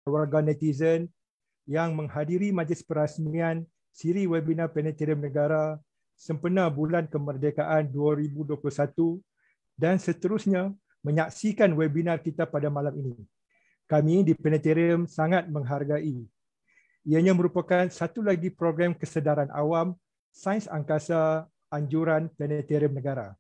warga netizen yang menghadiri majlis perasmian siri webinar Planetarium Negara sempena Bulan Kemerdekaan 2021 dan seterusnya menyaksikan webinar kita pada malam ini. Kami di Planetarium sangat menghargai. Ianya merupakan satu lagi program kesedaran awam sains angkasa anjuran Planetarium Negara.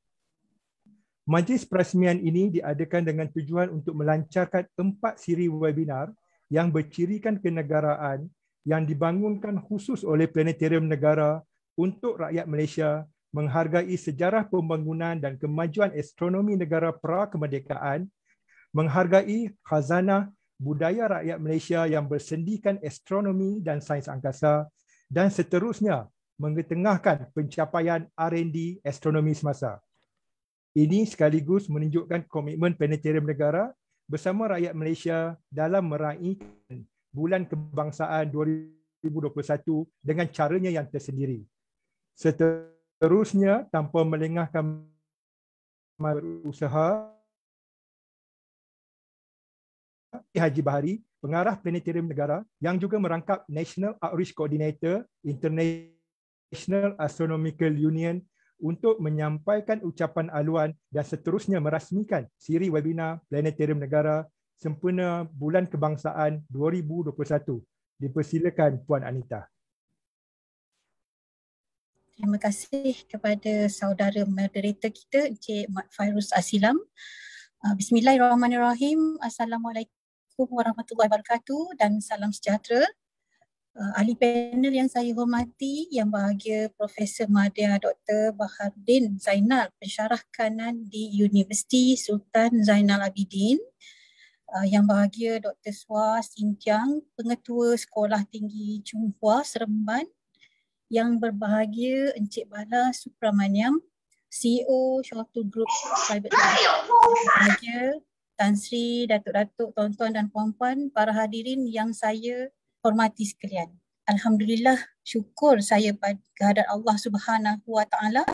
Majlis perasmian ini diadakan dengan tujuan untuk melancarkan 4 siri webinar yang bercirikan kenegaraan yang dibangunkan khusus oleh Planetarium Negara untuk rakyat Malaysia menghargai sejarah pembangunan dan kemajuan astronomi negara pra-kemerdekaan, menghargai khazanah budaya rakyat Malaysia yang bersendikan astronomi dan sains angkasa, dan seterusnya mengetengahkan pencapaian R&D astronomi semasa. Ini sekaligus menunjukkan komitmen Planetarium Negara bersama rakyat Malaysia dalam meraihkan Bulan Kebangsaan 2021 dengan caranya yang tersendiri. Seterusnya, tanpa melengahkan berusaha, Haji Bahari, pengarah Planetarium Negara yang juga merangkap National Outreach Coordinator International Astronomical Union untuk menyampaikan ucapan aluan dan seterusnya merasmikan siri webinar Planetarium Negara sempena Bulan Kebangsaan 2021. Dipersilakan Puan Anita. Terima kasih kepada saudara moderator kita, Encik Mat Fairuz Asilam. Bismillahirrahmanirrahim. Assalamualaikum warahmatullahi wabarakatuh dan salam sejahtera. Ahli panel yang saya hormati, yang bahagia Profesor Madya Dr. Baharudin Zainal, pensyarah kanan di Universiti Sultan Zainal Abidin. Yang bahagia Dr. Swa Sintiang, Pengetua Sekolah Tinggi Chunghua Seremban. Yang berbahagia Encik Bala Supramaniam, CEO Shortul Group Private Limited. Yang berbahagia Tan Sri, Datuk-datuk, tuan-tuan dan puan-puan, para hadirin yang saya hormati sekalian. Alhamdulillah, syukur saya kehadrat Allah Subhanahu Wa Taala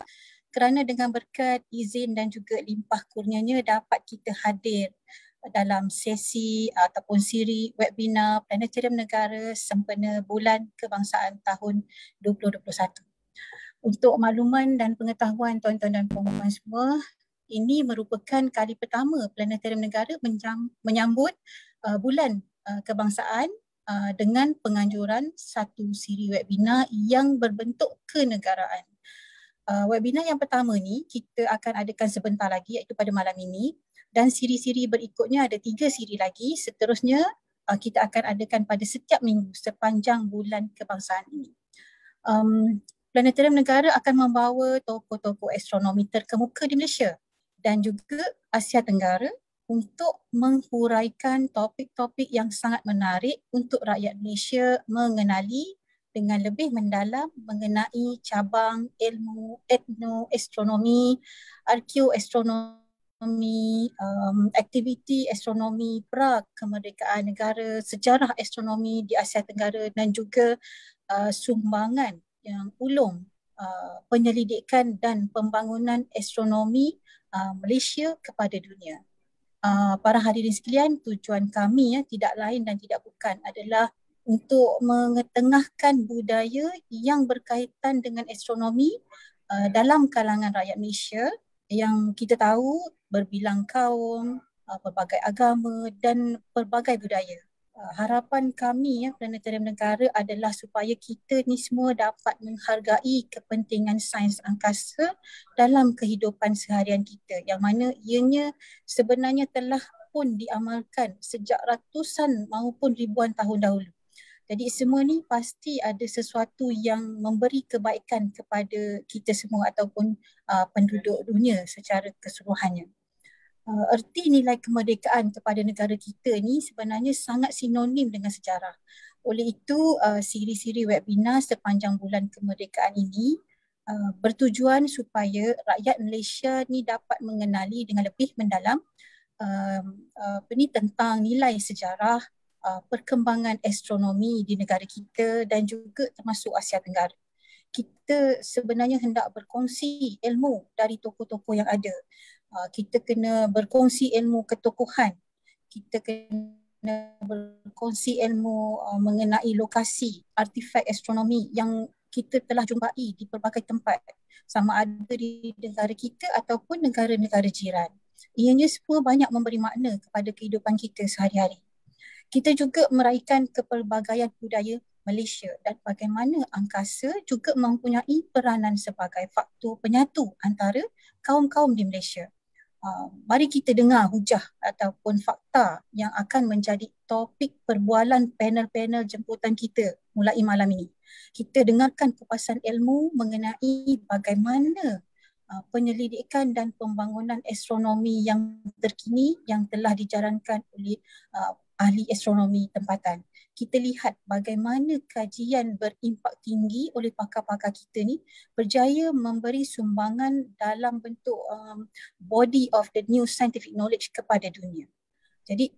kerana dengan berkat, izin dan juga limpah kurnianya dapat kita hadir dalam sesi ataupun siri webinar Planetarium Negara sempena Bulan Kebangsaan tahun 2021. Untuk makluman dan pengetahuan tuan-tuan dan puan-puan semua, ini merupakan kali pertama Planetarium Negara menyambut Bulan Kebangsaan dengan penganjuran satu siri webinar yang berbentuk kenegaraan. Webinar yang pertama ni kita akan adakan sebentar lagi, iaitu pada malam ini, dan siri-siri berikutnya ada 3 siri lagi. Seterusnya kita akan adakan pada setiap minggu sepanjang Bulan Kebangsaan ini. Planetarium Negara akan membawa tokoh-tokoh astronomi terkemuka di Malaysia dan juga Asia Tenggara untuk menghuraikan topik-topik yang sangat menarik untuk rakyat Malaysia mengenali dengan lebih mendalam mengenai cabang ilmu etnoastronomi, arkeoastronomi, aktiviti astronomi pra-kemerdekaan negara, sejarah astronomi di Asia Tenggara dan juga sumbangan yang ulung penyelidikan dan pembangunan astronomi Malaysia kepada dunia. Para hadirin sekalian, tujuan kami tidak lain dan tidak bukan adalah untuk mengetengahkan budaya yang berkaitan dengan astronomi dalam kalangan rakyat Malaysia yang kita tahu berbilang kaum, pelbagai agama dan pelbagai budaya. Harapan kami Planetarium Negara adalah supaya kita ni semua dapat menghargai kepentingan sains angkasa dalam kehidupan seharian kita, yang mana ianya sebenarnya telah pun diamalkan sejak ratusan maupun ribuan tahun dahulu. Jadi semua ni pasti ada sesuatu yang memberi kebaikan kepada kita semua ataupun penduduk dunia secara keseluruhannya. Erti nilai kemerdekaan kepada negara kita ni sebenarnya sangat sinonim dengan sejarah. Oleh itu, siri-siri webinar sepanjang Bulan Kemerdekaan ini bertujuan supaya rakyat Malaysia ni dapat mengenali dengan lebih mendalam tentang nilai sejarah perkembangan astronomi di negara kita dan juga termasuk Asia Tenggara. Kita sebenarnya hendak berkongsi ilmu dari tokoh-tokoh yang ada. Kita kena berkongsi ilmu ketokohan. Kita kena berkongsi ilmu mengenai lokasi artifak astronomi yang kita telah jumpai di pelbagai tempat, sama ada di negara kita ataupun negara-negara jiran. Ianya semua banyak memberi makna kepada kehidupan kita sehari-hari. Kita juga meraihkan kepelbagaian budaya Malaysia dan bagaimana angkasa juga mempunyai peranan sebagai faktor penyatu antara kaum-kaum di Malaysia. Mari kita dengar hujah ataupun fakta yang akan menjadi topik perbualan panel-panel jemputan kita mulai malam ini. Kita dengarkan kupasan ilmu mengenai bagaimana penyelidikan dan pembangunan astronomi yang terkini yang telah dijalankan oleh ahli astronomi tempatan. Kita lihat bagaimana kajian berimpak tinggi oleh pakar-pakar kita ni berjaya memberi sumbangan dalam bentuk body of the new scientific knowledge kepada dunia. Jadi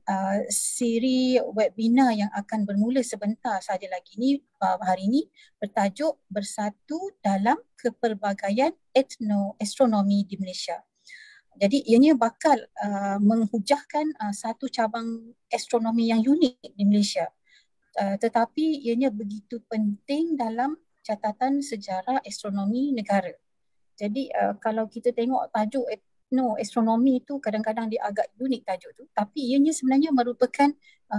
siri webinar yang akan bermula sebentar saja lagi ni hari ini bertajuk Bersatu dalam Kepelbagaian Etnoastronomi di Malaysia. Jadi ianya bakal menghujahkan satu cabang astronomi yang unik di Malaysia. Tetapi ianya begitu penting dalam catatan sejarah astronomi negara. Jadi kalau kita tengok tajuk astronomi itu kadang-kadang dia agak unik tajuk tu, tapi ianya sebenarnya merupakan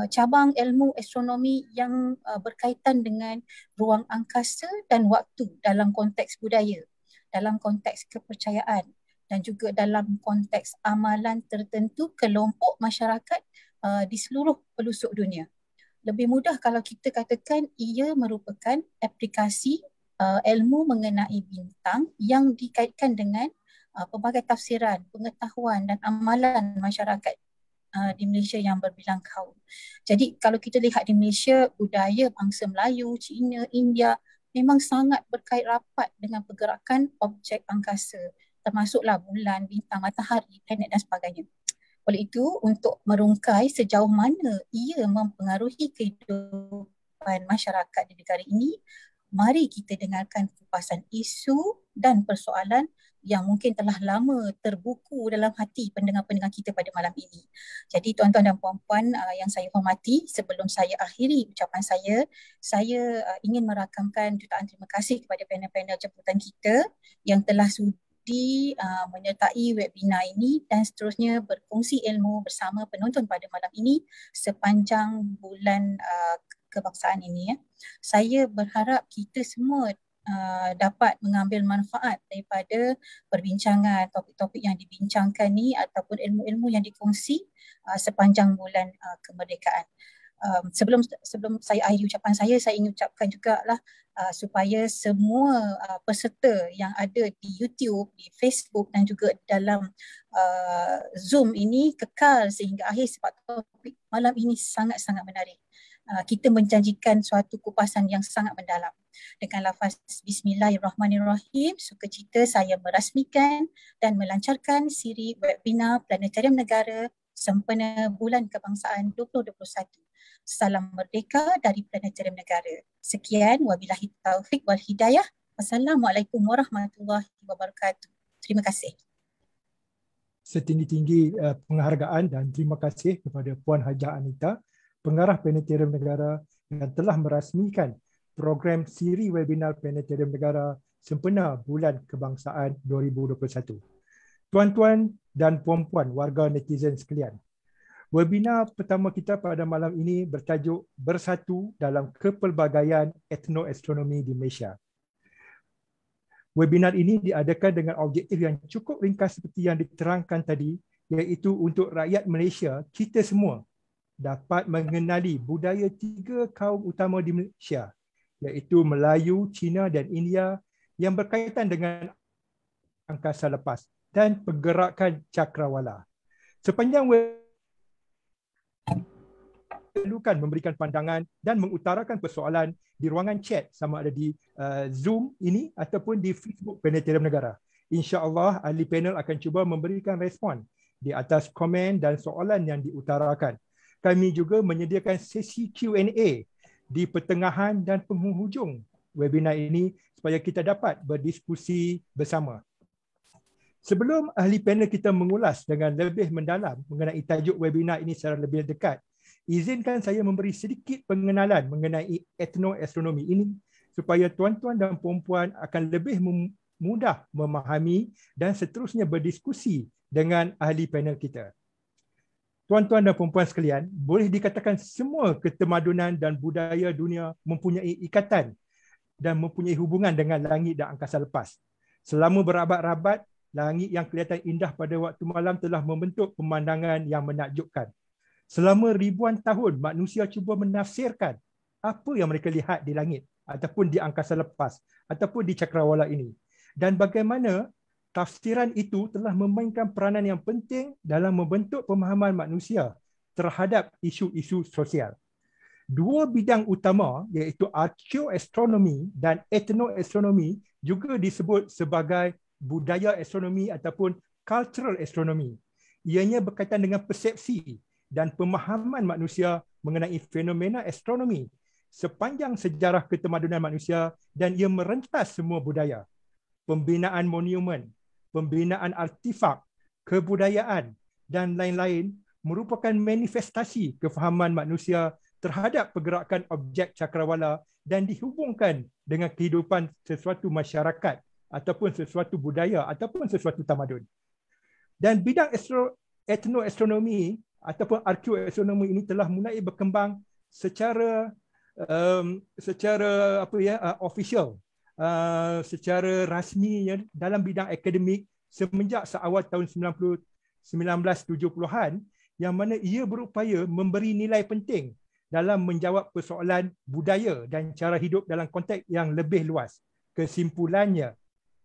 cabang ilmu astronomi yang berkaitan dengan ruang angkasa dan waktu dalam konteks budaya, dalam konteks kepercayaan dan juga dalam konteks amalan tertentu kelompok masyarakat di seluruh pelosok dunia. Lebih mudah kalau kita katakan ia merupakan aplikasi ilmu mengenai bintang yang dikaitkan dengan pelbagai tafsiran, pengetahuan dan amalan masyarakat di Malaysia yang berbilang kaum. Jadi kalau kita lihat di Malaysia, budaya bangsa Melayu, Cina, India memang sangat berkait rapat dengan pergerakan objek angkasa, termasuklah bulan, bintang, matahari, planet dan sebagainya. Oleh itu, untuk merungkai sejauh mana ia mempengaruhi kehidupan masyarakat di negara ini, mari kita dengarkan kupasan isu dan persoalan yang mungkin telah lama terbuku dalam hati pendengar-pendengar kita pada malam ini. Jadi tuan-tuan dan puan-puan yang saya hormati, sebelum saya akhiri ucapan saya ingin merakamkan jutaan terima kasih kepada panel-panel jemputan kita yang telah sudi menyertai webinar ini dan seterusnya berkongsi ilmu bersama penonton pada malam ini sepanjang bulan kebangsaan ini. Saya berharap kita semua dapat mengambil manfaat daripada perbincangan topik-topik yang dibincangkan ni ataupun ilmu-ilmu yang dikongsi sepanjang bulan kemerdekaan. Sebelum saya akhiri ucapan saya ingin ucapkan jugalah supaya semua peserta yang ada di YouTube, di Facebook dan juga dalam Zoom ini kekal sehingga akhir sebab topik malam ini sangat-sangat menarik. Kita menjanjikan suatu kupasan yang sangat mendalam. Dengan lafaz Bismillahirrahmanirrahim, sukacita saya merasmikan dan melancarkan siri webinar Planetarium Negara sempena Bulan Kebangsaan 2021. Salam merdeka dari Planetarium Negara. Sekian, wabillahi taufiq wal hidayah. Wassalamualaikum warahmatullahi wabarakatuh. Terima kasih. Setinggi-tinggi penghargaan dan terima kasih kepada Puan Hajah Anita, Pengarah Planetarium Negara yang telah merasmikan program siri webinar Planetarium Negara sempena Bulan Kebangsaan 2021. Tuan-tuan dan puan-puan warga netizen sekalian, webinar pertama kita pada malam ini bertajuk Bersatu dalam Kepelbagaian Etnoastronomi di Malaysia. Webinar ini diadakan dengan objektif yang cukup ringkas seperti yang diterangkan tadi, iaitu untuk rakyat Malaysia, kita semua dapat mengenali budaya 3 kaum utama di Malaysia, iaitu Melayu, Cina dan India yang berkaitan dengan angkasa lepas dan pergerakan cakrawala. Sepanjang perlukan memberikan pandangan dan mengutarakan persoalan di ruangan chat sama ada di Zoom ini ataupun di Facebook Planetarium Negara. InsyaAllah ahli panel akan cuba memberikan respon di atas komen dan soalan yang diutarakan. Kami juga menyediakan sesi Q&A di pertengahan dan penghujung webinar ini supaya kita dapat berdiskusi bersama. Sebelum ahli panel kita mengulas dengan lebih mendalam mengenai tajuk webinar ini secara lebih dekat, izinkan saya memberi sedikit pengenalan mengenai etnoastronomi ini supaya tuan-tuan dan puan-puan akan lebih mudah memahami dan seterusnya berdiskusi dengan ahli panel kita. Tuan-tuan dan puan-puan sekalian, boleh dikatakan semua ketemadunan dan budaya dunia mempunyai ikatan dan mempunyai hubungan dengan langit dan angkasa lepas. Selama berabad-abad, langit yang kelihatan indah pada waktu malam telah membentuk pemandangan yang menakjubkan. Selama ribuan tahun, manusia cuba menafsirkan apa yang mereka lihat di langit ataupun di angkasa lepas ataupun di cakrawala ini. Dan bagaimana tafsiran itu telah memainkan peranan yang penting dalam membentuk pemahaman manusia terhadap isu-isu sosial. Dua bidang utama iaitu arkeoastronomi dan etnoastronomi juga disebut sebagai budaya astronomi ataupun cultural astronomy. Ianya berkaitan dengan persepsi dan pemahaman manusia mengenai fenomena astronomi sepanjang sejarah ketemadunan manusia dan ia merentas semua budaya. Pembinaan monumen, pembinaan artifak, kebudayaan dan lain-lain merupakan manifestasi kefahaman manusia terhadap pergerakan objek cakrawala dan dihubungkan dengan kehidupan sesuatu masyarakat ataupun sesuatu budaya ataupun sesuatu tamadun. Dan bidang etnoastronomi ataupun arkeoastronomi ini telah mulai berkembang secara official, secara rasmi dalam bidang akademik semenjak seawal tahun 1970-an, yang mana ia berupaya memberi nilai penting dalam menjawab persoalan budaya dan cara hidup dalam konteks yang lebih luas. Kesimpulannya,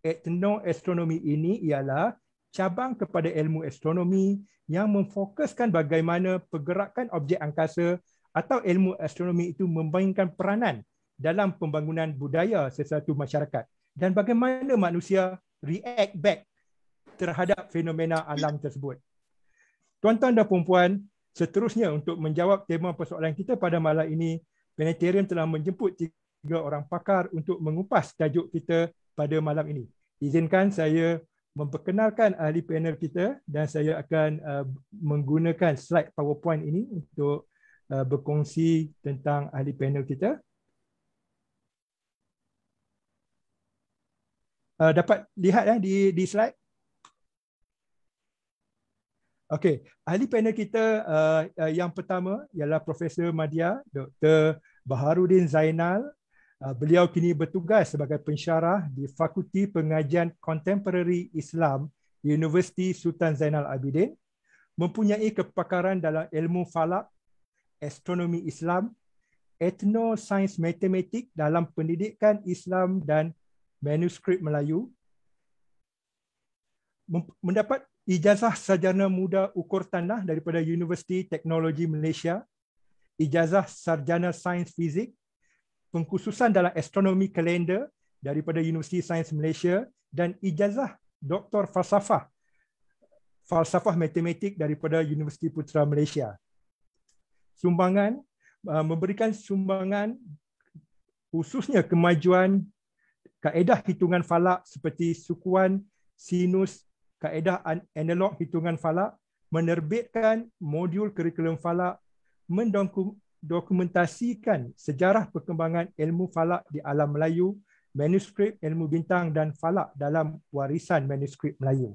etnoastronomi ini ialah cabang kepada ilmu astronomi yang memfokuskan bagaimana pergerakan objek angkasa atau ilmu astronomi itu memainkan peranan dalam pembangunan budaya sesuatu masyarakat dan bagaimana manusia react back terhadap fenomena alam tersebut. Tuan-tuan dan puan-puan, seterusnya untuk menjawab tema persoalan kita pada malam ini, Planetarium telah menjemput 3 orang pakar untuk mengupas tajuk kita pada malam ini. Izinkan saya memperkenalkan ahli panel kita dan saya akan menggunakan slide PowerPoint ini untuk berkongsi tentang ahli panel kita. Dapat lihat di slide? Okey, ahli panel kita yang pertama ialah Profesor Madya Dr. Baharudin Zainal. Beliau kini bertugas sebagai pensyarah di Fakulti Pengajian Contemporary Islam Universiti Sultan Zainal Abidin, mempunyai kepakaran dalam ilmu falak, astronomi Islam, etnosains matematik dalam pendidikan Islam dan manuskrip Melayu, mendapat ijazah sarjana muda ukur tanah daripada Universiti Teknologi Malaysia, ijazah sarjana sains fizik, pengkhususan dalam astronomi kalender daripada Universiti Sains Malaysia dan ijazah Doktor Falsafah Matematik daripada Universiti Putra Malaysia. Memberikan sumbangan khususnya kemajuan kaedah hitungan falak seperti sukuan, sinus, kaedah analog hitungan falak, menerbitkan modul kurikulum falak, dokumentasikan sejarah perkembangan ilmu falak di alam Melayu, manuskrip ilmu bintang dan falak dalam warisan manuskrip Melayu.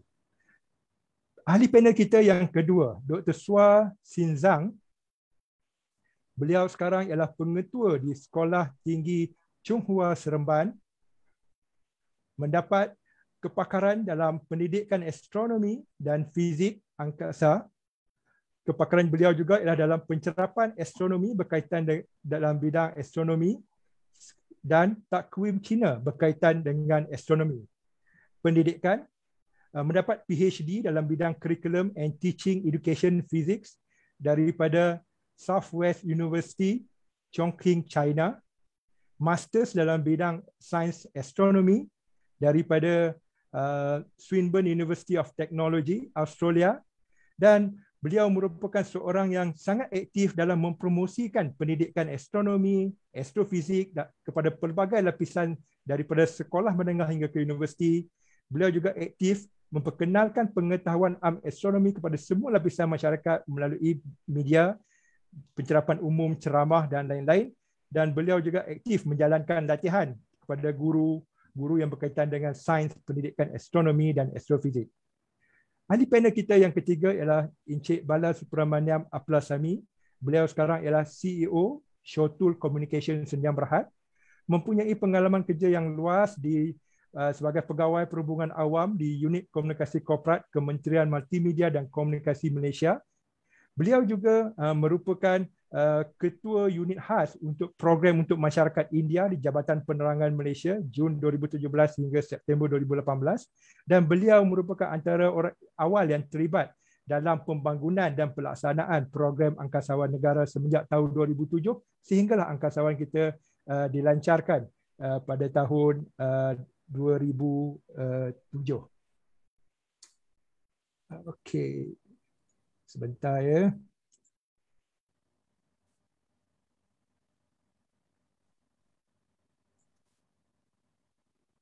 Ahli panel kita yang kedua, Dr. Sua Sin Zhang. Beliau sekarang ialah pengetua di Sekolah Tinggi Chunghua Seremban. Mendapat kepakaran dalam pendidikan astronomi dan fizik angkasa. Kepakaran beliau juga ialah dalam pencerapan astronomi berkaitan dalam bidang astronomi dan takwim Cina berkaitan dengan astronomi. Pendidikan, mendapat PhD dalam bidang Curriculum and Teaching Education Physics daripada Southwest University, Chongqing, China. Masters dalam bidang Sains Astronomi daripada Swinburne University of Technology, Australia. Dan beliau merupakan seorang yang sangat aktif dalam mempromosikan pendidikan astronomi, astrofizik kepada pelbagai lapisan daripada sekolah menengah hingga ke universiti. Beliau juga aktif memperkenalkan pengetahuan astronomi kepada semua lapisan masyarakat melalui media pencerapan umum, ceramah dan lain-lain. Dan beliau juga aktif menjalankan latihan kepada guru yang berkaitan dengan sains pendidikan astronomi dan astrofizik. Ahli panel kita yang ketiga ialah Encik Bala Supramaniam Aplasami. Beliau sekarang ialah CEO Shotul Communication Sdn Bhd. Mempunyai pengalaman kerja yang luas sebagai pegawai perhubungan awam di Unit Komunikasi Korporat Kementerian Multimedia dan Komunikasi Malaysia. Beliau juga merupakan ketua unit khas untuk program untuk masyarakat India di Jabatan Penerangan Malaysia Jun 2017 hingga September 2018, dan beliau merupakan antara orang awal yang terlibat dalam pembangunan dan pelaksanaan program angkasawan negara semenjak tahun 2007 sehinggalah angkasawan kita dilancarkan pada tahun 2007. Okey. Sebentar ya.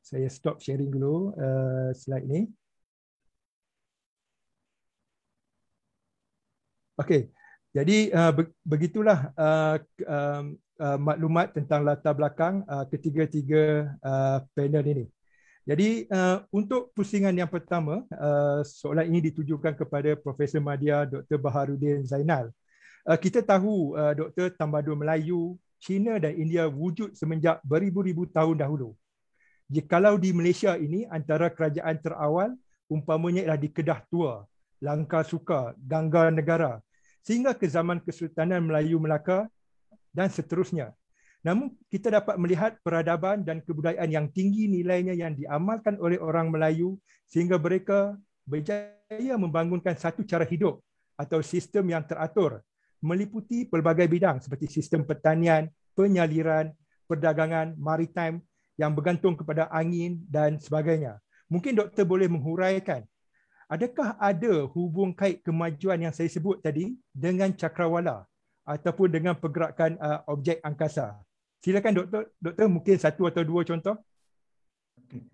Saya stop sharing dulu slide ni. Okey. Jadi begitulah maklumat tentang latar belakang ketiga-tiga panel ini. Jadi untuk pusingan yang pertama, soalan ini ditujukan kepada Profesor Madya Dr. Baharudin Zainal. Kita tahu Dr. Tamadun Melayu, China dan India wujud semenjak beribu-ribu tahun dahulu. Jikalau di Malaysia ini antara kerajaan terawal umpamanya ialah di Kedah Tua, Langkar Sukar, Ganggar Negara sehingga ke zaman Kesultanan Melayu Melaka dan seterusnya. Namun kita dapat melihat peradaban dan kebudayaan yang tinggi nilainya yang diamalkan oleh orang Melayu sehingga mereka berjaya membangunkan satu cara hidup atau sistem yang teratur meliputi pelbagai bidang seperti sistem pertanian, penyaliran, perdagangan, maritime yang bergantung kepada angin dan sebagainya. Mungkin doktor boleh menghuraikan, adakah ada hubung kait kemajuan yang saya sebut tadi dengan cakrawala ataupun dengan pergerakan objek angkasa? Silakan doktor mungkin satu atau dua contoh. Okay.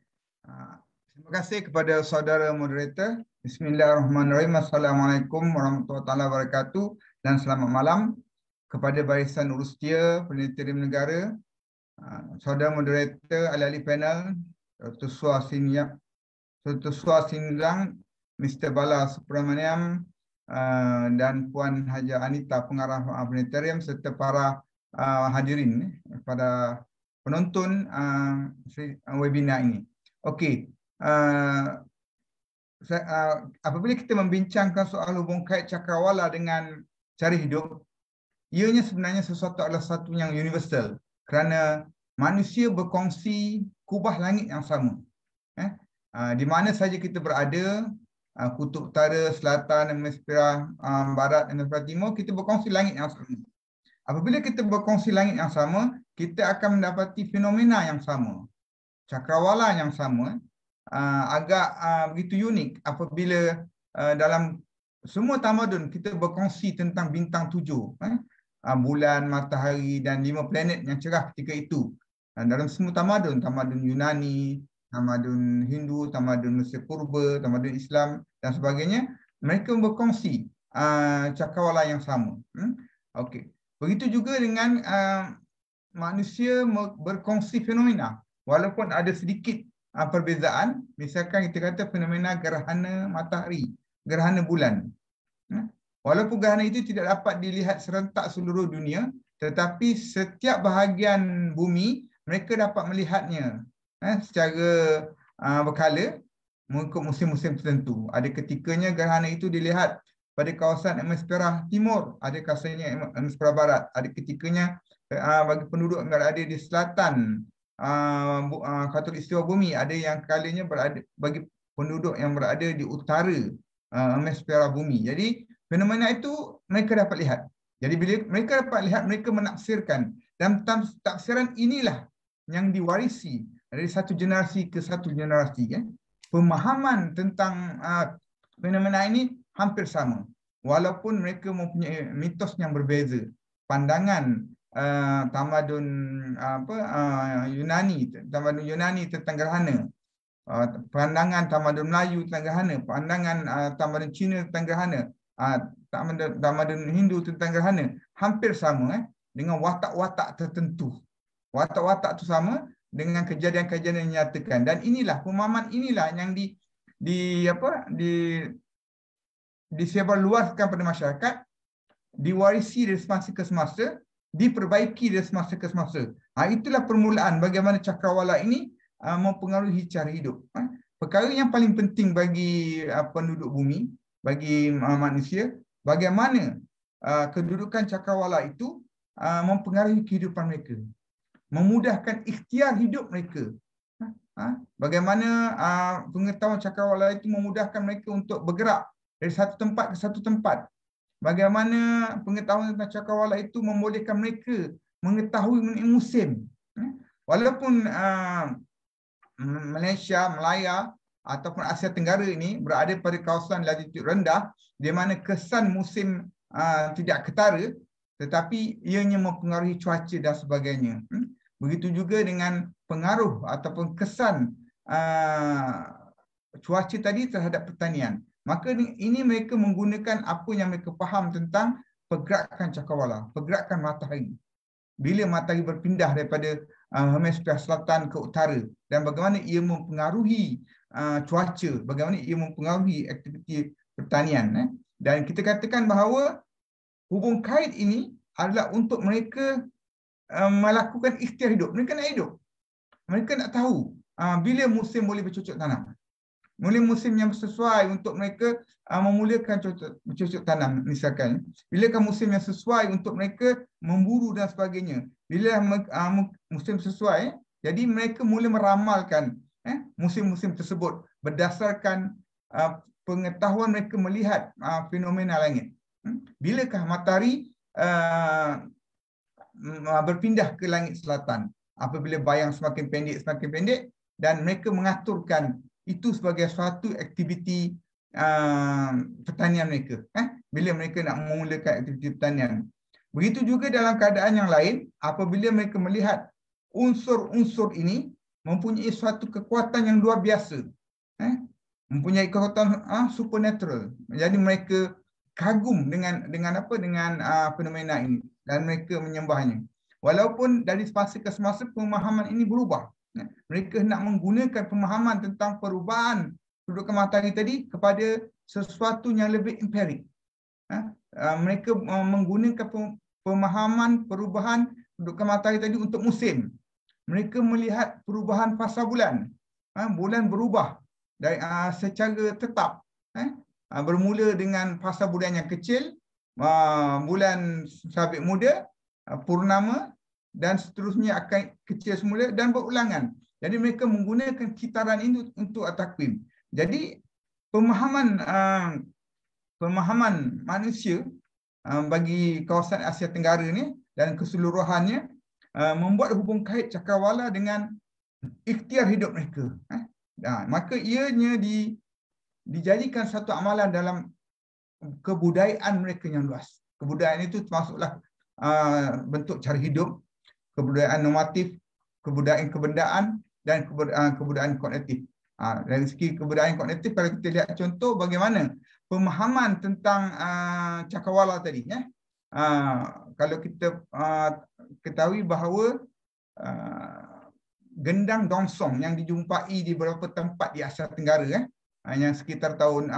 Terima kasih kepada saudara moderator. Bismillahirrahmanirrahim. Assalamualaikum warahmatullahi wabarakatuh dan selamat malam kepada barisan urusia Penelitian Negara, saudara moderator, ahli panel, Dr. Suha Sindang, Mr. Bala Supramaniam dan Puan Haja Anita, pengarah planetarium serta para hadirin pada penonton webinar ini. Okey, apabila kita membincangkan soal hubung kait cakrawala dengan cara hidup, ianya sebenarnya sesuatu adalah satu yang universal kerana manusia berkongsi kubah langit yang sama. Di mana saja kita berada, kutub utara, selatan, hemisfera barat, hemisfera timur, kita berkongsi langit yang sama. Apabila kita berkongsi langit yang sama, kita akan mendapati fenomena yang sama, cakrawala yang sama. Agak begitu unik apabila dalam semua tamadun kita berkongsi tentang bintang 7, bulan, matahari dan 5 planet yang cerah ketika itu. Dalam semua tamadun, tamadun Yunani, tamadun Hindu, tamadun Mesir Purba, tamadun Islam dan sebagainya, mereka berkongsi cakrawala yang sama. Okey. Begitu juga dengan manusia berkongsi fenomena. Walaupun ada sedikit perbezaan, misalkan kita kata fenomena gerhana matahari, gerhana bulan. Walaupun gerhana itu tidak dapat dilihat serentak seluruh dunia, tetapi setiap bahagian bumi mereka dapat melihatnya secara berkala mengikut musim-musim tertentu. Ada ketikanya gerhana itu dilihat pada kawasan hemisfera timur, ada kawasannya hemisfera barat, ada ketikanya bagi penduduk yang berada di selatan khatulistiwa bumi, ada yang kalanya berada bagi penduduk yang berada di utara hemisfera bumi. Jadi fenomena itu mereka dapat lihat. Jadi bila mereka dapat lihat, mereka menafsirkan, dan tafsiran inilah yang diwarisi dari satu generasi ke satu generasi. Pemahaman tentang fenomena ini hampir sama, walaupun mereka mempunyai mitos yang berbeza. Pandangan tamadun Yunani tentang gerhana, pandangan tamadun Melayu tentang gerhana, pandangan tamadun Cina tentang gerhana, tamadun Hindu tentang gerhana hampir sama dengan watak-watak tertentu. Watak-watak itu sama dengan kejadian-kejadian yang dinyatakan, dan inilah pemahaman inilah yang disebarluaskan pada masyarakat, diwarisi dari semasa ke semasa, diperbaiki dari semasa ke semasa. Itulah permulaan bagaimana cakrawala ini mempengaruhi cara hidup. Perkara yang paling penting bagi penduduk bumi, bagi manusia, bagaimana kedudukan cakrawala itu mempengaruhi kehidupan mereka, memudahkan ikhtiar hidup mereka. Bagaimana pengetahuan cakrawala itu memudahkan mereka untuk bergerak dari satu tempat ke satu tempat. Bagaimana pengetahuan tentang cakrawala itu membolehkan mereka mengetahui mengenai musim. Walaupun Malaysia, Melaya ataupun Asia Tenggara ini berada pada kawasan latitude rendah di mana kesan musim tidak ketara, tetapi ianya mempengaruhi cuaca dan sebagainya. Begitu juga dengan pengaruh ataupun kesan cuaca tadi terhadap pertanian. Maka ini mereka menggunakan apa yang mereka faham tentang pergerakan cakrawala, pergerakan matahari. Bila matahari berpindah daripada hemisfer selatan ke utara, dan bagaimana ia mempengaruhi cuaca, bagaimana ia mempengaruhi aktiviti pertanian. Dan kita katakan bahawa hubung kait ini adalah untuk mereka melakukan ikhtiar hidup. Mereka nak hidup. Mereka nak tahu bila musim boleh bercocok tanam. Mula musim yang sesuai untuk mereka memulakan bercocok tanam misalkan. Bilakah musim yang sesuai untuk mereka memburu dan sebagainya. Bila musim sesuai, jadi mereka mula meramalkan musim-musim tersebut berdasarkan pengetahuan mereka melihat fenomena langit. Bilakah matahari berpindah ke langit selatan, apabila bayang semakin pendek, dan mereka mengaturkan itu sebagai suatu aktiviti pertanian mereka. Bila mereka nak memulakan aktiviti pertanian. Begitu juga dalam keadaan yang lain, apabila mereka melihat unsur-unsur ini mempunyai suatu kekuatan yang luar biasa, mempunyai kekuatan supernatural. Jadi mereka kagum dengan fenomena ini dan mereka menyembahnya. Walaupun dari semasa ke semasa pemahaman ini berubah. Mereka nak menggunakan pemahaman tentang perubahan kedudukan matahari tadi kepada sesuatu yang lebih empirik. Mereka menggunakan pemahaman perubahan kedudukan matahari tadi untuk musim. Mereka melihat perubahan fasa bulan. Bulan berubah dari secara tetap. Bermula dengan fasa bulan yang kecil, bulan sabit muda, purnama, dan seterusnya akan kecil semula dan berulangan. Jadi mereka menggunakan kitaran ini untuk takwim. Jadi pemahaman manusia bagi kawasan Asia Tenggara ni dan keseluruhannya membuat hubung kait cakrawala dengan ikhtiar hidup mereka. Maka ianya dijadikan satu amalan dalam kebudayaan mereka yang luas. Kebudayaan itu termasuklah bentuk cara hidup, kebudayaan normatif, kebudayaan kebendaan, dan kebudayaan kognitif. Dari segi kebudayaan kognitif, kalau kita lihat contoh bagaimana pemahaman tentang cakrawala tadi. Kalau kita ketahui bahawa gendang dongsong yang dijumpai di beberapa tempat di Asia Tenggara, yang sekitar tahun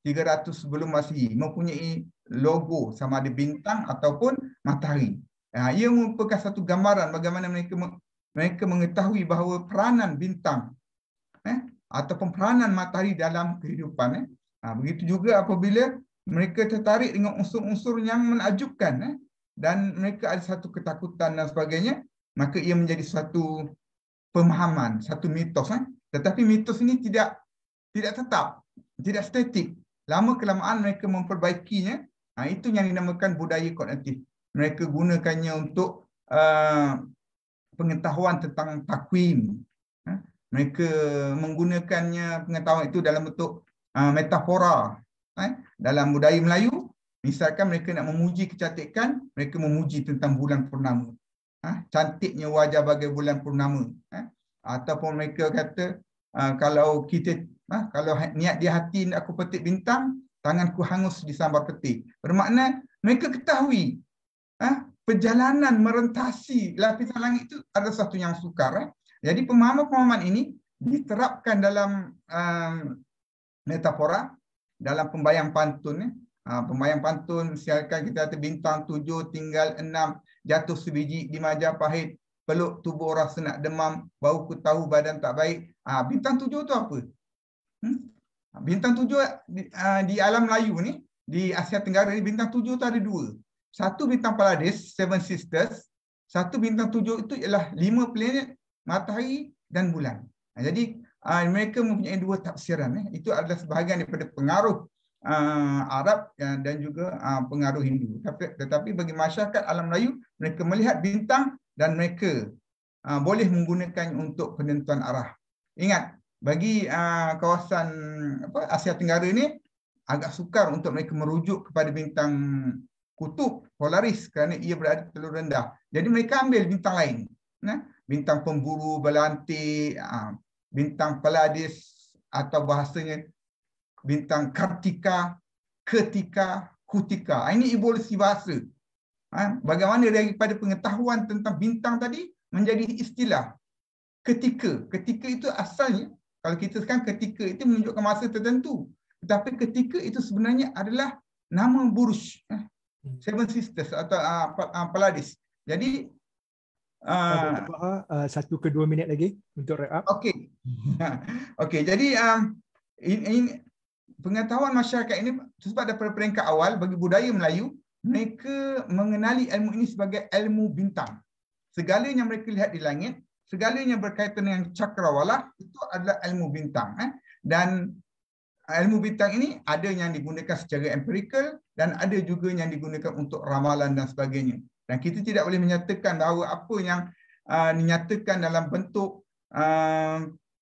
300 sebelum Masihi, mempunyai logo sama ada bintang ataupun matahari. Ia merupakan satu gambaran bagaimana mereka mengetahui bahawa peranan bintang ataupun peranan matahari dalam kehidupan. Begitu juga apabila mereka tertarik dengan unsur-unsur yang menakjubkan dan mereka ada satu ketakutan dan sebagainya, maka ia menjadi satu pemahaman, satu mitos. Tetapi mitos ini tidak tetap, tidak statik. Lama-kelamaan mereka memperbaikinya. Itu yang dinamakan budaya kognitif. Mereka gunakannya untuk pengetahuan tentang takwim. Mereka menggunakannya pengetahuan itu dalam bentuk metafora. Dalam budaya Melayu, misalkan mereka nak memuji kecantikan, mereka memuji tentang bulan purnama. Cantiknya wajah bagai bulan purnama. Ataupun mereka kata kalau niat di hati aku petik bintang, tanganku hangus di sambar peti. Bermakna mereka ketahui perjalanan merentasi lapisan langit itu ada satu yang sukar. Jadi pemahaman-pemahaman ini diterapkan dalam metafora, dalam pembayang pantun. Pembayang pantun, misalkan kita kata bintang 7 tinggal 6, jatuh sebiji di Majapahit, peluk tubuh rasa nak demam, bau ku tahu badan tak baik. Bintang 7 tu apa? Bintang 7 di alam Melayu ni, di Asia Tenggara ni, bintang 7 tu ada 2. Satu bintang Pallades, Seven Sisters. Satu bintang 7 itu ialah 5 planet, matahari dan bulan. Jadi mereka mempunyai 2 tafsiran. Itu adalah sebahagian daripada pengaruh Arab dan juga pengaruh Hindu. Tetapi bagi masyarakat alam Melayu, mereka melihat bintang dan mereka boleh menggunakannya untuk penentuan arah. Ingat, bagi kawasan Asia Tenggara ini agak sukar untuk mereka merujuk kepada bintang kutub Polaris kerana ia berada terlalu rendah. Jadi mereka ambil bintang lain. Bintang pemburu, belantik, bintang Pallades, atau bahasanya bintang Kartika, Ketika, Kutika. Ini evolusi bahasa. Bagaimana daripada pengetahuan tentang bintang tadi menjadi istilah ketika. Ketika itu asalnya, kalau kita sekarang ketika itu menunjukkan masa tertentu. Tetapi ketika itu sebenarnya adalah nama Buruj, Seven Sisters atau Pallades. Jadi Dr. Bahar, 1 ke 2 minit lagi untuk wrap up. Okey. Okey, jadi ini pengetahuan masyarakat ini sebab daripada peringkat awal bagi budaya Melayu, mereka mengenali ilmu ini sebagai ilmu bintang. Segalanya mereka lihat di langit, segalanya berkaitan dengan cakrawala, itu adalah ilmu bintang. Dan ilmu bintang ini ada yang digunakan secara empirikal dan ada juga yang digunakan untuk ramalan dan sebagainya. Dan kita tidak boleh menyatakan bahawa apa yang dinyatakan dalam bentuk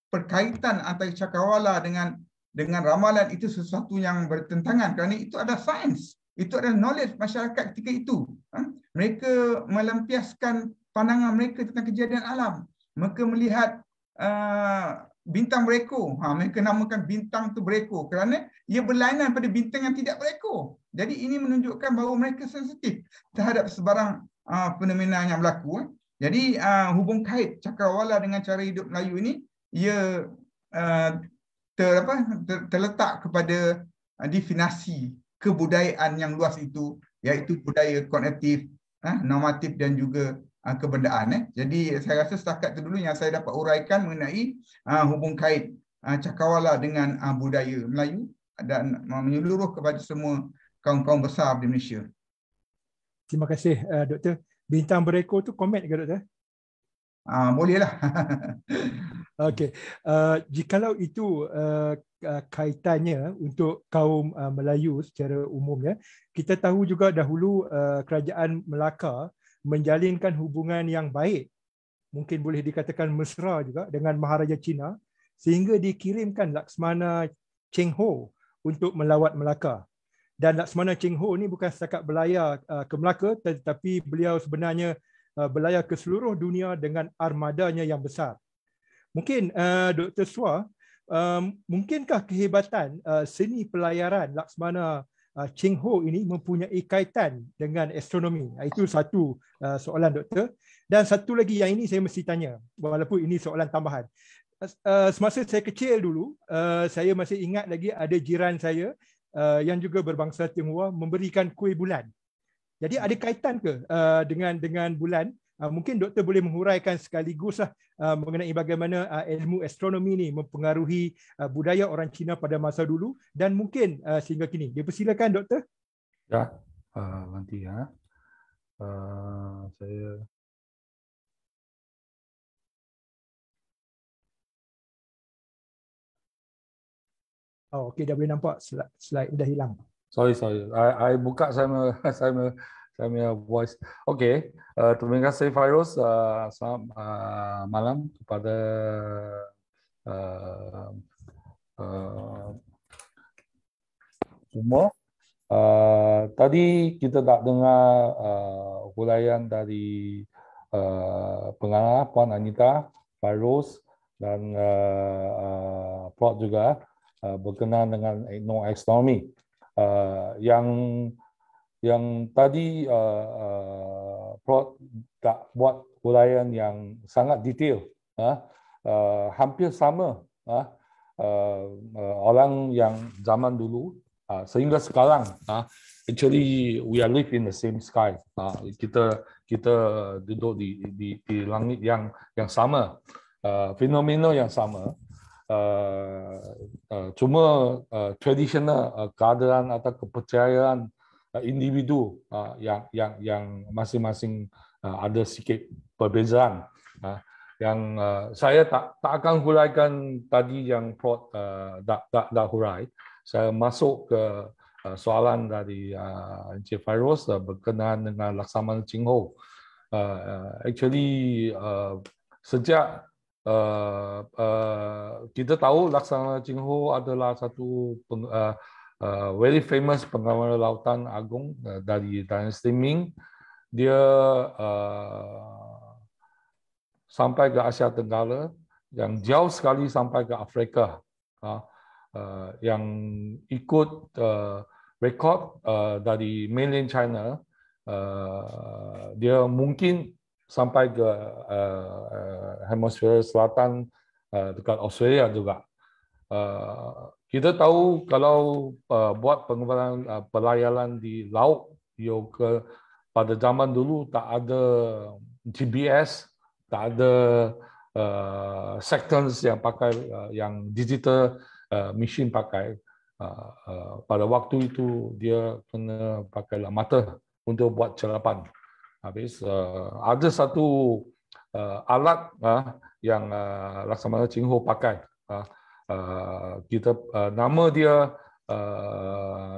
perkaitan antara cakrawala dengan ramalan itu sesuatu yang bertentangan, kerana itu adalah sains, itu adalah knowledge masyarakat ketika itu. Mereka melampiaskan pandangan mereka tentang kejadian alam. Mereka melihat bintang berekor. Mereka namakan bintang itu berekor kerana ia berlainan pada bintang yang tidak berekor. Jadi ini menunjukkan bahawa mereka sensitif terhadap sebarang fenomena yang berlaku. Jadi hubung kait cakrawala dengan cara hidup Melayu ini, ia terletak kepada definisi kebudayaan yang luas itu, iaitu budaya kognitif, normatif dan juga kebendaan. Jadi saya rasa setakat itu dulu yang saya dapat uraikan mengenai hubung kait cakrawala dengan budaya Melayu dan menyeluruh kepada semua kaum-kaum besar di Malaysia. Terima kasih, Doktor. Bintang berekor tu komen ke, Doktor? Bolehlah. Okey, jikalau itu kaitannya untuk kaum Melayu secara umumnya, kita tahu juga dahulu kerajaan Melaka menjalinkan hubungan yang baik, mungkin boleh dikatakan mesra juga dengan Maharaja Cina, sehingga dikirimkan Laksmana Cheng Ho untuk melawat Melaka. Dan Laksmana Cheng Ho ni bukan setakat berlayar ke Melaka, tetapi beliau sebenarnya berlayar ke seluruh dunia dengan armadanya yang besar. Mungkin Dr. Sua, mungkinkah kehebatan seni pelayaran Laksmana Cheng Ho ini mempunyai kaitan dengan astronomi? Itu satu soalan, Doktor. Dan satu lagi yang ini saya mesti tanya, walaupun ini soalan tambahan. Semasa saya kecil dulu, saya masih ingat lagi ada jiran saya yang juga berbangsa Tionghoa memberikan kuih bulan. Jadi ada kaitan ke dengan bulan? Mungkin doktor boleh menghuraikan sekaligus mengenai bagaimana ilmu astronomi ini mempengaruhi budaya orang Cina pada masa dulu dan mungkin sehingga kini. Dipersilakan, doktor. Ya, nanti ya. Saya Oh, okey, dah boleh nampak slide dah hilang. Sorry. I buka saya voice. Okey, terima kasih Fairuz. Selamat malam kepada semua. Tadi kita tak dengar huraian dari pengarah Puan Anita, Fairuz dan Prof juga berkenaan dengan etnoastronomi. yang tadi Prof tak buat huraian yang sangat detail, hampir sama orang yang zaman dulu sehingga sekarang. Actually, we are live in the same sky. Kita duduk di langit yang sama, fenomena yang sama. Cuma tradisional keadaan atau kepercayaan individu yang masing-masing ada sikit perbezaan. Yang saya tak akan huraikan tadi yang Prof dah hurai. Saya masuk ke soalan dari Encik Fairuz berkenaan dengan Laksamana Ching Ho. Actually, sejak kita tahu Laksamana Ching Ho adalah satu very famous pengawal lautan agung dari dinasti Ming. Dia sampai ke Asia Tenggara, yang jauh sekali sampai ke Afrika, yang ikut rekod dari mainland China. Dia mungkin sampai ke hemisfera selatan dekat Australia juga. Kita tahu kalau buat pengembangan pelayaran di laut, pada zaman dulu tak ada GPS, tak ada sectors yang pakai yang digital machine pakai. Pada waktu itu dia kena pakai mata untuk buat cerapan. Habis ada satu alat yang Laksamana Ching Ho pakai. Kita nama dia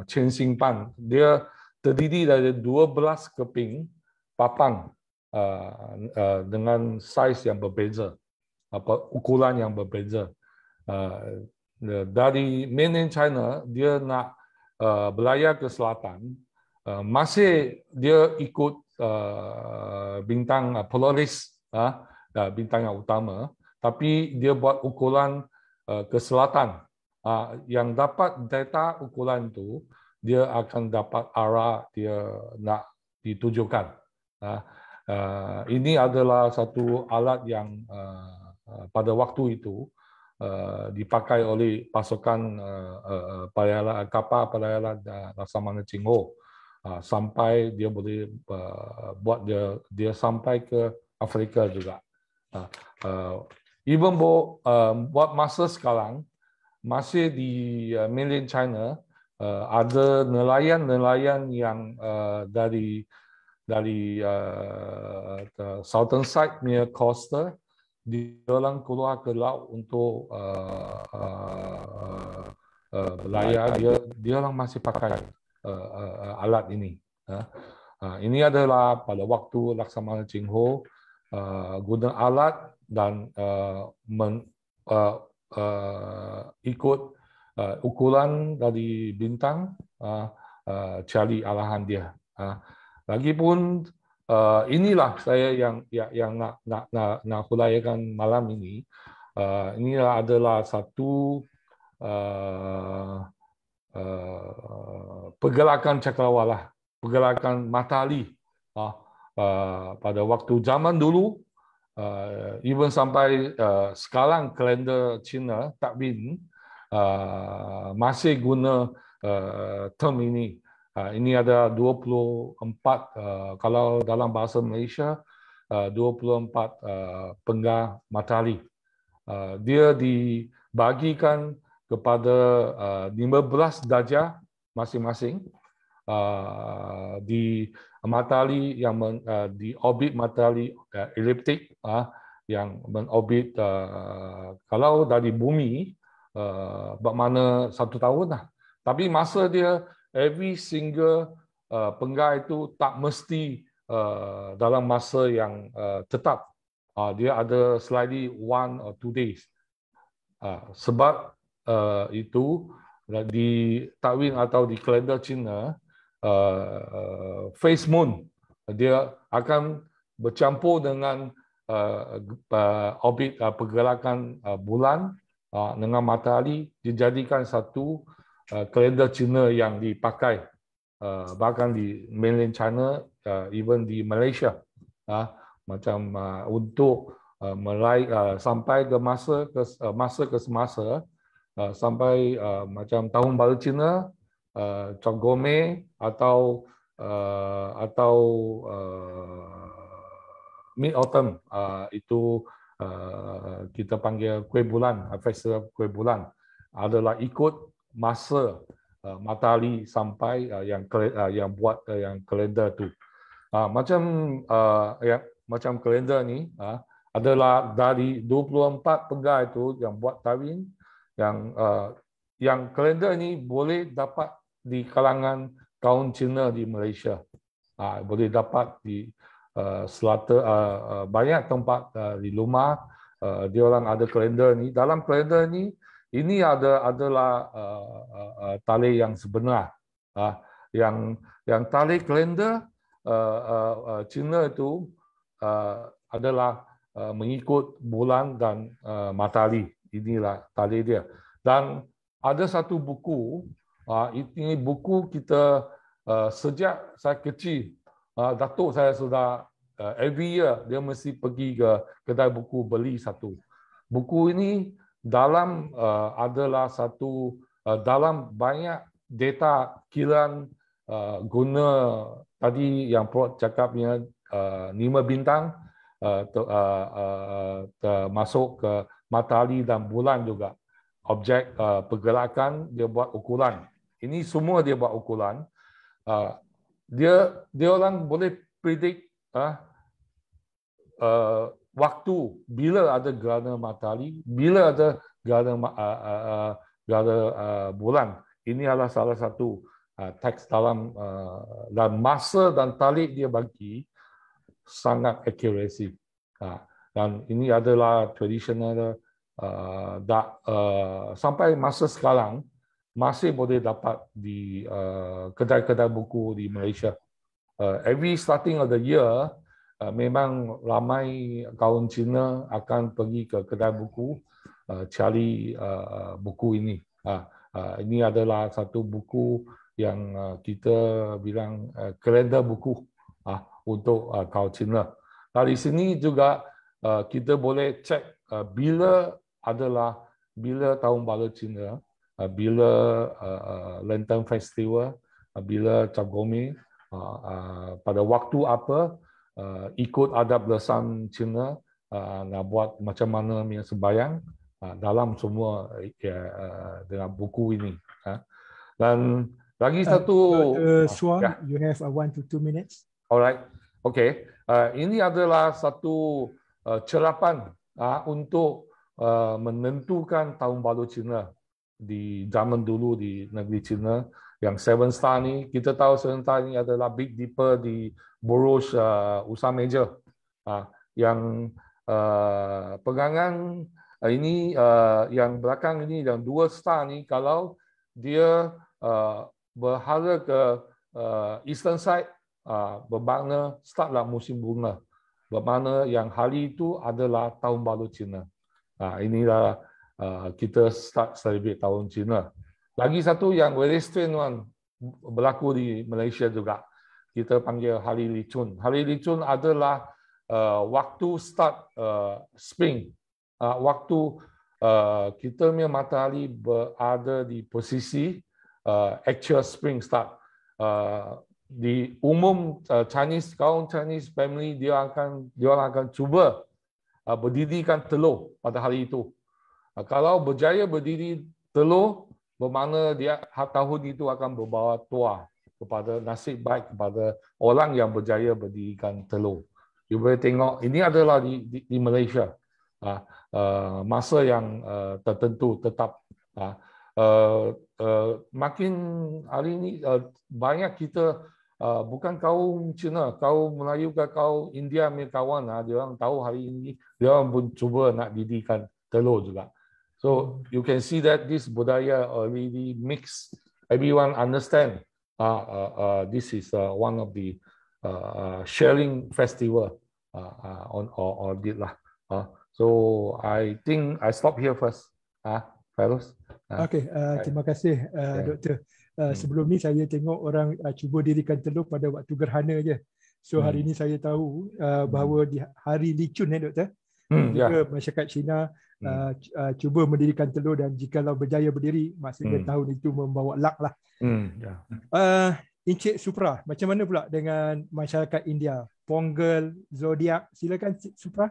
Chen Xing Pan. Dia terdiri dari 12 keping papang dengan saiz yang berbeza, ukuran yang berbeza. Dari mainland China, dia nak berlayar ke selatan, masih dia ikut bintang Polaris, bintang yang utama, tapi dia buat ukuran ke selatan. Yang dapat data ukuran itu, dia akan dapat arah dia nak ditujukan. Ini adalah satu alat yang pada waktu itu dipakai oleh pasukan kapal pelayaran Laksamana Ching Ho sampai dia boleh buat dia sampai ke Afrika juga. Even buat masa sekarang masih di mainland China ada nelayan yang dari southern side near coastal, dia orang keluar ke laut untuk berlayar. Dia orang masih pakai alat ini. Ini adalah pada waktu Laksamana Ching Ho guna alat dan ikut ukuran dari bintang, cari arahan dia. Lagipun inilah saya yang nak huraikan malam ini. Inilah adalah satu pergerakan cakrawala, pergerakan matahari pada waktu zaman dulu, even sampai sekarang kalender Cina takvim masih guna term ini. Ini ada 24, kalau dalam bahasa Malaysia, 24 penggal matahari. Dia dibagikan kepada 15 darjah masing-masing di matahari yang di orbit matahari eliptik yang menorbit kalau dari bumi bermakna 1 tahun lah. Tapi masa dia every single penggal itu tak mesti dalam masa yang tetap. Dia ada slightly 1 or 2 days. Sebab itu di takwim atau di kalender Cina, phase moon dia akan bercampur dengan orbit pergerakan bulan dengan matahari, dijadikan satu kalender Cina yang dipakai bahkan di mainland China, even di Malaysia, macam untuk meraih sampai ke masa ke semasa, sampai macam tahun baru Cina, Cap Gome atau Mid Autumn, itu kita panggil kuih bulan, festival kuih bulan, adalah ikut masa matahari sampai yang buat yang kalender tu. Macam kalender ni adalah dari 24 pegawai itu yang buat tahun, yang kalender ni boleh dapat di kalangan kaum Cina di Malaysia. Boleh dapat di banyak tempat di rumah, dia orang ada kalender ni. Dalam kalender ni, ini adalah tali yang sebenar. Yang tali kalender Cina itu adalah mengikut bulan dan matahari. Inilah tali dia. Dan ada satu buku, ini buku kita sejak saya kecil, datuk saya sudah every year dia mesti pergi ke kedai buku beli satu. Buku ini dalam adalah satu dalam banyak data kiraan guna tadi yang Prof cakapnya 5 bintang, termasuk ke matahari dan bulan juga. Objek pergerakan dia buat ukuran. Ini semua dia buat ukuran. Dia orang boleh predict waktu bila ada gerhana matahari, bila ada gerhana bulan. Ini adalah salah satu teks dalam dan masa dan tarikh dia bagi sangat accuracy. Dan ini adalah tradisional sampai masa sekarang masih boleh dapat di kedai-kedai buku di Malaysia. Every starting of the year, memang ramai kaum Cina akan pergi ke kedai buku cari buku ini. Ini adalah satu buku yang kita bilang kalender buku untuk kaum Cina. Dari sini juga kita boleh cek bila tahun baru Cina, bila Lantern Festival, bila Cap Gome, pada waktu apa, ikut adab lessan Cina, nak buat macam mana punya sembahyang dalam semua dengan buku ini. Dan lagi satu, Suang, you have 1 to 2 minutes. Alright, okay. Ini adalah satu cerapan untuk menentukan tahun baru Cina di zaman dulu di negeri Cina. Yang Seven Star ni, kita tahu Seven Star ni adalah Big Dipper di Boros Usaha Major. Yang pegangan ini, yang belakang ini, yang 2 star ni, kalau dia berhala ke Eastern Side, bermakna startlah musim bunga. Bermakna yang hari itu adalah tahun baru Cina. Inilah kita start celebrate tahun Cina. Lagi satu yang very strange one berlaku di Malaysia juga. Kita panggil Hari Licun. Hari Licun adalah waktu start spring. Waktu kita punya matahari berada di posisi actual spring start. Di umum kaum Chinese family, dia akan cuba berdirikan telur pada hari itu. Kalau berjaya berdiri telur, bermakna dia tahun itu akan berbawa tuah kepada nasib baik kepada orang yang berjaya berdirikan telur. You boleh tengok, ini adalah di Malaysia. Masa yang tertentu tetap. Makin hari ini banyak kita bukan kaum Cina, kaum Melayu ke kaum India punya kawan, dia orang tahu hari ini dia orang pun cuba nak didirikan telur juga. So you can see that this budaya already mixed. Everyone understand this is one of the sharing festival on did lah. So I think I stop here first. Fairuz. Okey, terima kasih Doktor. Sebelum ni saya tengok orang cuba dirikan telur pada waktu gerhana je. So hari ini saya tahu bahawa di hari licun Doktor, dan juga masyarakat Cina cuba mendirikan telur, dan jikalau berjaya berdiri, maksudnya tahun itu membawa luck lah. Encik Supra, macam mana pula dengan masyarakat India? Pongal, Zodiac, silakan Supra.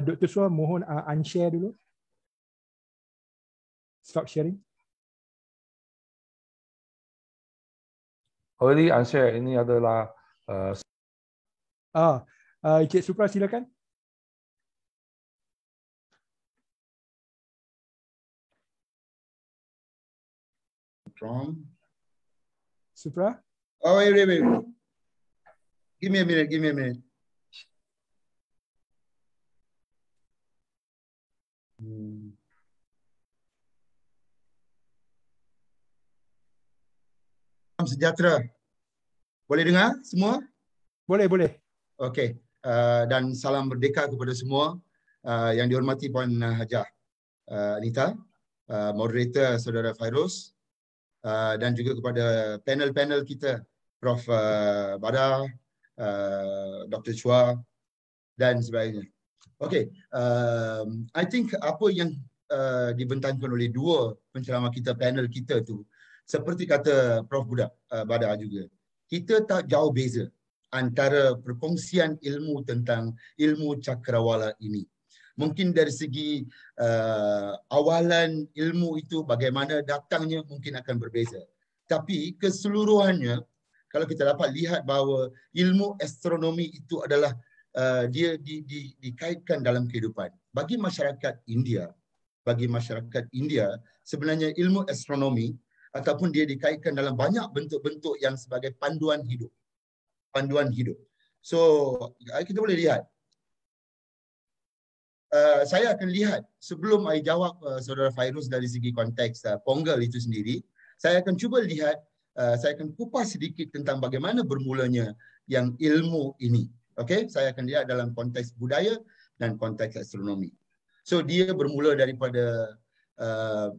Dr. Suha, mohon unshare dulu. Stop sharing. Already unshare, ini adalah Encik Supra, silakan. From Supra? Oh, wait. Give me a minute. Salam sejahtera. Boleh dengar semua? Boleh. Okey. Dan salam merdeka kepada semua. Yang dihormati Puan Hajah Anita, moderator Saudara Fairuz, dan juga kepada panel-panel kita, Prof. Badar, Dr. Chua dan sebagainya. Okey, I think apa yang dibentangkan oleh dua penceramah kita, panel kita tu, seperti kata Prof. Badar juga, kita tak jauh beza antara perkongsian ilmu tentang ilmu cakrawala ini. Mungkin dari segi awalan ilmu itu, bagaimana datangnya mungkin akan berbeza. Tapi keseluruhannya, kalau kita dapat lihat bahawa ilmu astronomi itu adalah dia dikaitkan dalam kehidupan. Bagi masyarakat India, sebenarnya ilmu astronomi ataupun dia dikaitkan dalam banyak bentuk-bentuk yang sebagai panduan hidup. So, kita boleh lihat. Saya akan lihat sebelum saya jawab Saudara Fairuz dari segi konteks Pongal itu sendiri, saya akan cuba lihat, saya akan kupas sedikit tentang bagaimana bermulanya yang ilmu ini. Okey, saya akan lihat dalam konteks budaya dan konteks astronomi. So dia bermula daripada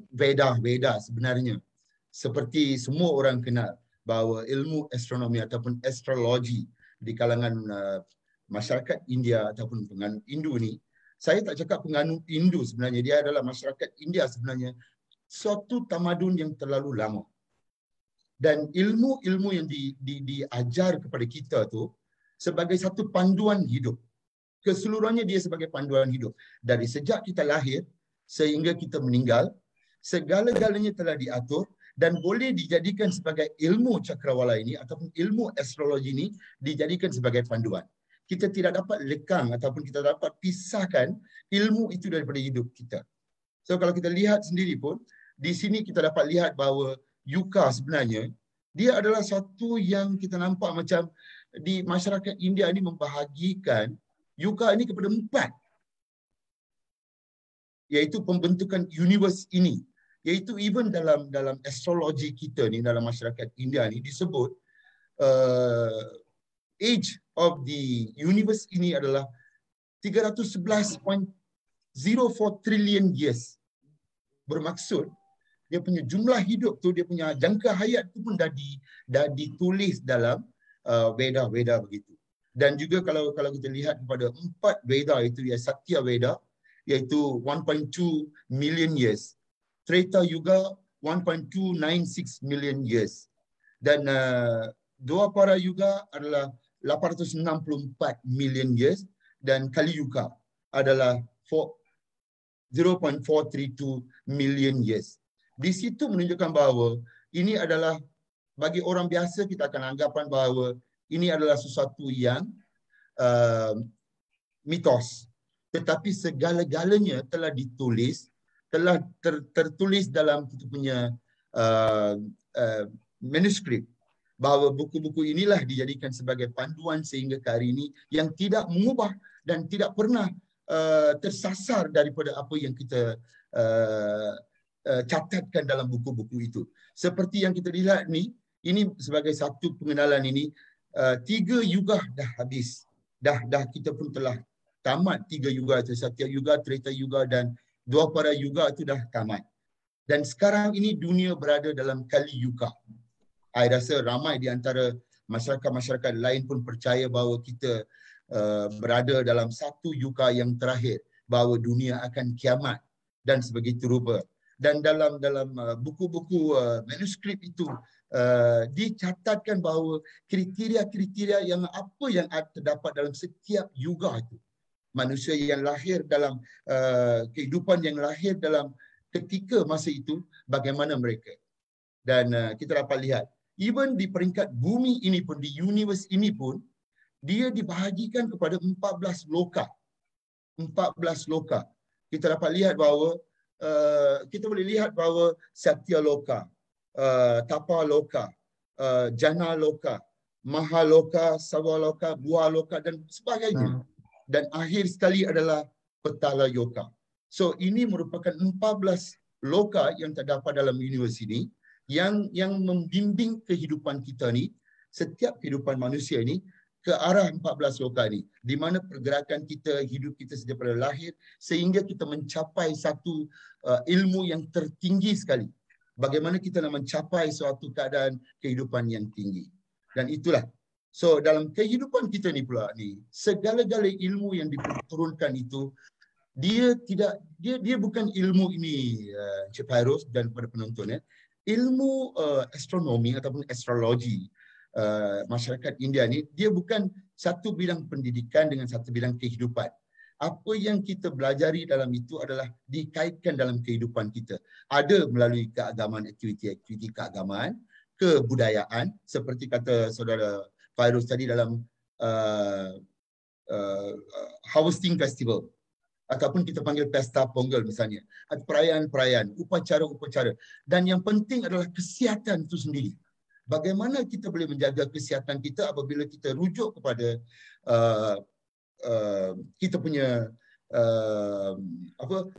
Veda sebenarnya. Seperti semua orang kenal bahawa ilmu astronomi ataupun astrologi di kalangan masyarakat India ataupun penganut Hindu ni, saya tak cakap penganut Hindu sebenarnya, dia adalah masyarakat India sebenarnya, suatu tamadun yang terlalu lama. Dan ilmu-ilmu yang diajar kepada kita tu sebagai satu panduan hidup. Keseluruhannya dia sebagai panduan hidup. Dari sejak kita lahir sehingga kita meninggal, segala-galanya telah diatur dan boleh dijadikan sebagai ilmu cakrawala ini ataupun ilmu astrologi ini dijadikan sebagai panduan. Kita tidak dapat lekang ataupun kita dapat pisahkan ilmu itu daripada hidup kita. So kalau kita lihat sendiri pun, di sini kita dapat lihat bahawa yuka sebenarnya, dia adalah satu yang kita nampak macam di masyarakat India ini membahagikan yuka ini kepada 4. Iaitu pembentukan universe ini. Iaitu even dalam astrologi kita ni, dalam masyarakat India ni disebut age of the universe ini adalah 311.04 trillion years. Bermaksud dia punya jumlah hidup tu, dia punya jangka hayat tu pun dah ditulis dalam Veda begitu. Dan juga kalau kita lihat kepada 4 Veda itu, ya Satya Veda iaitu 1.2 million years. Treta Yuga 1.296 million years. Dan Dwapara Yuga adalah 864 million years dan Kali Yuga adalah 0.432 million years. Di situ menunjukkan bahawa ini adalah, bagi orang biasa kita akan anggapan bahawa ini adalah sesuatu yang mitos. Tetapi segala-galanya telah ditulis, telah tertulis dalam kita punya manuskrip, bahawa buku-buku inilah dijadikan sebagai panduan sehingga ke hari ini yang tidak mengubah dan tidak pernah tersasar daripada apa yang kita catatkan dalam buku-buku itu. Seperti yang kita lihat ni, ini sebagai satu pengenalan ini, 3 yuga dah habis. Dah kita pun telah tamat 3 yuga itu, Satya Yuga, Treta Yuga dan Dwapara Yuga itu dah tamat. Dan sekarang ini dunia berada dalam Kali Yuga. Saya rasa ramai di antara masyarakat-masyarakat lain pun percaya bahawa kita berada dalam satu yuga yang terakhir, bahawa dunia akan kiamat dan sebegitu rupa. Dan dalam buku-buku manuskrip itu dicatatkan bahawa kriteria-kriteria yang apa yang terdapat dalam setiap yuga itu. Manusia yang lahir dalam kehidupan yang lahir dalam ketika masa itu, bagaimana mereka. Dan kita dapat lihat, even di peringkat bumi ini pun, di universe ini pun, dia dibahagikan kepada 14 loka. 14 loka. Kita dapat lihat bahawa, kita boleh lihat bahawa Satya Loka, Tapa Loka, Jana Loka, Mahaloka, Sawaloka, Buah Loka dan sebagainya. Dan akhir sekali adalah Petala Yoka. So ini merupakan 14 loka yang terdapat dalam universe ini yang membimbing kehidupan kita ni, setiap kehidupan manusia ini ke arah 14 loka ini, di mana pergerakan kita, hidup kita sejak pada lahir sehingga kita mencapai satu ilmu yang tertinggi sekali. Bagaimana kita nak mencapai suatu keadaan kehidupan yang tinggi. Dan itulah. So dalam kehidupan kita ni pula ni, segala-gala ilmu yang diturunkan itu, dia bukan ilmu ini, Encik Fairuz dan kepada penonton, ilmu astronomi ataupun astrologi masyarakat India ni, dia bukan satu bidang pendidikan dengan satu bidang kehidupan. Apa yang kita belajari dalam itu adalah dikaitkan dalam kehidupan kita. Ada melalui keagamaan, aktiviti-aktiviti keagamaan, kebudayaan, seperti kata saudara Fairuz tadi dalam Harvesting Festival, ataupun kita panggil Pesta Pongal misalnya, perayaan-perayaan, upacara-upacara. Dan yang penting adalah kesihatan itu sendiri. Bagaimana kita boleh menjaga kesihatan kita apabila kita rujuk kepada kita punya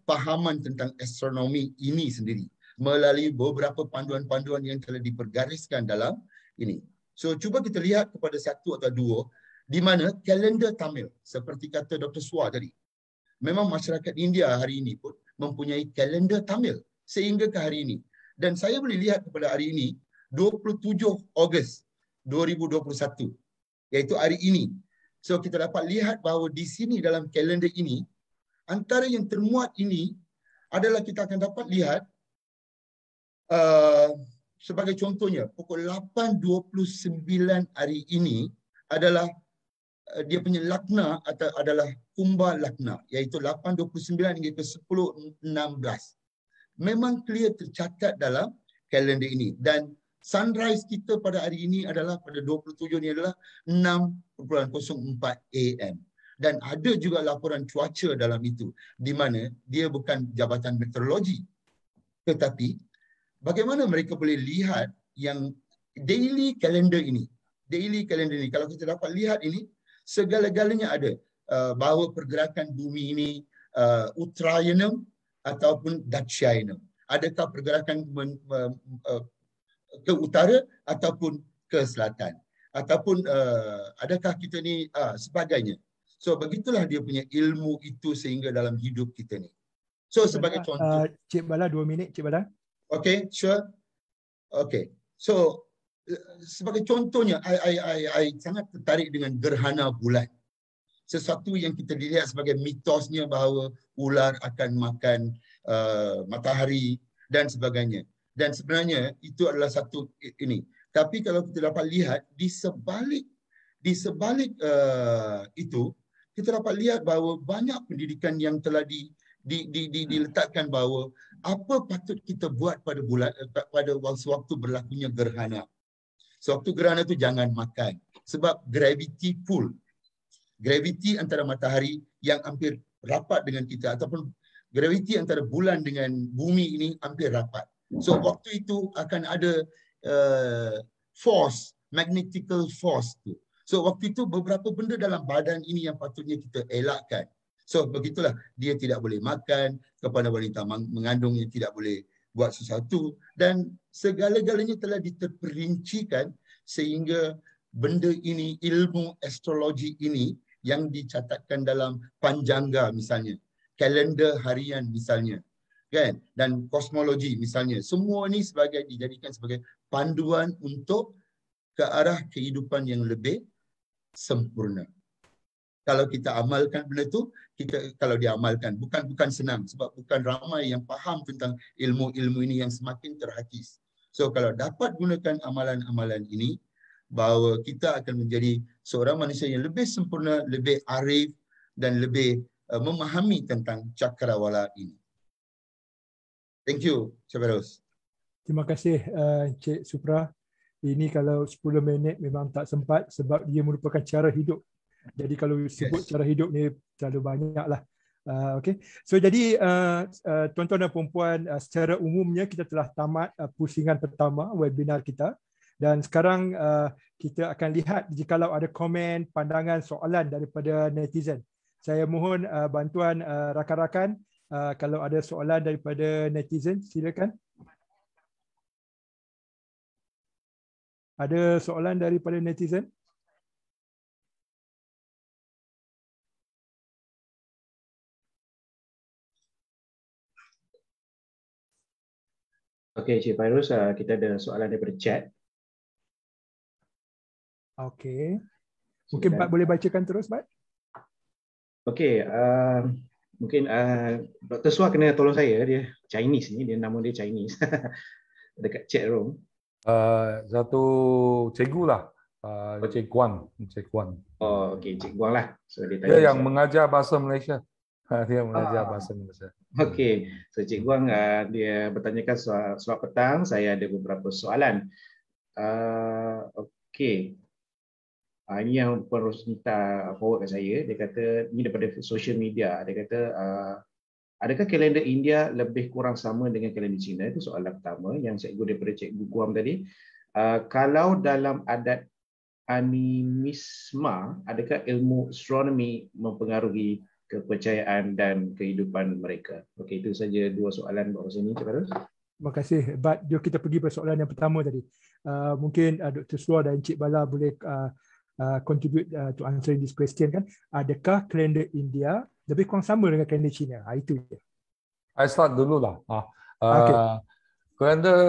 pahaman tentang astronomi ini sendiri melalui beberapa panduan-panduan yang telah dipergariskan dalam ini. So cuba kita lihat kepada satu atau dua, di mana kalender Tamil, seperti kata Dr. Suar tadi. Memang masyarakat India hari ini pun mempunyai kalender Tamil sehingga ke hari ini. Dan saya boleh lihat kepada hari ini, 27 Ogos 2021, iaitu hari ini. So kita dapat lihat bahawa di sini dalam kalender ini, antara yang termuat ini adalah kita akan dapat lihat sebagai contohnya, pukul 8.29 hari ini adalah dia punya lakna atau adalah Kumbha Lakna, iaitu 8.29 hingga ke 10.16. Memang clear tercatat dalam kalender ini. Dan sunrise kita pada hari ini adalah pada 27 ini adalah 6.04 AM. Dan ada juga laporan cuaca dalam itu, di mana dia bukan Jabatan Meteorologi. Tetapi bagaimana mereka boleh lihat yang daily calendar ini. Daily calendar ini, kalau kita dapat lihat ini, segala-galanya ada. Bahawa pergerakan bumi ini Uttarayanam ataupun Dakshayanam. Adakah pergerakan ke utara ataupun ke selatan. Ataupun adakah kita ni sebagainya. So begitulah dia punya ilmu itu sehingga dalam hidup kita ni. So sebagai contoh. Cik Bala 2 minit Cik Bala. Okay, sure. Okay. So sebagai contohnya, I sangat tertarik dengan gerhana bulan. Sesuatu yang kita lihat sebagai mitosnya bahawa ular akan makan matahari dan sebagainya. Dan sebenarnya itu adalah satu ini. Tapi kalau kita dapat lihat di sebalik itu, kita dapat lihat bahawa banyak pendidikan yang telah diletakkan bahawa apa patut kita buat pada waktu berlakunya gerhana. Sewaktu gerhana itu jangan makan sebab gravity pull. Gravity antara matahari yang hampir rapat dengan kita ataupun gravity antara bulan dengan bumi ini hampir rapat. So waktu itu akan ada force, magnetical force tu. So waktu itu beberapa benda dalam badan ini yang patutnya kita elakkan. So begitulah, dia tidak boleh makan, kepada wanita mengandung yang tidak boleh buat sesuatu, dan segala-galanya telah diterperincikan sehingga benda ini, ilmu astrologi ini yang dicatatkan dalam panjangga misalnya, kalender harian misalnya, kan, dan kosmologi misalnya. Semua ni dijadikan sebagai panduan untuk ke arah kehidupan yang lebih sempurna. Kalau kita amalkan benda tu, kalau diamalkan bukan senang sebab bukan ramai yang faham tentang ilmu-ilmu ini yang semakin terhakis. So kalau dapat gunakan amalan-amalan ini, bahawa kita akan menjadi seorang manusia yang lebih sempurna, lebih arif dan lebih memahami tentang cakrawala ini. Thank you, Encik Feiruz. Terima kasih Encik Supra. Ini kalau 10 minit memang tak sempat sebab dia merupakan cara hidup. Jadi kalau sebut cara hidup ni terlalu banyak lah. Okay. So jadi tuan-tuan dan puan-puan, secara umumnya kita telah tamat pusingan pertama webinar kita. Dan sekarang kita akan lihat jikalau ada komen, pandangan, soalan daripada netizen. Saya mohon bantuan rakan-rakan kalau ada soalan daripada netizen, silakan. Ada soalan daripada netizen? Okey, Encik Feiruz, kita ada soalan daripada chat. Okey. Mungkin Pak boleh bacakan terus, Pak? Okey, mungkin Dr. Suah kena tolong saya, dia Chinese ni, dia nama dia Chinese. Dekat chat room. Satu cikgu lah, Encik Guan. Oh, okey, Encik Guan lah. So, dia yang mengajar bahasa Malaysia. Dia mengajar bahasa Malaysia. Okey, so Cik Guang dia bertanyakan soal petang. Saya ada beberapa soalan. Okey. Ini yang Puan Rosnita forward ke saya. Dia kata, ini daripada social media. Dia kata, adakah kalender India lebih kurang sama dengan kalender Cina? Itu soalan pertama yang cikgu daripada Cikgu Guam tadi. Kalau dalam adat animisma, adakah ilmu astronomi mempengaruhi kepercayaan dan kehidupan mereka? Okey, itu saja dua soalan bawah sini, Cik Feiruz. Terima kasih. But jom kita pergi pada soalan yang pertama tadi. Mungkin Dr. Suah dan Encik Bala boleh contribute to answering this question kan. Adakah kalender India lebih kurang sama dengan kalender Cina? Itu je. I start dululah. Okay. Kalender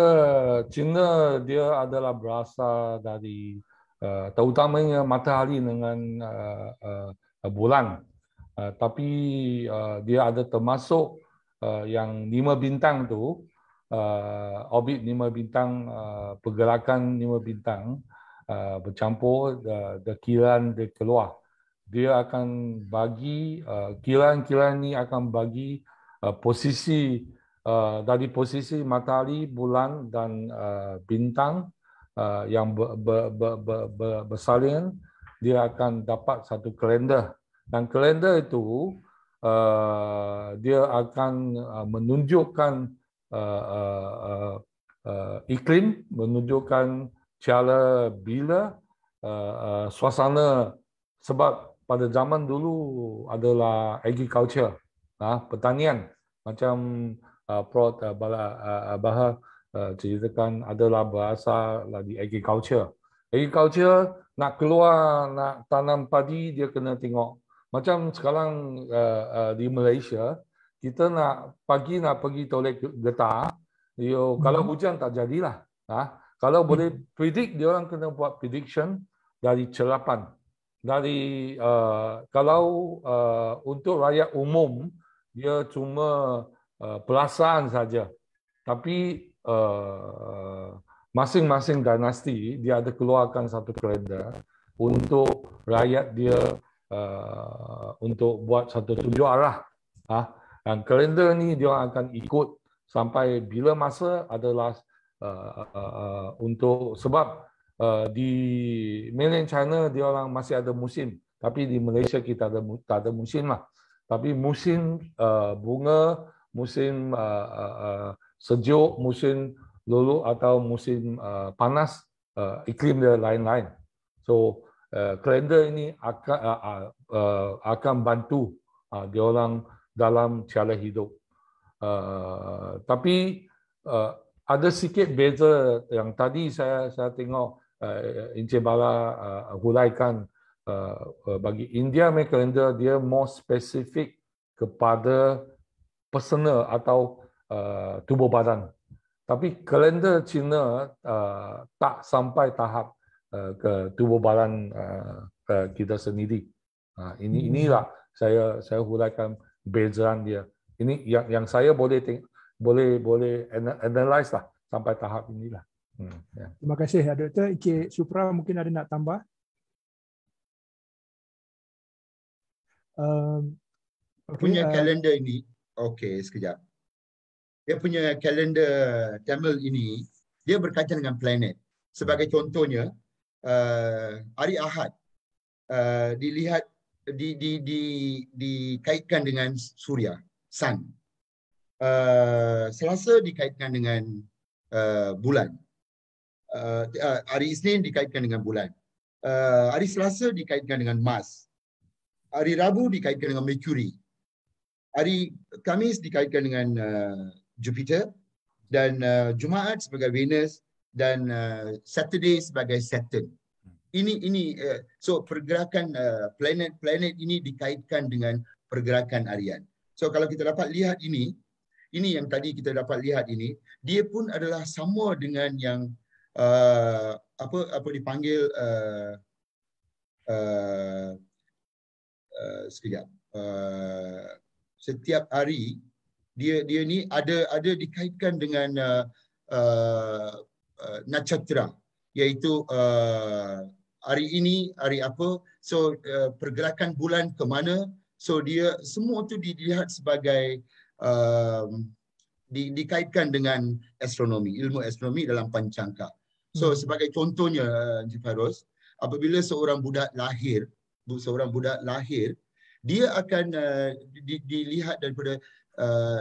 Cina dia adalah berasal dari terutamanya matahari dengan bulan. Tapi dia ada termasuk yang 5 bintang tu, orbit 5 bintang, pergerakan 5 bintang bercampur, kiran dia keluar. Dia akan bagi, kiran-kiran ni akan bagi posisi, dari posisi matahari, bulan dan bintang yang bersalin, dia akan dapat satu kalender. Dan kalender itu dia akan menunjukkan iklim, menunjukkan cara bila suasana, sebab pada zaman dulu adalah agriculture, pertanian, macam Prof. Bahar ceritakan adalah berasal di agriculture. Agriculture nak keluar, nak tanam padi, dia kena tengok. Macam sekarang di Malaysia, kita nak pagi nak pergi tolak getah, kalau hujan tak jadilah. Kalau boleh predict, dia orang kena buat prediction dari cerapan. Dari kalau untuk rakyat umum, dia cuma perasaan saja. Tapi masing-masing dinasti dia ada keluarkan satu kalender untuk rakyat dia, untuk buat satu tunjuk arah. Dan kalender ni dia akan ikut sampai bila masa adalah untuk, sebab di mainland China dia orang masih ada musim, tapi di Malaysia kita tak ada musim lah. Tapi musim bunga, musim sejuk, musim lulu atau musim panas, iklim dia lain-lain. So kalender ini akan bantu dia orang dalam cara hidup. Tapi ada sikit beza yang tadi saya tengok Encik Bala huraikan bagi India punya kalender dia more spesifik kepada personal atau tubuh badan. Tapi kalender Cina tak sampai tahap ke tubuh badan kita sendiri. Inilah saya huraikan bezaan dia. Ini yang saya boleh analyze lah sampai tahap inilah. Ya. Terima kasih Dr. Encik Supra, mungkin ada nak tambah? Punya kalender ini, okey sekejap. Dia punya kalender Tamil ini, dia berkaitan dengan planet. Sebagai contohnya, hari Ahad dilihat dikaitkan dengan Suria, Sun. Selasa dikaitkan dengan bulan. Hari Isnin dikaitkan dengan bulan. Hari Selasa dikaitkan dengan Mars. Hari Rabu dikaitkan dengan Mercury. Hari Khamis dikaitkan dengan Jupiter, dan Jumaat sebagai Venus, dan Saturday sebagai Saturn. Ini so pergerakan planet ini dikaitkan dengan pergerakan harian. So kalau kita dapat lihat ini yang tadi kita dapat lihat ini, dia pun adalah sama dengan yang apa dipanggil sekejap. Setiap hari dia ni ada dikaitkan dengan nakshatra, iaitu hari ini hari apa, so pergerakan bulan ke mana, so dia semua tu dilihat sebagai dikaitkan dengan astronomi, ilmu astronomi dalam pancangka. So sebagai contohnya Encik Fairuz, apabila seorang budak lahir, dia akan dilihat daripada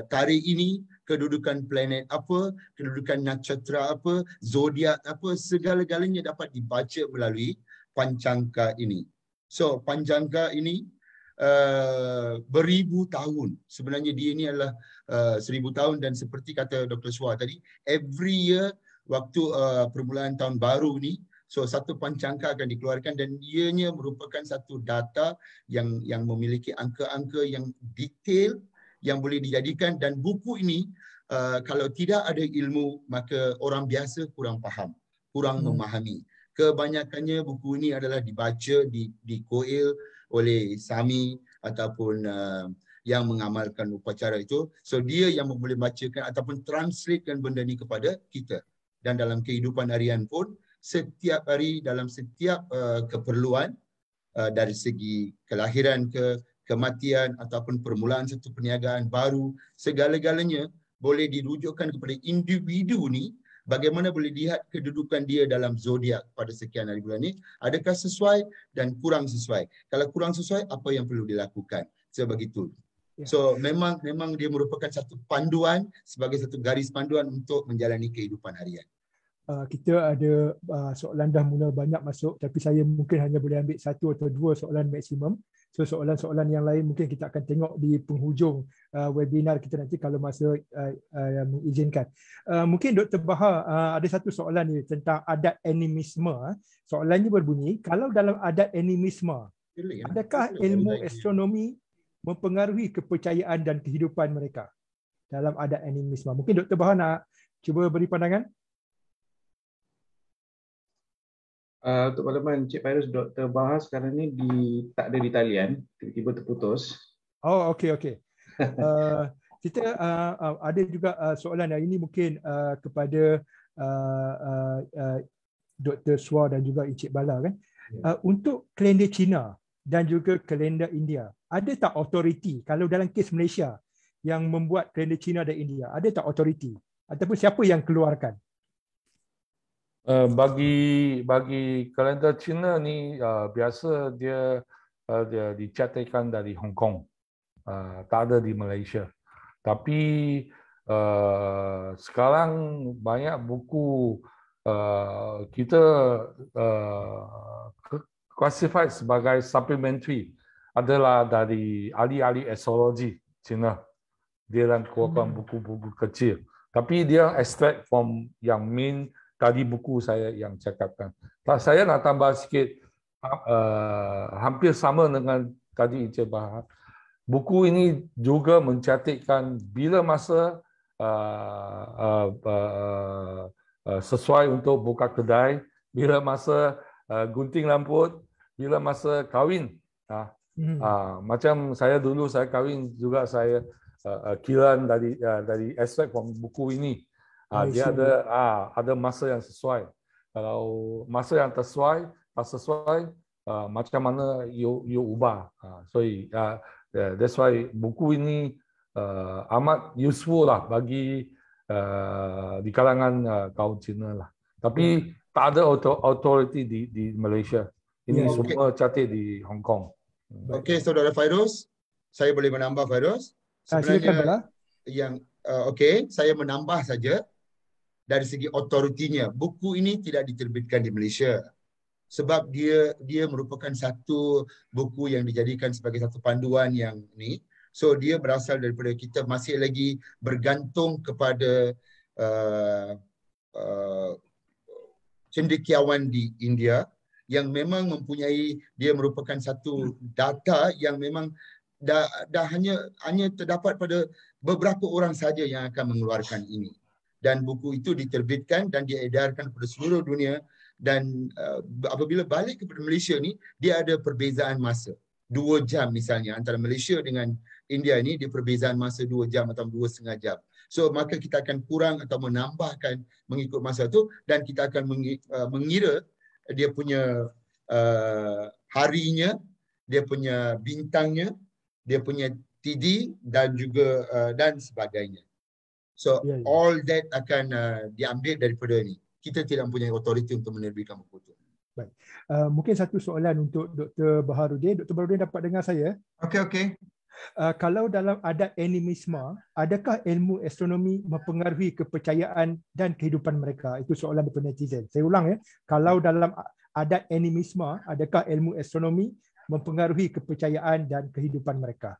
tarikh ini, kedudukan planet apa, kedudukan nakshatra apa, zodiak apa, segala-galanya dapat dibaca melalui pancangka ini. So pancangka ini beribu tahun. Sebenarnya dia ini adalah 1000 tahun, dan seperti kata Dr. Suar tadi, every year waktu permulaan tahun baru ni, so satu pancangka akan dikeluarkan, dan ianya merupakan satu data yang memiliki angka-angka yang detail yang boleh dijadikan, dan buku ini kalau tidak ada ilmu maka orang biasa kurang faham, kurang memahami. Kebanyakannya buku ini adalah dibaca, dikoil oleh Sami ataupun yang mengamalkan upacara itu. So dia yang boleh bacakan ataupun translatekan benda ni kepada kita. Dan dalam kehidupan harian pun, setiap hari dalam setiap keperluan, dari segi kelahiran kematian ataupun permulaan satu perniagaan baru, segala-galanya boleh dirujukkan kepada individu ni, bagaimana boleh lihat kedudukan dia dalam zodiak pada sekian hari bulan ni, adakah sesuai dan kurang sesuai. Kalau kurang sesuai, apa yang perlu dilakukan, sebegitu. So memang dia merupakan satu panduan, sebagai satu garis panduan untuk menjalani kehidupan harian. Kita ada soalan dah mula banyak masuk, tapi saya mungkin hanya boleh ambil 1 atau 2 soalan maksimum. So soalan-soalan yang lain mungkin kita akan tengok di penghujung webinar kita nanti kalau masa mengizinkan. Mungkin Dr. Bahar ada satu soalan ni tentang adat animisme. Soalannya berbunyi, kalau dalam adat animisme, adakah ilmu astronomi mempengaruhi kepercayaan dan kehidupan mereka dalam adat animisme? Mungkin Dr. Bahar nak cuba beri pandangan? Untuk makluman Encik Fairuz, Dr. Bahar sekarang ni tak ada di talian, tiba-tiba terputus. Oh, okey. Kita ada juga soalan yang ini mungkin kepada Dr. Suar dan juga Encik Bala kan. Untuk kalender Cina dan juga kalender India, ada tak authority kalau dalam kes Malaysia yang membuat kalender Cina dan India, ada tak authority ataupun siapa yang keluarkan? Bagi kalender Cina ni biasa dia dicetakkan dari Hong Kong, tak ada di Malaysia. Tapi sekarang banyak buku kita classified sebagai supplementary adalah dari ahli-ahli astrologi Cina. Dia dan keluarkan buku-buku kecil. Tapi dia extract from yang main tadi buku saya yang cakapkan. Saya nak tambah sikit, hampir sama dengan tadi Encik Bahar. Buku ini juga mencantikkan bila masa sesuai untuk buka kedai, bila masa gunting rambut, bila masa kahwin. Macam saya dulu saya kahwin juga, saya kiran dari aspek buku ini. Dia ada masa yang sesuai. Kalau masa yang tak sesuai, macam mana you ubah. So that's why buku ini amat useful lah bagi di kalangan kaum Cina lah. Tapi tak ada authority di Malaysia. Ini semua cantik di Hong Kong. Okey, Saudara Fairuz, saya boleh menambah, Fairuz. Sebenarnya saya menambah saja dari segi autoritinya. Buku ini tidak diterbitkan di Malaysia sebab dia merupakan satu buku yang dijadikan sebagai satu panduan yang ni. So dia berasal daripada kita masih lagi bergantung kepada cendekiawan di India yang memang mempunyai, dia merupakan satu data yang memang dah hanya terdapat pada beberapa orang saja yang akan mengeluarkan ini. Dan buku itu diterbitkan dan diedarkan kepada seluruh dunia. Dan apabila balik kepada Malaysia ni, dia ada perbezaan masa 2 jam misalnya antara Malaysia dengan India ni, dia perbezaan masa 2 jam atau 2,5 jam. So maka kita akan kurang atau menambahkan mengikut masa tu, dan kita akan mengira dia punya harinya, dia punya bintangnya, dia punya TD dan juga dan sebagainya. So all that akan diambil daripada ni. Kita tidak mempunyai autoriti untuk menerbitkan buku itu. Baik. Mungkin satu soalan untuk Dr. Baharudin. Dr. Baharudin dapat dengar saya? Okey. Kalau dalam adat animisme, adakah ilmu astronomi mempengaruhi kepercayaan dan kehidupan mereka? Itu soalan daripada netizen. Saya ulang ya. Kalau dalam adat animisme, adakah ilmu astronomi mempengaruhi kepercayaan dan kehidupan mereka?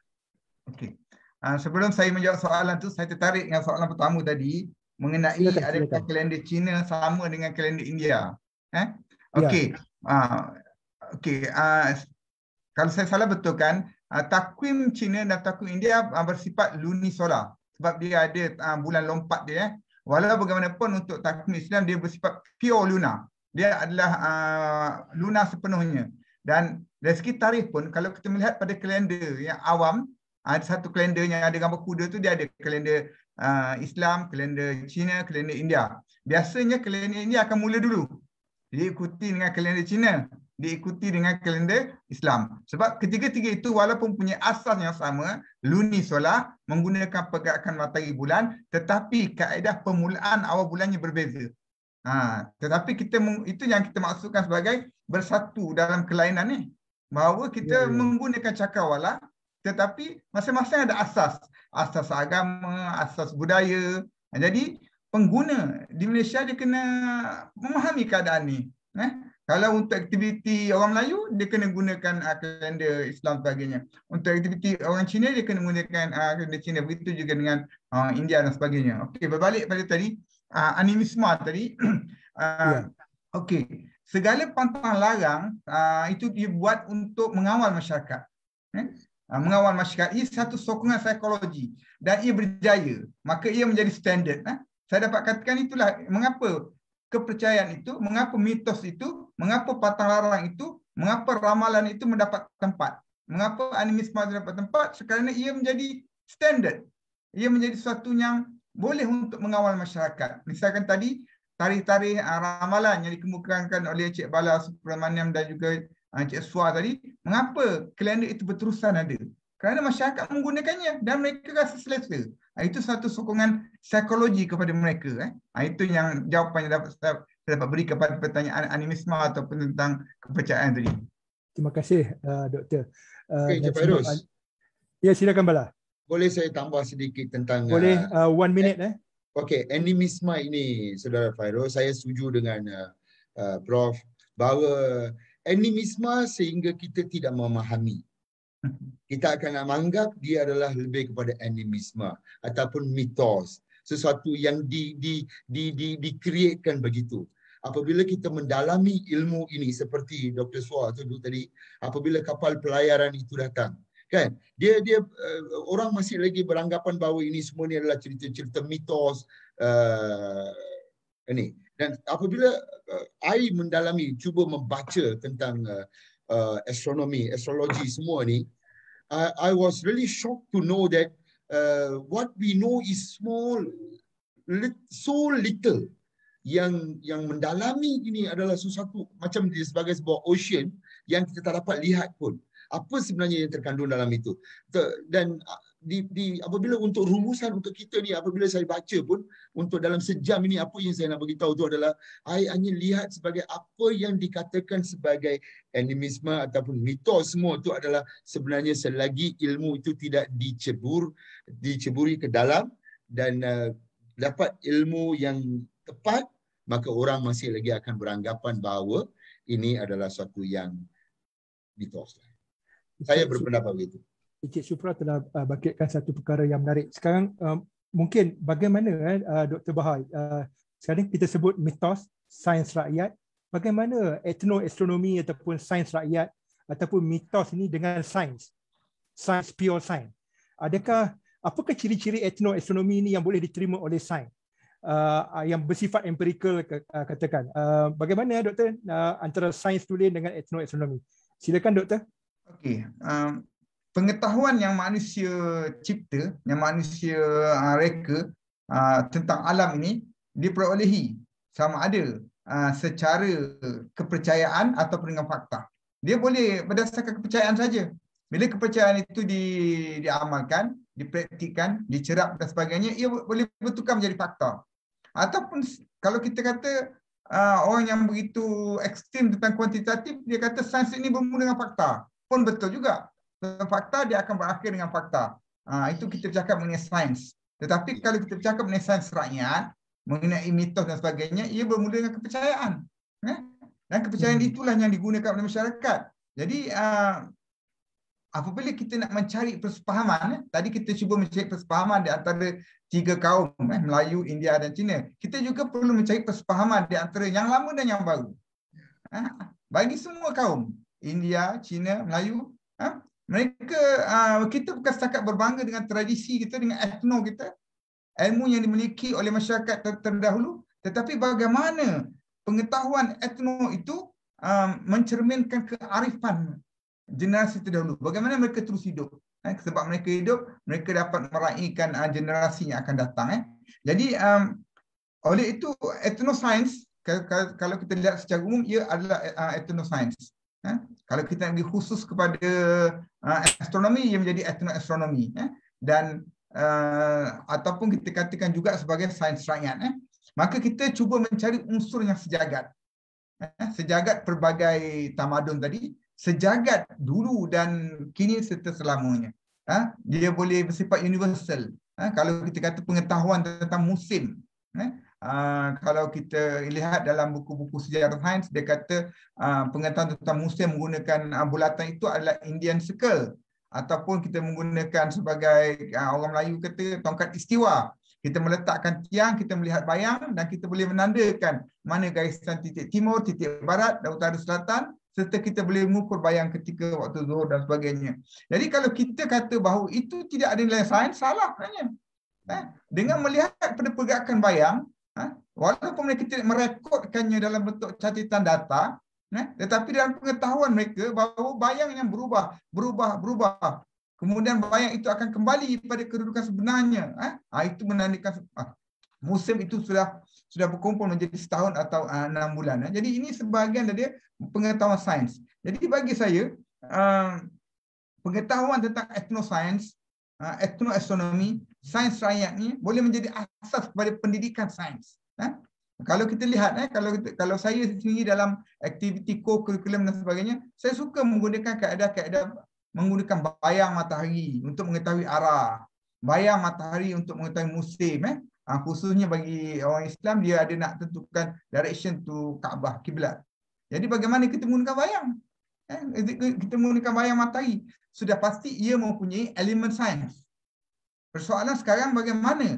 Okey. Sebelum saya menjawab soalan tu, saya tertarik dengan soalan pertama tadi mengenai adakah kalender Cina sama dengan kalender India. Okey. Kalau saya salah betulkan, takwim Cina dan takwim India bersifat lunisolar sebab dia ada bulan lompat dia. Walau bagaimanapun untuk takwim Islam dia bersifat pure lunar. Dia adalah lunar sepenuhnya. Dan dari segi tarikh pun, kalau kita melihat pada kalender yang awam, ada satu kalender yang ada gambar kuda tu, dia ada kalender Islam, kalender Cina, kalender India. Biasanya kalender India akan mula dulu, diikuti dengan kalender Cina, diikuti dengan kalender Islam. Sebab ketiga-tiga itu walaupun punya asas yang sama, lunisolar, menggunakan pergerakan matahari bulan, tetapi kaedah permulaan awal bulannya berbeza. Tetapi itu yang kita maksudkan sebagai bersatu dalam kelainan ni. Bahawa kita menggunakan cakrawala, tetapi masing-masing ada asas. Asas agama, asas budaya. Jadi pengguna di Malaysia dia kena memahami keadaan ni. Kalau untuk aktiviti orang Melayu, dia kena gunakan kalender Islam sebagainya. Untuk aktiviti orang Cina, dia kena gunakan kalender Cina. Begitu juga dengan India dan sebagainya. Okey, berbalik pada tadi, animisme tadi. Okey, segala pantang larang itu dibuat untuk mengawal masyarakat. Mengawal masyarakat. Ia satu sokongan psikologi dan ia berjaya. Maka ia menjadi standard. Saya dapat katakan itulah mengapa kepercayaan itu, mengapa mitos itu, mengapa pantang larang itu, mengapa ramalan itu mendapat tempat. Mengapa animisme mendapat tempat? Kerana ia menjadi standard. Ia menjadi sesuatu yang boleh untuk mengawal masyarakat. Misalkan tadi, tarikh-tarikh ramalan yang dikemukakan oleh Encik Bala Subramaniam dan juga Encik Suar tadi, mengapa kalender itu berterusan ada? Kerana masyarakat menggunakannya dan mereka rasa selesa. Itu satu sokongan psikologi kepada mereka. Itu yang jawapan yang saya dapat beri kepada pertanyaan animisme ataupun tentang kepercayaan tadi. Terima kasih, Doktor. Encik Fairuz. Ya, silakan Bala. Boleh saya tambah sedikit tentang... Boleh, 1 minute. Okey, animisme ini, Saudara Fairuz, saya setuju dengan Prof. bahawa animisme sehingga kita tidak memahami. Kita akan menganggap dia adalah lebih kepada animisme ataupun mitos, sesuatu yang di-createkan begitu. apabila kita mendalami ilmu ini seperti Dr. Suar tu tadi, apabila kapal pelayaran itu datang, kan? Orang masih lagi beranggapan bahawa ini semua ni adalah cerita-cerita mitos ini. Dan apabila I mendalami, cuba membaca tentang astronomi, astrologi semua ni, I was really shocked to know that what we know is small, so little. Yang mendalami ini adalah sesuatu macam sebagai sebuah ocean yang kita tak dapat lihat pun. Apa sebenarnya yang terkandung dalam itu. Dan apabila untuk rumusan untuk kita ni, apabila saya baca pun, untuk dalam sejam ini apa yang saya nak beritahu tu adalah, I hanya lihat sebagai apa yang dikatakan sebagai animisme ataupun mitos semua tu adalah sebenarnya selagi ilmu itu tidak diceburi ke dalam dan dapat ilmu yang tepat, maka orang masih lagi akan beranggapan bahawa ini adalah suatu yang mitos. Saya berpendapat begitu. Encik Supra telah bangkitkan satu perkara yang menarik. Sekarang mungkin bagaimana Dr. Bahar, sekarang kita sebut mitos, sains rakyat, bagaimana etnoastronomi ataupun sains rakyat ataupun mitos ini dengan sains pure sains? Apakah ciri-ciri etnoastronomi ini yang boleh diterima oleh sains? Yang bersifat empirikal katakan. Bagaimana doktor antara sains tulen dengan etnoastronomi? Silakan doktor. Okey. Pengetahuan yang manusia cipta, yang manusia reka tentang alam ini diperolehi sama ada secara kepercayaan ataupun dengan fakta. Dia boleh berdasarkan kepercayaan saja. Bila kepercayaan itu diamalkan, dipraktikkan, dicerap dan sebagainya, ia boleh bertukar menjadi fakta. Ataupun kalau kita kata orang yang begitu ekstrim tentang kuantitatif, dia kata sains ini bermula dengan fakta. Pun betul juga. Fakta dia akan berakhir dengan fakta. Itu kita bercakap mengenai sains. Tetapi kalau kita bercakap mengenai sains rakyat, mengenai mitos dan sebagainya, ia bermula dengan kepercayaan. Dan kepercayaan itulah yang digunakan oleh masyarakat. Jadi apabila kita nak mencari persefahaman, tadi kita cuba mencari persefahaman di antara tiga kaum, Melayu, India dan Cina. Kita juga perlu mencari persefahaman di antara yang lama dan yang baru. Bagi semua kaum, India, Cina, Melayu, kita bukan setakat berbangga dengan tradisi kita, dengan etno kita, ilmu yang dimiliki oleh masyarakat terdahulu, tetapi bagaimana pengetahuan etno itu mencerminkan kearifan generasi terdahulu. Bagaimana mereka terus hidup. Sebab mereka hidup, mereka dapat meraihkan generasi yang akan datang. Jadi, oleh itu, etnosains, kalau kita lihat secara umum, ia adalah etnosains. Kalau kita pergi khusus kepada astronomi, ia menjadi etnoastronomi. Dan ataupun kita katakan juga sebagai sains rakyat. Maka kita cuba mencari unsur yang sejagat. Sejagat pelbagai tamadun tadi, sejagat dulu dan kini serta selamanya. Dia boleh bersifat universal. Kalau kita kata pengetahuan tentang musim, kalau kita lihat dalam buku-buku sejarah sains, dia kata pengetahuan tentang musim menggunakan bulatan itu adalah Indian Circle, ataupun kita menggunakan sebagai orang Melayu kata tongkat istiwa. Kita meletakkan tiang, kita melihat bayang dan kita boleh menandakan mana garisan titik timur, titik barat dan utara selatan, serta kita boleh mengukur bayang ketika waktu zuhur dan sebagainya. Jadi kalau kita kata bahawa itu tidak ada nilai sains, salah sebenarnya. Dengan melihat pada pergerakan bayang, walaupun mereka tidak merekodkannya dalam bentuk catatan data, tetapi dalam pengetahuan mereka bahawa bayang yang berubah. Kemudian bayang itu akan kembali pada kedudukan sebenarnya. Itu menandakan musim itu sudah berkumpul menjadi setahun atau 6 bulan. Jadi ini sebahagian dari pengetahuan sains. Jadi bagi saya, pengetahuan tentang etnosains, etnoastronomi, sains rakyat ni boleh menjadi asas kepada pendidikan sains. Kalau kita lihat, kalau saya sendiri dalam aktiviti co-curriculum dan sebagainya, saya suka menggunakan kaedah-kaedah menggunakan bayang matahari untuk mengetahui arah, bayang matahari untuk mengetahui musim. Khususnya bagi orang Islam, dia ada nak tentukan direction to Kaabah, kiblat. Jadi bagaimana kita menggunakan bayang? Kita menggunakan bayang matahari. Sudah pasti ia mempunyai elemen sains. Persoalan sekarang bagaimana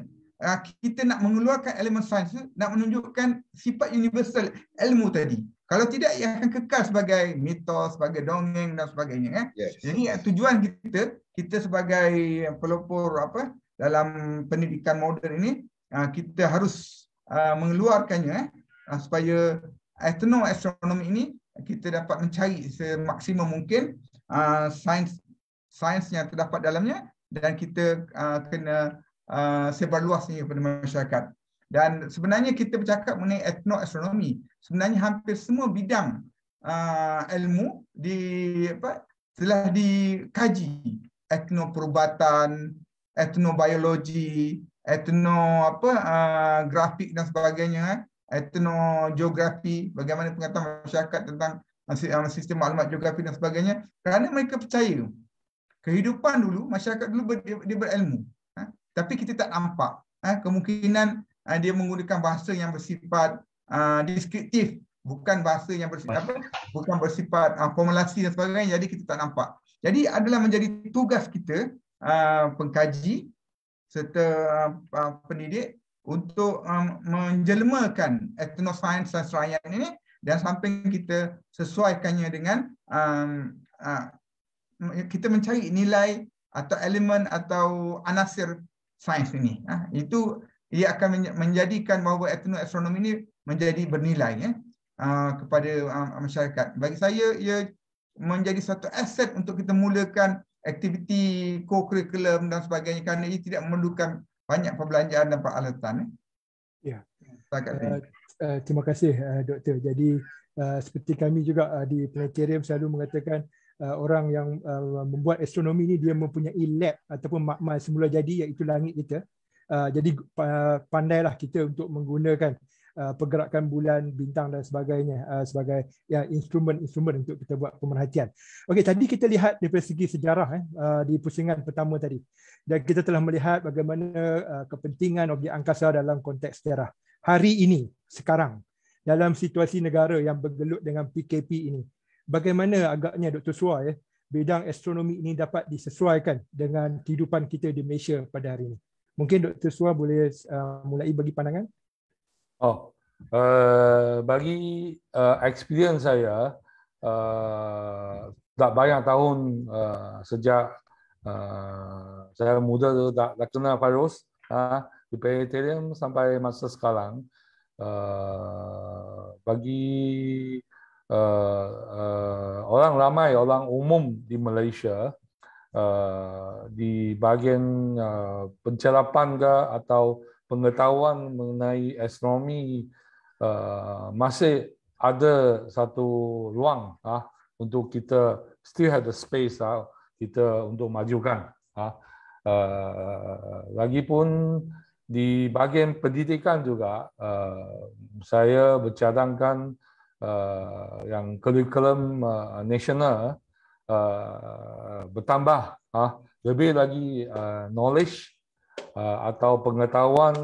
kita nak mengeluarkan elemen sains, nak menunjukkan sifat universal ilmu tadi. Kalau tidak, ia akan kekal sebagai mitos, sebagai dongeng dan sebagainya. Yes. Jadi tujuan kita sebagai pelopor dalam pendidikan moden ini, kita harus mengeluarkannya supaya etnoastronomi ini kita dapat mencari semaksimum mungkin sains yang terdapat dalamnya, dan kita kena sebarluasnya kepada masyarakat. Dan sebenarnya kita bercakap mengenai etnoastronomi, sebenarnya hampir semua bidang ilmu telah dikaji. Etnoperubatan, etnobiologi, grafik dan sebagainya, etnogeografi, bagaimana pengetahuan masyarakat tentang sistem maklumat geografi dan sebagainya. Kerana mereka percaya kehidupan dulu, masyarakat dulu dia berilmu, tapi kita tak nampak kemungkinan dia menggunakan bahasa yang bersifat deskriptif, bukan bahasa yang bersifat bukan bersifat formulasi dan sebagainya. Jadi kita tak nampak. Jadi adalah menjadi tugas kita pengkaji serta pendidik untuk menjelmakan etnosains dan serayan ini, dan sampai kita sesuaikannya dengan kita mencari nilai atau elemen atau anasir sains ini. Itu ia akan menjadikan bahawa etnoastronomi ini menjadi bernilai kepada masyarakat. Bagi saya, ia menjadi satu aset untuk kita mulakan aktiviti co-curriculum dan sebagainya, kerana ia tidak memerlukan banyak perbelanjaan dan peralatan. Ya. Terima kasih, Doktor. Jadi seperti kami juga di planetarium selalu mengatakan, orang yang membuat astronomi ini dia mempunyai lab ataupun makmal semula jadi, iaitu langit kita. Jadi pandailah kita untuk menggunakan pergerakan bulan, bintang dan sebagainya sebagai instrumen-instrumen untuk kita buat pemerhatian. Okey, tadi kita lihat dari segi sejarah di pusingan pertama tadi, dan kita telah melihat bagaimana kepentingan objek angkasa dalam konteks sejarah. Hari ini, sekarang, dalam situasi negara yang bergelut dengan PKP ini, bagaimana agaknya Dr. Suar bidang astronomi ini dapat disesuaikan dengan kehidupan kita di Malaysia pada hari ini? Mungkin Dr. Suar boleh mulai bagi pandangan. Bagi experience saya, dah banyak tahun sejak saya muda tu dah kenal Fairuz di planetarium sampai masa sekarang. Bagi orang ramai, orang umum di Malaysia, di bahagian pencerapan ke atau pengetahuan mengenai astronomi, masih ada satu ruang untuk kita still have the space kita untuk majukan. Lagipun di bahagian pendidikan juga, saya bercadangkan yang kurikulum nasional bertambah lebih lagi knowledge atau pengetahuan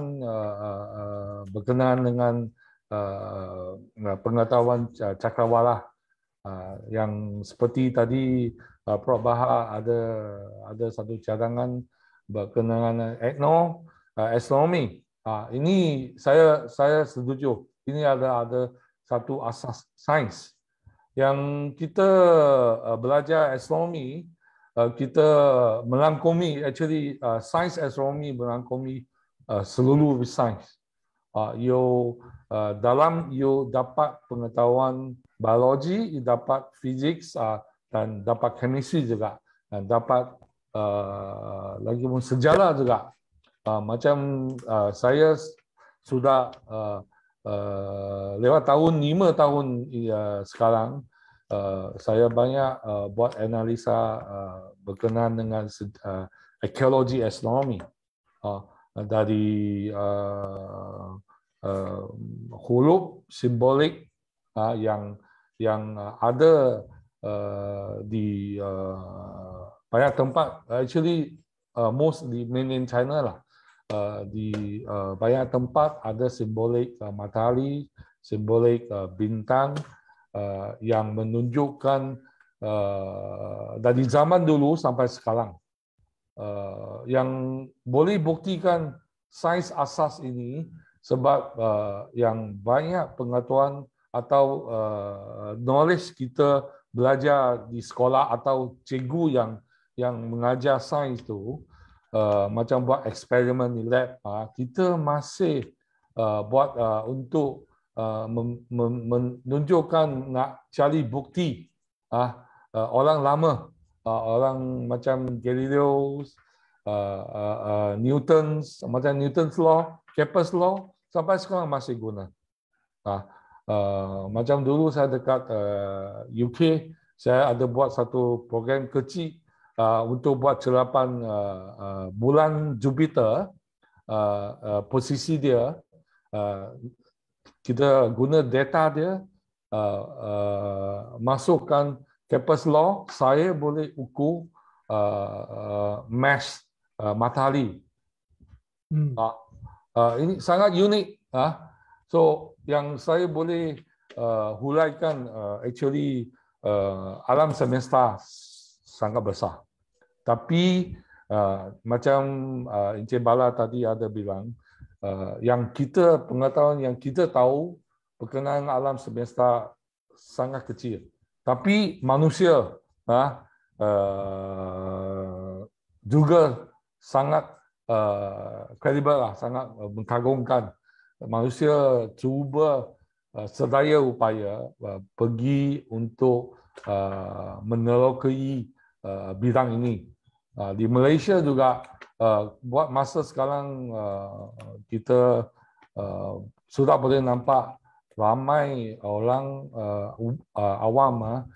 berkenaan dengan pengetahuan cakrawala, yang seperti tadi Prof Bahar ada satu cadangan berkenaan astronomi. Ini saya setuju. Ini ada satu asas sains yang kita belajar astronomi, kita melangkumi, actually sains astronomi melangkumi seluruh sains. Dalam dapat pengetahuan biologi, dapat fizik dan dapat chemistry juga, dan dapat lagi pun sejarah juga. Macam saya sudah lewat tahun 5 tahun sekarang, saya banyak buat analisa berkenaan dengan arkeologi astronomi, dari huruf simbolik yang ada di banyak tempat, actually most di mainland China lah. Di banyak tempat ada simbolik matahari, simbolik bintang yang menunjukkan dari zaman dulu sampai sekarang, yang boleh buktikan sains asas ini sebab yang banyak pengetahuan atau knowledge kita belajar di sekolah atau cikgu yang mengajar sains tu macam buat eksperimen di lab, kita masih buat untuk menunjukkan nak cari bukti orang lama, orang macam Galileo, Newton, macam Newton's law, Kepler's law, sampai sekarang masih guna. Macam dulu saya dekat UK, saya ada buat satu program kecil untuk buat cerapan bulan Jupiter, posisi dia. Kita guna data dia, masukkan Kepler's law, saya boleh ukur mass matahari. Ini sangat unik. So yang saya boleh huraikan actually alam semesta sangat besar. Tapi macam Encik Bala tadi ada bilang, yang kita pengetahuan yang kita tahu berkenaan alam semesta sangat kecil. Tapi manusia juga sangat kredibel lah, sangat mengagumkan. Manusia cuba sedaya upaya pergi untuk menerokai bidang ini. Di Malaysia juga buat masa sekarang kita sudah boleh nampak ramai orang awam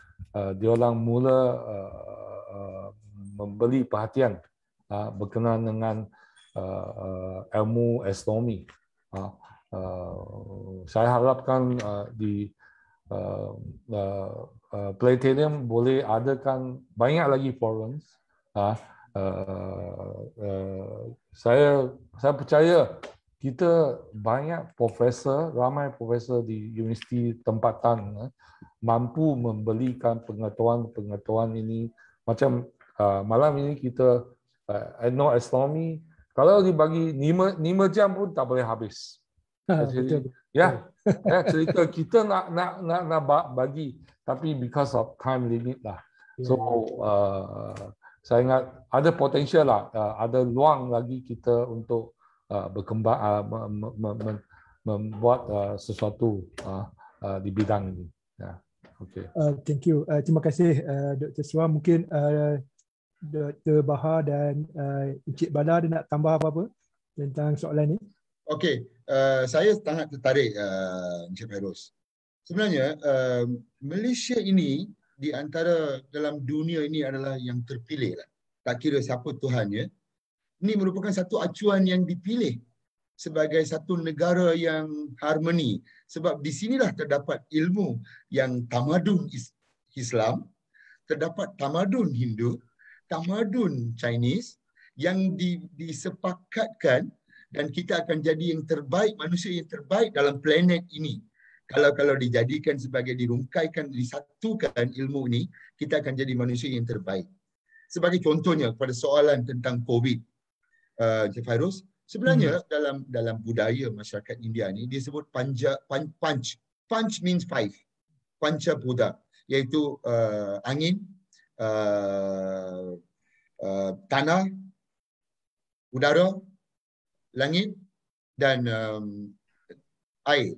dia orang mula memberi perhatian berkenaan dengan ilmu astronomi. Saya harapkan di Planetarium boleh adakan banyak lagi forums. Saya percaya kita banyak profesor, ramai profesor di universiti tempatan mampu memberikan pengetahuan ini. Macam malam ini kita etnoastronomi, kalau dibagi 5 jam pun tak boleh habis. Betul. Ya, cerita kita nak bagi, tapi because of time limit lah. So saya ingat ada potensial lah, ada ruang lagi kita untuk berkembang, membuat sesuatu di bidang ini. Ya, okay. Thank you. Terima kasih Dr. Suam. Mungkin Dr. Bahar dan Encik Bala ada nak tambah apa-apa tentang soalan ini? Okey, saya sangat tertarik Encik Fairuz. Sebenarnya Malaysia ini di antara dalam dunia ini adalah yang terpilih lah. Tak kira siapa Tuhannya. Ini merupakan satu acuan yang dipilih sebagai satu negara yang harmoni. Sebab di sinilah terdapat ilmu yang tamadun Islam, terdapat tamadun Hindu, tamadun Chinese yang disepakatkan, dan kita akan jadi yang terbaik, manusia yang terbaik dalam planet ini. Kalau dijadikan sebagai dirungkaikan, disatukan ilmu ini, kita akan jadi manusia yang terbaik. Sebagai contohnya pada soalan tentang COVID, Encik Fairuz, sebenarnya dalam budaya masyarakat India ni dia sebut punch. Punch means 5. Panca Bhuta, iaitu angin, tanah, udara, langit dan air.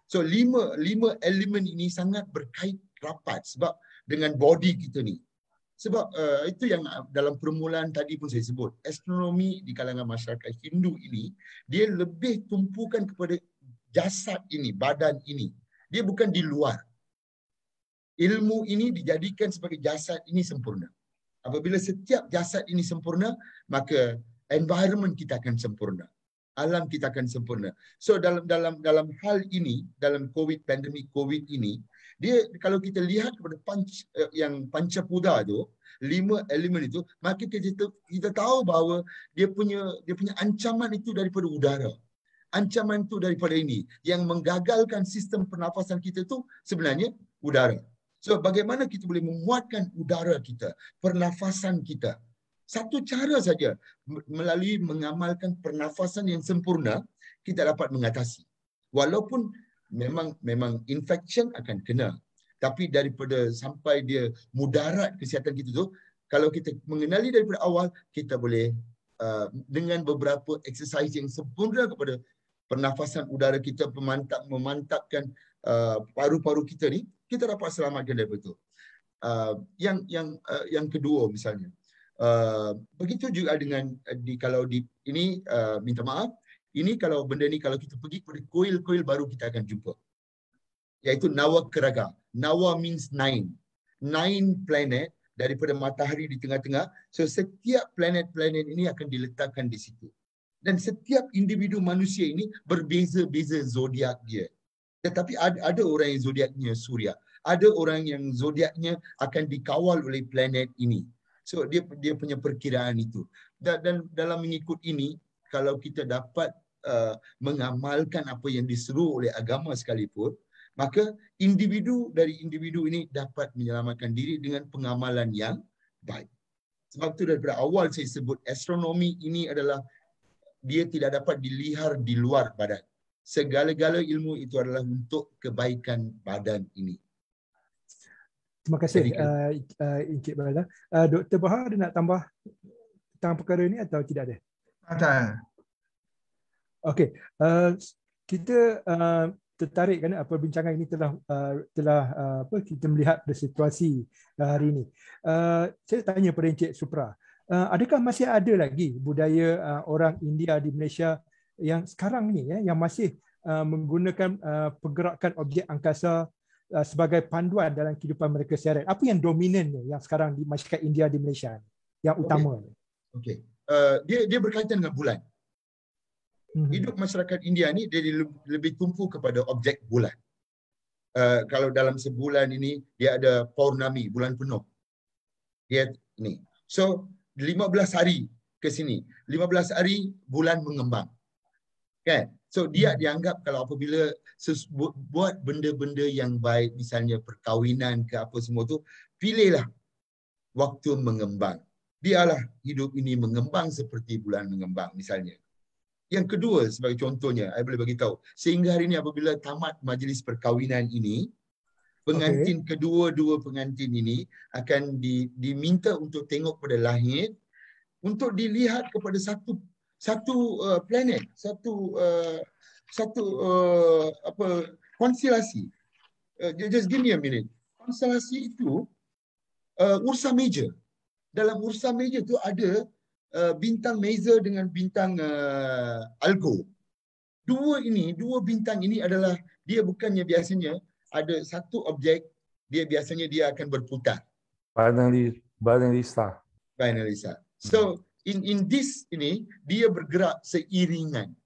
So lima elemen ini sangat berkait rapat sebab dengan body kita ni. Sebab itu yang dalam permulaan tadi pun saya sebut, astronomi di kalangan masyarakat Hindu ini dia lebih tumpukan kepada jasad ini, badan ini. Dia bukan di luar. Ilmu ini dijadikan sebagai jasad ini sempurna. Apabila setiap jasad ini sempurna, maka environment kita akan sempurna, alam kita akan sempurna. So dalam hal ini, dalam pandemik COVID ini, dia kalau kita lihat kepada yang Panca Bhuta tu, 5 elemen itu, maka kita tahu bahawa dia punya ancaman itu daripada udara. Ancaman itu daripada ini. Yang menggagalkan sistem pernafasan kita tu sebenarnya udara. So bagaimana kita boleh menguatkan udara kita, pernafasan kita. Satu cara saja, melalui mengamalkan pernafasan yang sempurna, kita dapat mengatasi. Walaupun memang infection akan kena. Tapi daripada sampai dia mudarat kesihatan kita tu, kalau kita mengenali daripada awal, kita boleh dengan beberapa exercise yang sempurna kepada pernafasan udara kita, memantapkan paru-paru kita ni, kita dapat selamatkan daripada itu. Yang kedua misalnya, begitu juga dengan ini minta maaf, ini kalau benda ni kalau kita pergi kepada koil baru kita akan jumpa, iaitu Nawakaraga. Nawa means 9 planet daripada matahari di tengah-tengah. So setiap planet-planet ini akan diletakkan di situ. Dan setiap individu manusia ini berbeza-beza zodiak dia. Tetapi ada orang yang zodiaknya Suria, ada orang yang zodiaknya akan dikawal oleh planet ini. So dia punya perkiraan itu. Dan dalam mengikut ini, kalau kita dapat mengamalkan apa yang diseru oleh agama sekalipun, maka individu ini dapat menyelamatkan diri dengan pengamalan yang baik. Sebab itu daripada awal saya sebut astronomi ini adalah dia tidak dapat dilihat di luar badan. Segala-gala ilmu itu adalah untuk kebaikan badan ini. Terima kasih Encik Bala. Dr. Bahar ada nak tambah tentang perkara ini atau tidak ada? Tak. Okey, kita tertarik kan perbincangan ini telah kita melihat situasi hari ini. Saya tanya pada Encik Supra, adakah masih ada lagi budaya orang India di Malaysia yang sekarang ni yang masih menggunakan pergerakan objek angkasa sebagai panduan dalam kehidupan mereka seharian? Apa yang dominannya yang sekarang di masyarakat India di Malaysia yang utama? Okey. Dia berkaitan dengan bulan. Hidup masyarakat India ni dia lebih tumpu kepada objek bulan. Kalau dalam sebulan ini dia ada Paurnami, bulan penuh. Dia ni. So 15 hari ke sini. 15 hari bulan mengembang. Kan? So dia dianggap kalau apabila buat benda-benda yang baik, misalnya perkahwinan ke apa semua tu, pilihlah waktu mengembang. Biarlah hidup ini mengembang seperti bulan mengembang misalnya. Yang kedua, sebagai contohnya, saya boleh bagi tahu, sehingga hari ini apabila tamat majlis perkahwinan ini, pengantin kedua-dua pengantin ini akan diminta untuk tengok pada langit untuk dilihat kepada satu planet, satu konstelasi. Just give me a minute. Konstelasi itu Ursa Major. Dalam Ursa Major itu ada bintang Major dengan bintang Algo. Dua bintang ini adalah, dia bukannya biasanya ada satu objek, dia biasanya dia akan berputar. Binary star. So in this ini dia bergerak seiringan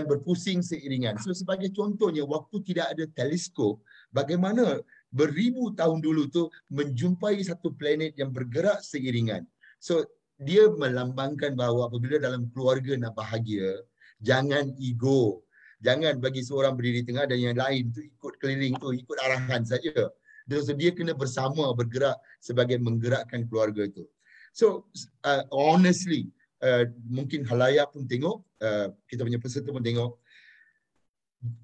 berpusing seiringan. So sebagai contohnya, waktu tidak ada teleskop, bagaimana beribu tahun dulu tu menjumpai satu planet yang bergerak seiringan. So dia melambangkan bahawa apabila dalam keluarga nak bahagia, jangan ego. Jangan bagi seorang berdiri tengah dan yang lain tu ikut keliling tu, ikut arahan saja. So dia kena bersama bergerak sebagai menggerakkan keluarga itu. So honestly, mungkin khalayak pun tengok, kita punya peserta pun tengok,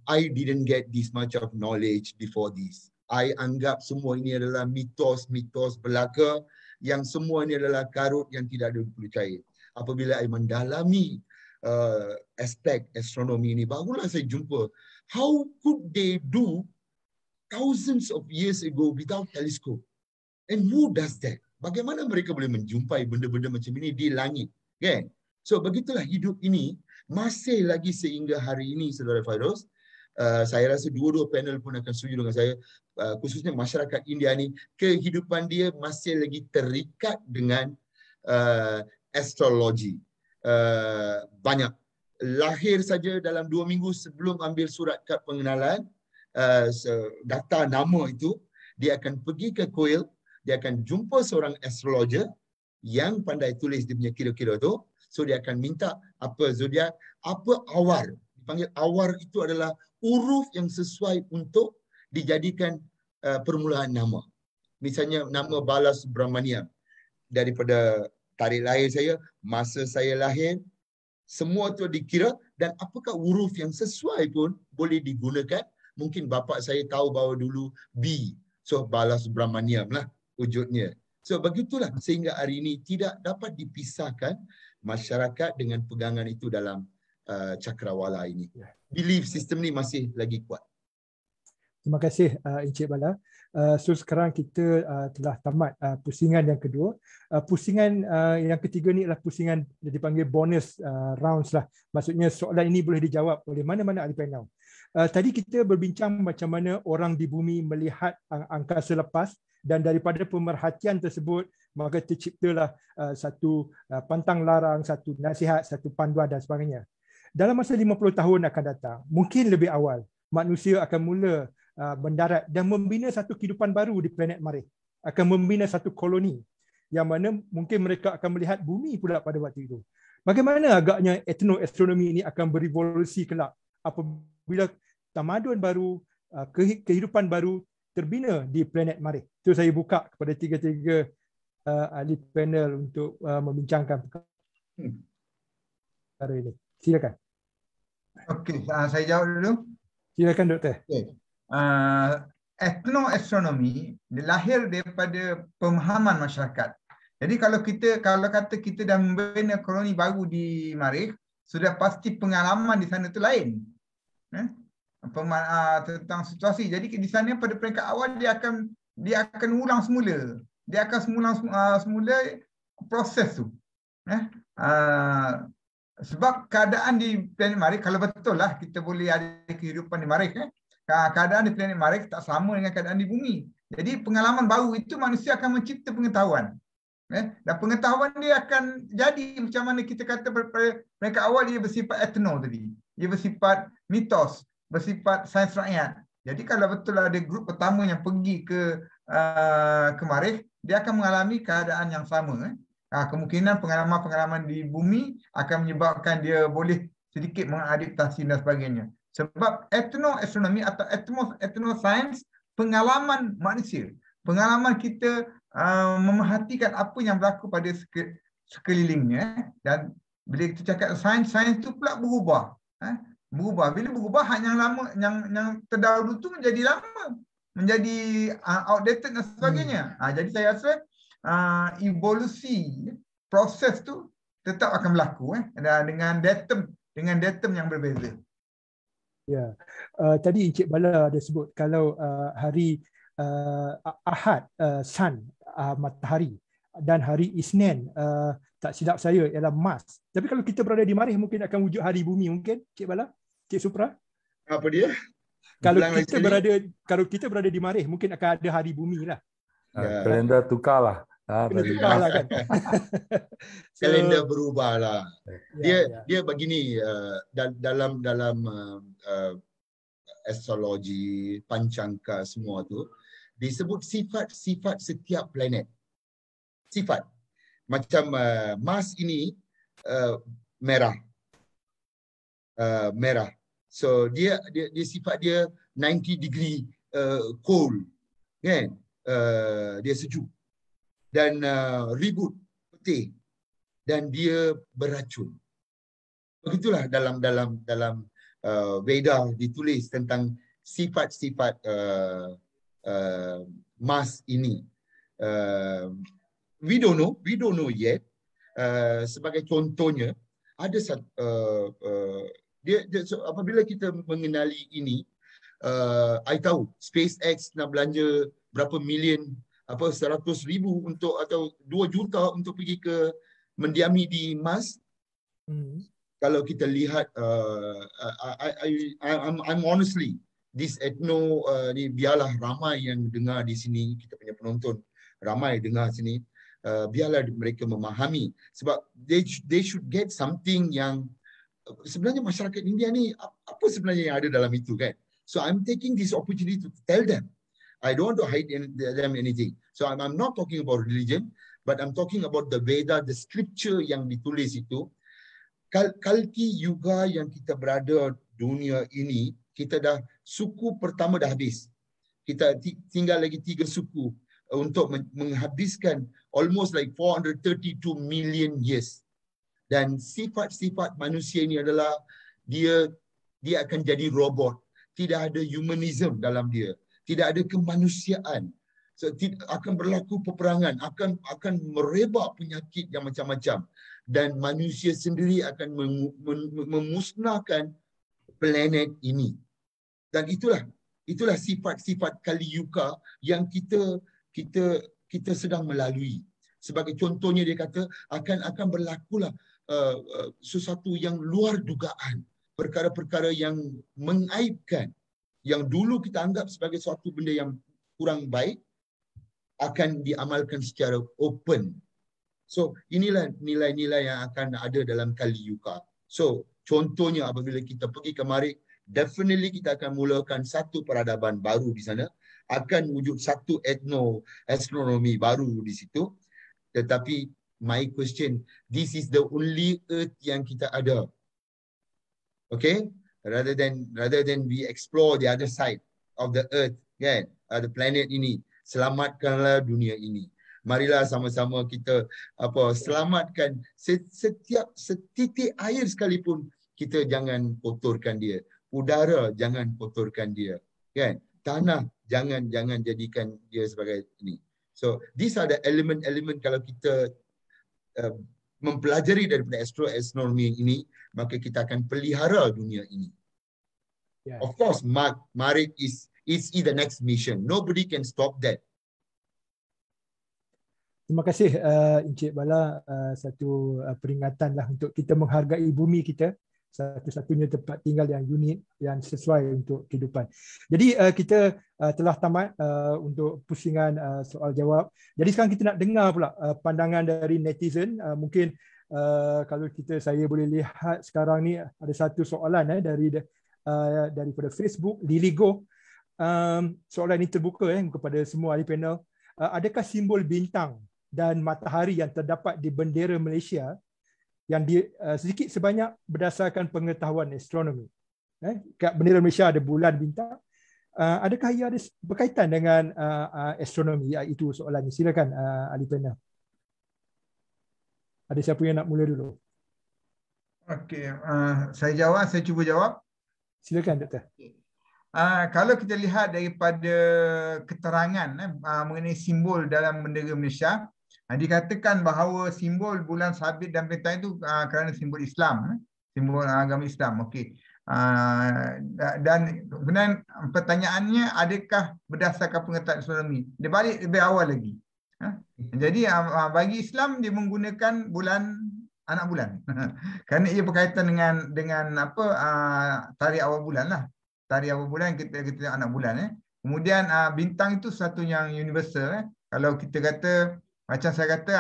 I didn't get this much of knowledge before this. I anggap semua ini adalah mitos-mitos belaka, yang semua ini adalah karut yang tidak ada dipercayai. Apabila I mendalami aspek astronomi ini, barulah saya jumpa how could they do thousands of years ago without telescope, and who does that? Bagaimana mereka boleh menjumpai benda-benda macam ini di langit, kan? So begitulah hidup ini masih lagi sehingga hari ini, Saudara Fairuz. Saya rasa dua-dua panel pun akan setuju dengan saya, khususnya masyarakat India ni, kehidupan dia masih lagi terikat dengan astrologi. Banyak lahir saja dalam 2 minggu sebelum ambil surat kad pengenalan, daftar nama itu, dia akan pergi ke kuil, dia akan jumpa seorang astrologer yang pandai tulis dia punya kira-kira tu. So dia akan minta apa zodiak, apa awar. Dipanggil awar itu adalah huruf yang sesuai untuk dijadikan permulaan nama. Misalnya nama Bala Subramaniam. daripada tarikh lahir saya, masa saya lahir, semua tu dikira, dan apakah huruf yang sesuai pun boleh digunakan. Mungkin bapa saya tahu bahawa dulu B, so Balasubramaniam lah wujudnya. So begitulah sehingga hari ini tidak dapat dipisahkan masyarakat dengan pegangan itu dalam cakrawala ini. Belief system ni masih lagi kuat. Terima kasih Encik Bala. So sekarang kita telah tamat pusingan yang kedua. Pusingan yang ketiga ni adalah pusingan yang dipanggil bonus rounds lah. Maksudnya soalan ini boleh dijawab oleh mana-mana ahli panel. Tadi kita berbincang macam mana orang di bumi melihat angkasa lepas, dan daripada pemerhatian tersebut maka terciptalah satu pantang larang, satu nasihat, satu panduan dan sebagainya. Dalam masa 50 tahun akan datang, mungkin lebih awal, manusia akan mula mendarat dan membina satu kehidupan baru di planet Marikh. Akan membina satu koloni yang mana mungkin mereka akan melihat bumi pula pada waktu itu. Bagaimana agaknya etnoastronomi ini akan berevolusi kelak apabila tamadun baru, kehidupan baru terbina di planet Marikh. Itu saya buka kepada tiga-tiga ahli panel untuk membincangkan perkara ini. Silakan. Okey, saya jawab dulu. Silakan Doktor. Okay. Etnoastronomi lahir daripada pemahaman masyarakat. Jadi kalau kata kita dah membina koloni baru di Marikh, sudah pasti pengalaman di sana tu lain. Tentang situasi. Jadi di sana pada peringkat awal dia akan ulang semula. Dia akan semula proses tu. Sebab keadaan di planet Marikh, kalau betul lah kita boleh ada kehidupan di Marikh, keadaan di planet Marikh tak sama dengan keadaan di bumi. Jadi pengalaman baru itu manusia akan mencipta pengetahuan. Dan pengetahuan dia akan jadi macam mana kita kata mereka awal dia bersifat etno tadi. Dia bersifat mitos, bersifat sains rakyat. Jadi kalau betul ada grup pertama yang pergi ke Marikh, dia akan mengalami keadaan yang sama. Kemungkinan pengalaman-pengalaman di bumi akan menyebabkan dia boleh sedikit mengadaptasi dan sebagainya. Sebab etnoastronomi atau etnoscience, pengalaman manusia. Pengalaman kita memerhatikan apa yang berlaku pada sekelilingnya. Dan bila kita cakap sains itu pula berubah. Berubah. Bila berubah, hak yang lama, yang terdahulu tu menjadi lama. Menjadi outdated dan sebagainya. Jadi saya rasa evolusi, proses tu tetap akan berlaku dengan datum yang berbeza. Ya, tadi Encik Bala ada sebut kalau hari Ahad sun, matahari, dan hari Isnin tak silap saya ialah Mars. Tapi kalau kita berada di Marikh mungkin akan wujud hari bumi mungkin, Encik Bala, Encik Supra. Apa dia? Kalau kita berada di Marikh mungkin akan ada hari bumi lah. Kalender tukarlah. Tukarlah kan. Kalender berubahlah. Dia begini, dalam astrologi, pancangka semua tu disebut sifat-sifat setiap planet. Sifat. Macam Mars ini merah. Merah. So dia sifat dia 90 degree cold. Kan? Dia sejuk. Dan ribut, putih, dan dia beracun. Begitulah dalam Veda ditulis tentang sifat-sifat Mars ini. We don't know yet. Sebagai contohnya, ada apabila kita mengenali ini, I tahu SpaceX nak belanja berapa million, 100,000 untuk atau 2 juta untuk pergi ke mendiami di Mars. Kalau kita lihat, I'm honestly this ni biarlah ramai yang dengar di sini, kita punya penonton ramai dengar sini, biarlah mereka memahami sebab they should get something yang sebenarnya masyarakat India ni apa sebenarnya yang ada dalam itu kan. So I'm taking this opportunity to tell them. I don't want to hide them anything. So I'm not talking about religion, but I'm talking about the Veda, the scripture yang ditulis itu. Kalki Yuga yang kita berada dunia ini, kita dah suku pertama dah habis. Kita tinggal lagi 3 suku. untuk menghabiskan almost like 432 million years. Dan sifat-sifat manusia ini adalah dia akan jadi robot. Tidak ada humanism dalam dia. Tidak ada kemanusiaan. So, akan berlaku peperangan, akan merebak penyakit yang macam-macam. Dan manusia sendiri akan memusnahkan planet ini. Dan itulah sifat-sifat Kali Yuga yang kita sedang melalui. Sebagai contohnya dia kata akan berlakulah sesuatu yang luar dugaan, perkara-perkara yang mengaibkan, yang dulu kita anggap sebagai suatu benda yang kurang baik, akan diamalkan secara open. So inilah nilai-nilai yang akan ada dalam Kali Yuga. So contohnya apabila kita pergi ke Marikh, definitely kita akan mulakan satu peradaban baru di sana, akan wujud satu astronomi baru di situ. Tetapi my question, this is the only earth yang kita ada. Okay? Rather than we explore the other side of the earth, kan? The planet ini, selamatkanlah dunia ini. Marilah sama-sama kita selamatkan setiap setitik air sekalipun, kita jangan kotorkan dia. Udara jangan kotorkan dia, kan? Tanah jangan jadikan dia sebagai ini. So these are the element-element kalau kita mempelajari daripada astronomy ini, maka kita akan pelihara dunia ini. Yeah. Of course, Marikh is the next mission. Nobody can stop that. Terima kasih Encik Bala, satu peringatan lah untuk kita menghargai bumi kita, satu-satunya tempat tinggal yang unik, yang sesuai untuk kehidupan. Jadi kita telah tamat untuk pusingan soal jawab. Jadi sekarang kita nak dengar pula pandangan dari netizen. Mungkin kalau saya boleh lihat sekarang ni ada satu soalan daripada Facebook, Lily Go. Soalan ini terbuka kepada semua ahli panel. Adakah simbol bintang dan matahari yang terdapat di bendera Malaysia yang sedikit sebanyak berdasarkan pengetahuan astronomi? Kat bendera Malaysia ada bulan, bintang. Adakah ia ada berkaitan dengan astronomi? Itu soalannya. Silakan ahli panel. Ada siapa yang nak mula dulu? Okey, saya cuba jawab. Silakan Doktor. Kalau kita lihat daripada keterangan mengenai simbol dalam bendera Malaysia, dikatakan bahawa simbol bulan sabit dan bintang itu kerana simbol Islam, simbol agama Islam. Okey. Dan kemudian pertanyaannya, adakah berdasarkan pengetahuan astronomi? Dia balik lebih awal lagi. Jadi bagi Islam dia menggunakan bulan anak bulan kerana ia berkaitan dengan tarikh awal bulan lah. Tarikh awal bulan kita anak bulan. Kemudian bintang itu satu yang universal. Kalau kita kata, macam saya kata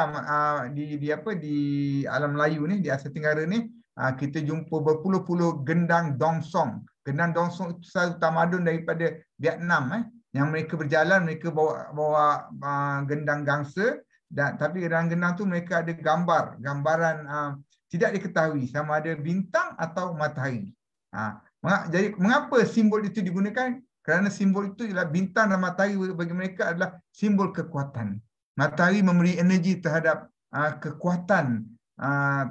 di alam Melayu ni, di Asia Tenggara ni, kita jumpa berpuluh-puluh gendang dongsong. Gendang dongsong itu satu tamadun daripada Vietnam, yang mereka berjalan, mereka bawa gendang gangsa, tapi gendang-gendang tu mereka ada gambaran tidak diketahui sama ada bintang atau matahari. Jadi mengapa simbol itu digunakan? Kerana simbol itu ialah bintang dan matahari bagi mereka adalah simbol kekuatan. Matahari memberi energi terhadap kekuatan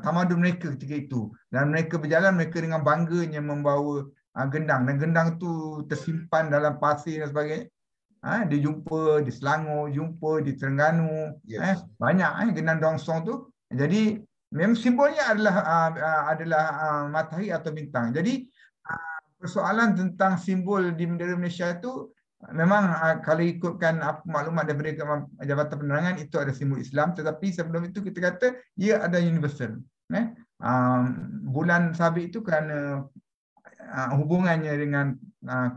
tamadun mereka ketika itu. Dan mereka berjalan, mereka dengan bangganya membawa gendang. Dan gendang itu tersimpan dalam pasir dan sebagainya. Dia jumpa di Selangor, jumpa di Terengganu. Yes. Banyak gendang dongsong tu. Jadi memang simbolnya adalah matahari atau bintang. Jadi persoalan tentang simbol di bendera Malaysia itu memang kalau ikutkan maklumat daripada Jabatan Penerangan, itu ada simbol Islam, tetapi sebelum itu kita kata ia ada universal. Bulan sabit itu kerana hubungannya dengan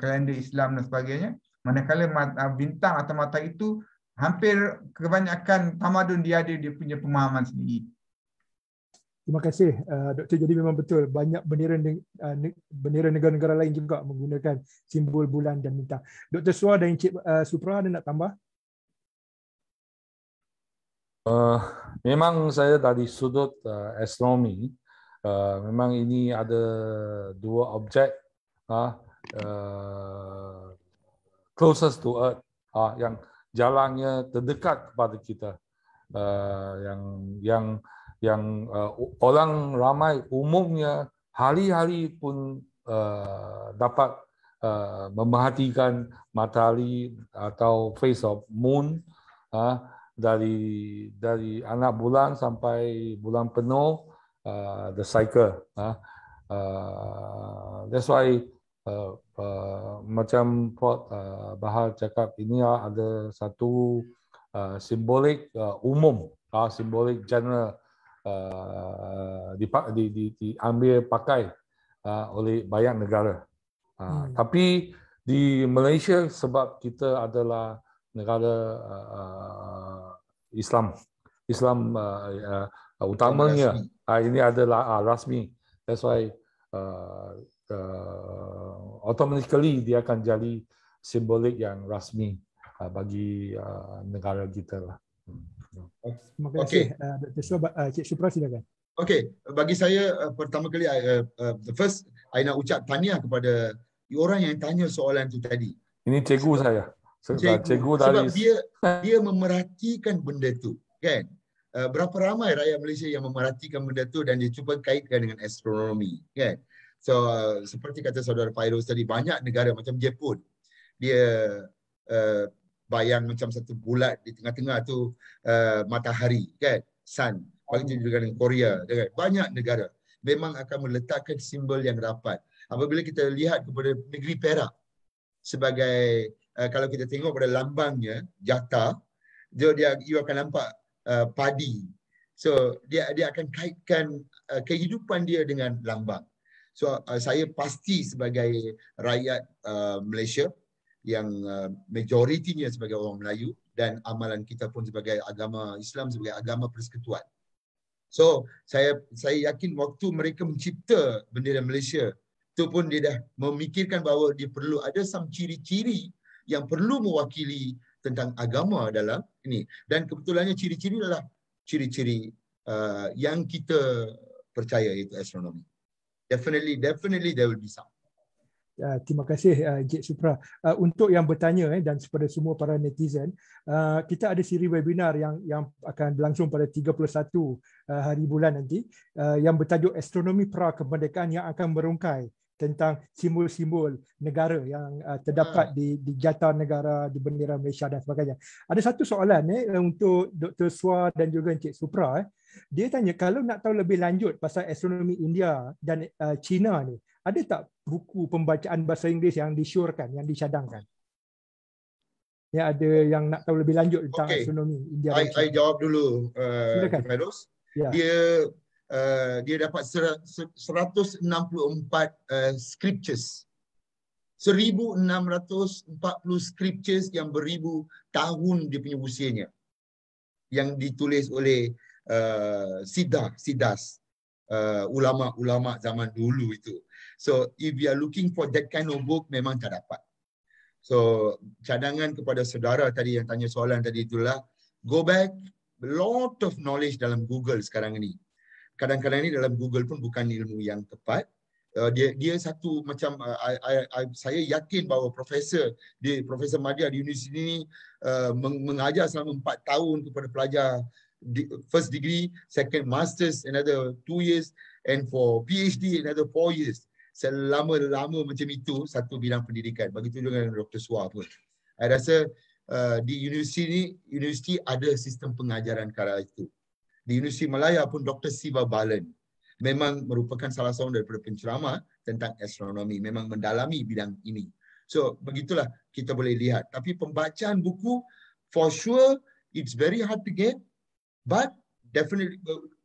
kalender Islam dan sebagainya, manakala bintang atau matahari itu hampir kebanyakan tamadun dia punya pemahaman sendiri. Terima kasih Doktor. Jadi memang betul banyak bendera negara-negara lain juga menggunakan simbol bulan dan bintang. Dr. Suar dan Encik Supra ada nak tambah? Memang saya dari sudut astronomi, memang ini ada dua objek closest to Earth, yang jalannya terdekat kepada kita. Yang orang ramai umumnya hari-hari pun dapat memerhatikan matahari atau phase of moon dari anak bulan sampai bulan penuh, the cycle. That's why macam Prof Bahar cakap, ini ada satu simbolik umum, simbolik general diambil pakai oleh banyak negara. Tapi di Malaysia, sebab kita adalah negara Islam utamanya, ini adalah rasmi. That's why automatically dia akan jadi simbolik yang rasmi bagi negara kita lah. Terima kasih, Cik Supra, silakan. Okey, bagi saya pertama kali the first I nak ucap tahniah kepada orang yang tanya soalan tu tadi. Ini cikgu saya. Cikgu dari sebab dia memerhatikan benda tu, kan? Berapa ramai rakyat Malaysia yang memerhatikan benda tu dan dia cuba kaitkan dengan astronomi, kan? So seperti kata saudara Fairuz tadi, banyak negara macam Jepun, dia bayang macam satu bulat di tengah-tengah tu matahari, kan? Sun. Begitu juga dengan Korea, kan? Banyak negara memang akan meletakkan simbol yang rapat. Apabila kita lihat kepada negeri Perak sebagai kalau kita tengok pada lambangnya jata, you akan nampak padi. So dia akan kaitkan kehidupan dia dengan lambang. So saya pasti sebagai rakyat Malaysia yang majoritinya sebagai orang Melayu dan amalan kita pun sebagai agama Islam, sebagai agama persekutuan. So saya yakin waktu mereka mencipta bendera Malaysia tu pun dia dah memikirkan bahawa dia perlu ada some ciri-ciri yang perlu mewakili tentang agama dalam ini. Dan kebetulannya ciri-ciri adalah ciri-ciri yang kita percaya, iaitu astronomi. Definitely there will be some. Terima kasih Cik Supra. Untuk yang bertanya dan kepada semua para netizen, kita ada siri webinar yang akan berlangsung pada 31 hari bulan nanti yang bertajuk Astronomi Pra-Kemerdekaan, yang akan merungkai tentang simbol-simbol negara yang terdapat di jata negara, di bendera Malaysia dan sebagainya. Ada satu soalan untuk Dr. Swa dan juga Encik Supra. Dia tanya, kalau nak tahu lebih lanjut pasal astronomi India dan China ni, ada tak buku pembacaan bahasa Inggeris yang disyorkan, yang dicadangkan? Ya, ada yang nak tahu lebih lanjut tentang astronomi India dan China. I jawab dulu, Fairuz. Ya. Dia dapat 164 scriptures. 1640 scriptures yang beribu tahun dia punya usianya, yang ditulis oleh Siddhas, ulama-ulama zaman dulu itu. So if you are looking for that kind of book, memang tak dapat. So cadangan kepada saudara tadi yang tanya soalan tadi itulah, go back, a lot of knowledge dalam Google sekarang ini. Kadang-kadang ni dalam Google pun bukan ilmu yang tepat. Dia satu macam saya yakin bahawa Profesor Madya di universiti ini mengajar selama 4 tahun kepada pelajar first degree, second masters another 2 years, and for PhD another 4 years. Selama-lama macam itu satu bidang pendidikan. Begitu juga dengan Dr. Swa pun. Saya rasa di universiti ada sistem pengajaran kala itu. Di Universiti Malaya pun Dr. Siva Balan memang merupakan salah seorang daripada penceramah tentang astronomi, memang mendalami bidang ini. So begitulah kita boleh lihat. Tapi pembacaan buku, for sure it's very hard to get, but definitely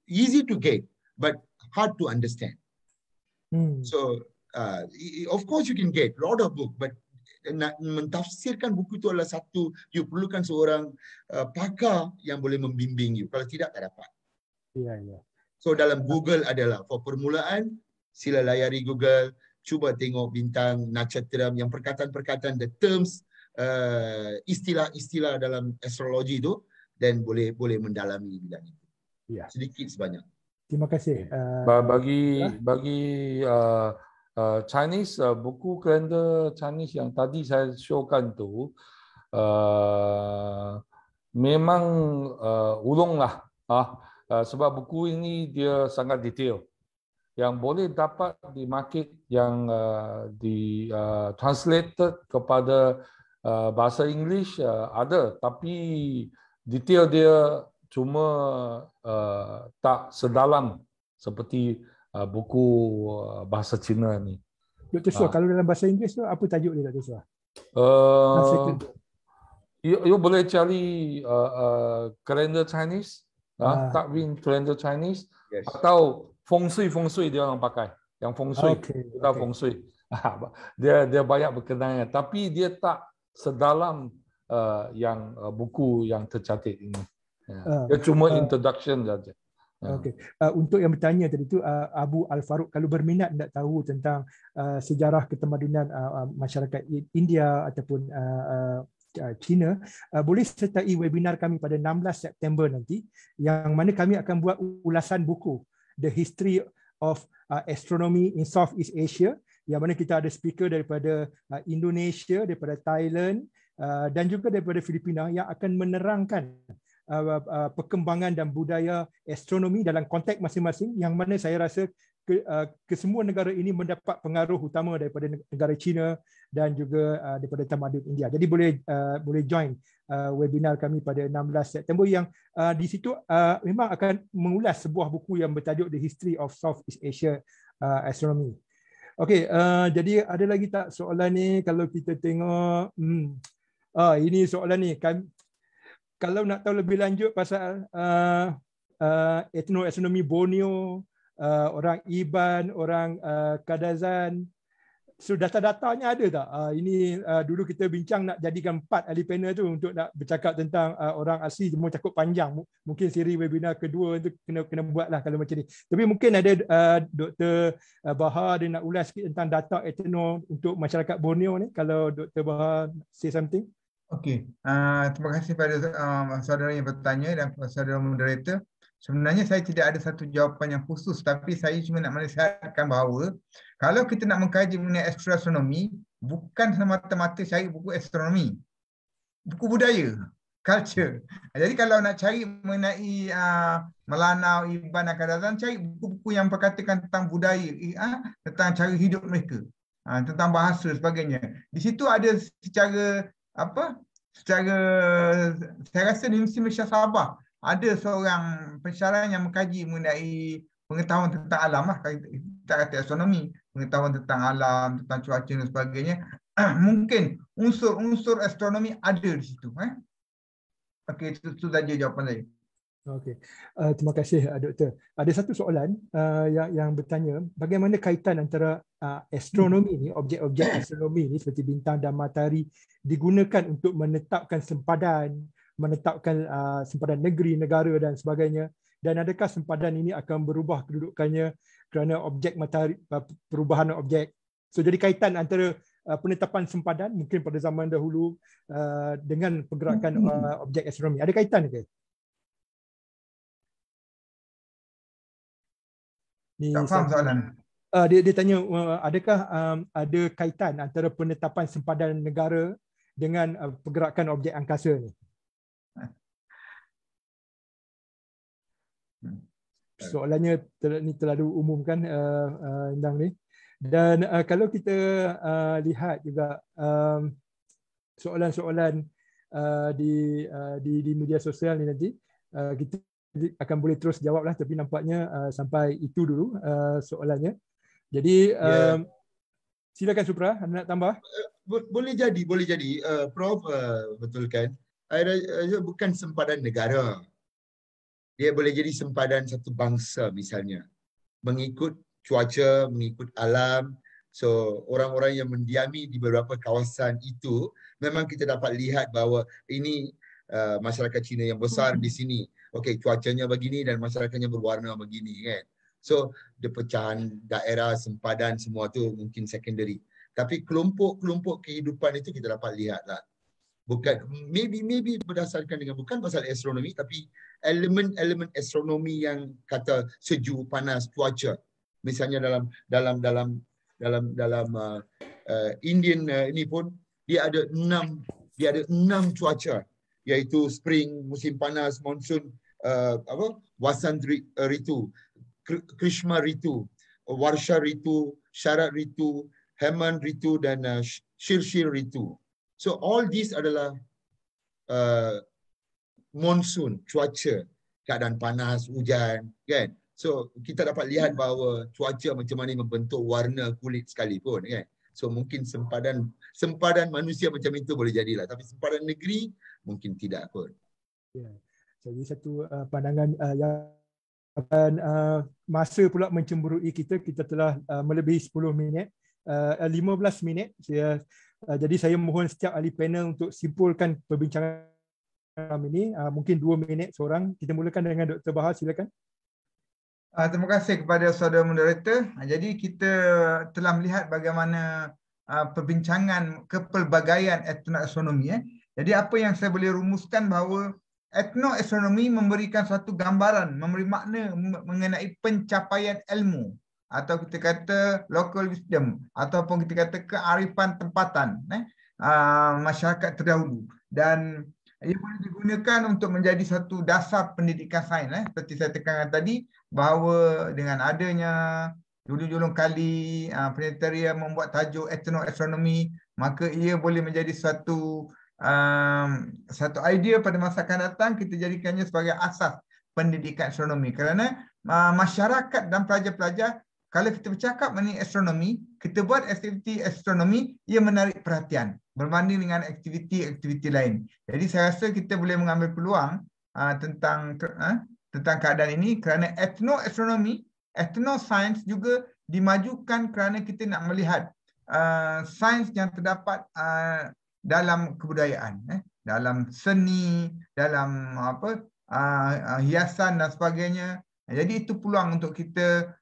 easy to get, but hard to understand. So of course you can get a lot of book, but nak mentafsirkan buku itu adalah satu, you perlukan seorang pakar yang boleh membimbing you. Kalau tidak, tak dapat. Ya, ya. So dalam Google adalah, for permulaan, sila layari Google, cuba tengok bintang, nakshatra, yang perkataan-perkataan, the terms, istilah-istilah dalam astrologi itu, dan boleh mendalami bidang itu. Ya. Sedikit sebanyak. Terima kasih. Bagi Chinese, buku kalender Chinese yang tadi saya showkan tu, memang ulunglah sebab buku ini dia sangat detail yang boleh dapat di market yang di translated kepada bahasa English ada, tapi detail dia cuma tak sedalam seperti buku bahasa Cina ni. Dr. Suah, kalau dalam bahasa Inggeris tu apa tajuk dia, Dr. Suah? You boleh cari kalender Chinese, Takwin kalender Chinese, atau feng shui dia orang pakai. Yang feng shui, kita feng shui. Dia banyak berkenaan, tapi dia tak sedalam yang buku yang tercatat ini. Dia cuma introduction saja. Okey. Untuk yang bertanya tadi tu, Abu Al-Faruq, kalau berminat nak tahu tentang sejarah ketamadunan masyarakat India ataupun China, boleh sertai webinar kami pada 16 September nanti, yang mana kami akan buat ulasan buku The History of Astronomy in Southeast Asia, yang mana kita ada speaker daripada Indonesia, daripada Thailand dan juga daripada Filipina yang akan menerangkan perkembangan dan budaya astronomi dalam konteks masing-masing, yang mana saya rasa kesemua negara ini mendapat pengaruh utama daripada negara China dan juga daripada tamadun India. Jadi boleh join webinar kami pada 16 September yang di situ memang akan mengulas sebuah buku yang bertajuk The History of Southeast Asia Astronomy. Okey, jadi ada lagi tak soalan ni? Kalau kita tengok ini soalan ni, kalau nak tahu lebih lanjut pasal etnoastronomi Borneo, orang Iban, orang Kadazan, so data-datanya ada tak? Ini dulu kita bincang nak jadikan 4 ahli panel tu untuk nak bercakap tentang orang asli, semua cakap panjang. Mungkin siri webinar kedua tu kena buatlah kalau macam ni. Tapi mungkin ada Dr. Bahar dia nak ulas sikit tentang data etno untuk masyarakat Borneo ni, kalau Dr. Bahar say something. Okey, terima kasih pada saudara yang bertanya dan saudara moderator. Sebenarnya saya tidak ada satu jawapan yang khusus, tapi saya cuma nak menasihatkan bahawa kalau kita nak mengkaji mengenai astronomi, bukan semata-mata cari buku astronomi, buku budaya, culture. Jadi kalau nak cari mengenai Melanau, Iban dan Kadazan, cari buku-buku yang berkatakan tentang budaya, tentang cara hidup mereka, tentang bahasa dan sebagainya. Di situ ada secara saya rasa di Universiti Malaysia Sabah ada seorang pensyarah yang mengkaji mengenai pengetahuan tentang alam lah, kita kata astronomi, pengetahuan tentang alam, tentang cuaca dan sebagainya. Mungkin unsur-unsur astronomi ada di situ. Okey, itu saja jawapan saya. Okey, terima kasih Doktor. Ada satu soalan yang bertanya, bagaimana kaitan antara astronomi ni, objek-objek astronomi ni seperti bintang dan matahari digunakan untuk menetapkan sempadan, menetapkan sempadan negeri, negara dan sebagainya, dan adakah sempadan ini akan berubah kedudukannya kerana objek matahari, perubahan objek. So jadi kaitan antara penetapan sempadan mungkin pada zaman dahulu dengan pergerakan objek astronomi, ada kaitan ke? Tak faham soalan. Dia tanya adakah ada kaitan antara penetapan sempadan negara dengan pergerakan objek angkasa ni? Soalannya ni terlalu umum kan, Endang ni. Dan kalau kita lihat juga soalan-soalan di media sosial ni nanti, kita akan boleh terus jawablah, tapi nampaknya sampai itu dulu soalannya. Jadi silakan Supra, anda nak tambah? Boleh jadi. Prof betulkan. Bukan sempadan negara. Dia boleh jadi sempadan satu bangsa misalnya. Mengikut cuaca, mengikut alam. So orang-orang yang mendiami di beberapa kawasan itu, memang kita dapat lihat bahawa ini masyarakat Cina yang besar di sini. Okey, cuacanya begini dan masyarakatnya berwarna begini kan. So, dia pecahan daerah, sempadan semua tu mungkin secondary. Tapi kelompok-kelompok kehidupan itu kita dapat lihatlah. Bukan maybe berdasarkan dengan bukan pasal astronomi, tapi elemen-elemen astronomi yang kata sejuk, panas, cuaca. Misalnya dalam Indian ini pun dia ada 6 dia ada 6 cuaca, iaitu spring, musim panas, monsun, Vasant Ritu, Krishma Ritu, Varsha Ritu, Sharat Ritu, Hemant Ritu dan Shirshir Ritu. So all these adalah monsun, cuaca, keadaan panas, hujan, kan? So kita dapat lihat bahawa cuaca macam mana membentuk warna kulit sekalipun, kan? So mungkin sempadan manusia macam itu boleh jadilah, tapi sempadan negeri mungkin tidak pun. Ya. Jadi satu pandangan yang dan masa pula mencemburui kita telah melebihi 10 minit, 15 minit. Jadi saya mohon setiap ahli panel untuk simpulkan perbincangan ini, mungkin 2 minit seorang. Kita mulakan dengan Dr. Bahar, silakan. Terima kasih kepada saudara moderator. Jadi kita telah melihat bagaimana perbincangan kepelbagaian etnoastronomi. Jadi apa yang saya boleh rumuskan bahawa etnoastronomi memberikan satu gambaran, memberi makna mengenai pencapaian ilmu atau kita kata local wisdom ataupun kita kata kearifan tempatan masyarakat terdahulu, dan ia boleh digunakan untuk menjadi satu dasar pendidikan sains. Seperti saya tekankan tadi, bahawa dengan adanya dulu-dulu kali planetarium membuat tajuk etnoastronomi, maka ia boleh menjadi satu idea pada masa akan datang, kita jadikannya sebagai asas pendidikan astronomi. Kerana masyarakat dan pelajar-pelajar, kalau kita bercakap mengenai astronomi, kita buat aktiviti astronomi, ia menarik perhatian berbanding dengan aktiviti-aktiviti lain. Jadi saya rasa kita boleh mengambil peluang tentang keadaan ini, kerana etnoastronomi, etnoscience juga dimajukan kerana kita nak melihat sains yang terdapat dalam kebudayaan, dalam seni, dalam hiasan dan sebagainya. Jadi itu peluang untuk kita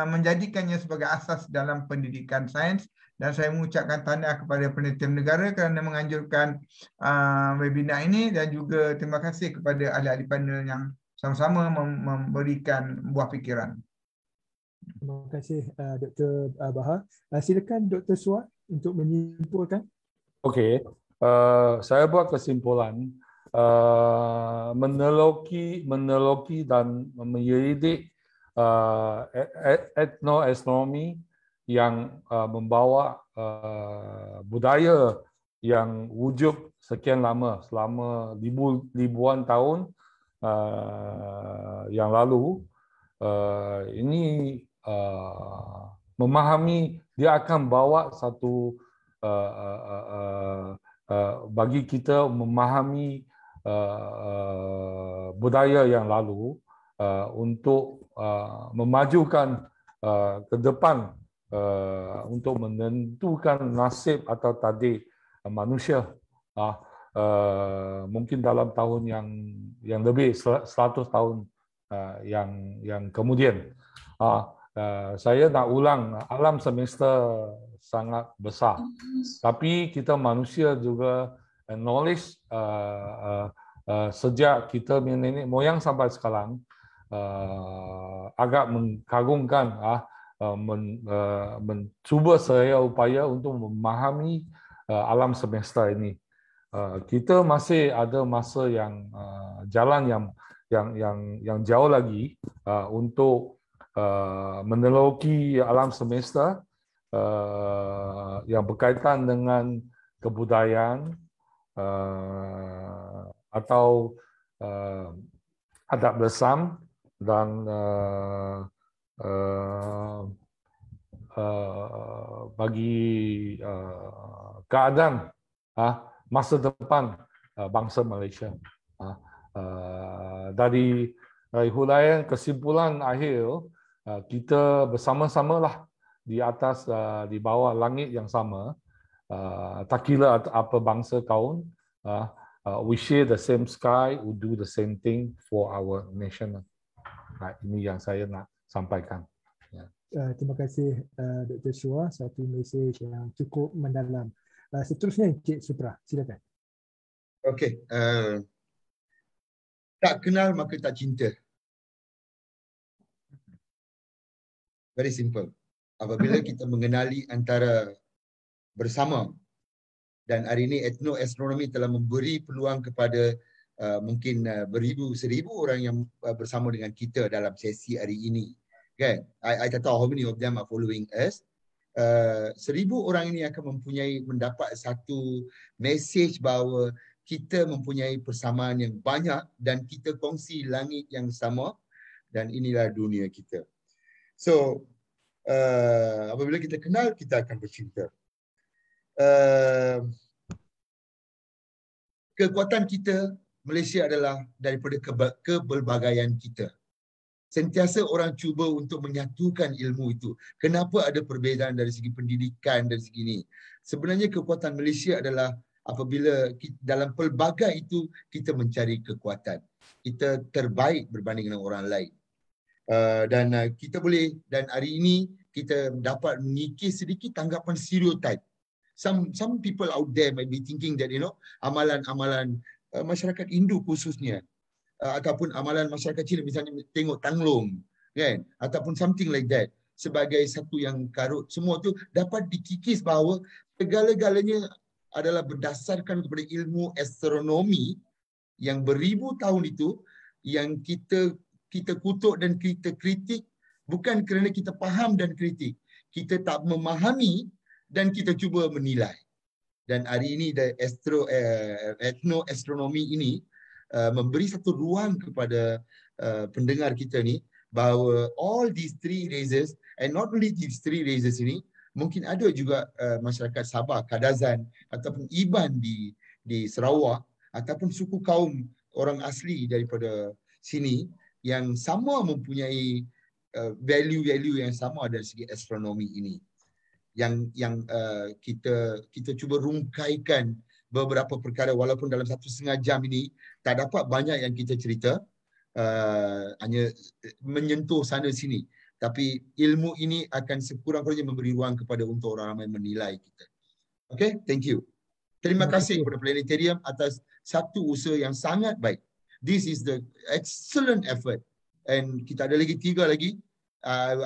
menjadikannya sebagai asas dalam pendidikan sains. Dan saya mengucapkan tahniah kepada Penelitian Negara kerana menganjurkan webinar ini, dan juga terima kasih kepada ahli-ahli panel yang sama-sama memberikan buah fikiran. Terima kasih Dr. Bahar. Silakan Dr. Suat untuk menyimpulkan. Okey, saya buat kesimpulan, meneloki dan menyelidik etnoastronomi yang membawa budaya yang wujud sekian lama, selama ribuan tahun yang lalu. Ini memahami, dia akan bawa satu bagi kita memahami budaya yang lalu untuk memajukan ke depan, untuk menentukan nasib atau takdir manusia. Mungkin dalam tahun yang lebih 100 tahun yang kemudian. Saya nak ulang, alam semesta sangat besar, tapi kita manusia juga knowledge sejak kita nenek moyang sampai sekarang agak mengagumkan, mencuba saya upaya untuk memahami alam semesta ini. Kita masih ada masa yang jalan yang jauh lagi untuk meneloki alam semesta yang berkaitan dengan kebudayaan atau adat bersam dan bagi keadaan masa depan bangsa Malaysia. Dari huraian kesimpulan akhir, kita bersama-samalah di atas, di bawah langit yang sama. Tak kira apa bangsa kaum, we share the same sky, we do the same thing for our nation. Ini yang saya nak sampaikan. Terima kasih Dr. Shua, satu mesej yang cukup mendalam. Seterusnya Encik Supra, silakan. Okey, tak kenal maka tak cinta. Very simple. Apabila kita mengenali antara bersama Dan hari ini etnoastronomi telah memberi peluang kepada mungkin seribu orang yang bersama dengan kita dalam sesi hari ini. Kan? I tak tahu how many of them are following us. 1,000 orang ini akan mendapat satu message bahawa kita mempunyai persamaan yang banyak dan kita kongsi langit yang sama dan inilah dunia kita. So, apabila kita kenal, kita akan bercinta. Kekuatan kita Malaysia adalah daripada kepelbagaian kita. Sentiasa orang cuba untuk menyatukan ilmu itu. Kenapa ada perbezaan dari segi pendidikan dan segi ini? Sebenarnya kekuatan Malaysia adalah apabila dalam pelbagai itu kita mencari kekuatan. Kita terbaik berbanding dengan orang lain. Dan kita boleh, dan hari ini kita dapat mengikis sedikit tanggapan stereotype. Some people out there might be thinking that amalan-amalan masyarakat Hindu khususnya ataupun amalan masyarakat Cina misalnya tengok tanglong kan ataupun something like that sebagai satu yang karut, semua tu dapat dikikis bahawa segala-galanya adalah berdasarkan kepada ilmu astronomi yang beribu tahun itu yang kita kutuk dan kita kritik bukan kerana kita faham dan kritik, kita tak memahami dan kita cuba menilai. Dan hari ini etnoastronomi ini memberi satu ruang kepada pendengar kita ni bahawa all these three races, and not only these three races ini, mungkin ada juga masyarakat Sabah, Kadazan ataupun Iban di Sarawak ataupun suku kaum orang asli daripada sini yang sama mempunyai value-value yang sama dari segi astronomi ini. Yang kita cuba rungkaikan beberapa perkara walaupun dalam 1,5 jam ini tak dapat banyak yang kita cerita, hanya menyentuh sana sini, tapi ilmu ini akan sekurang-kurangnya memberi ruang kepada untuk orang ramai menilai kita. Okay, thank you. Terima kasih kepada Planetarium atas satu usaha yang sangat baik. This is the excellent effort and kita ada lagi 3 lagi.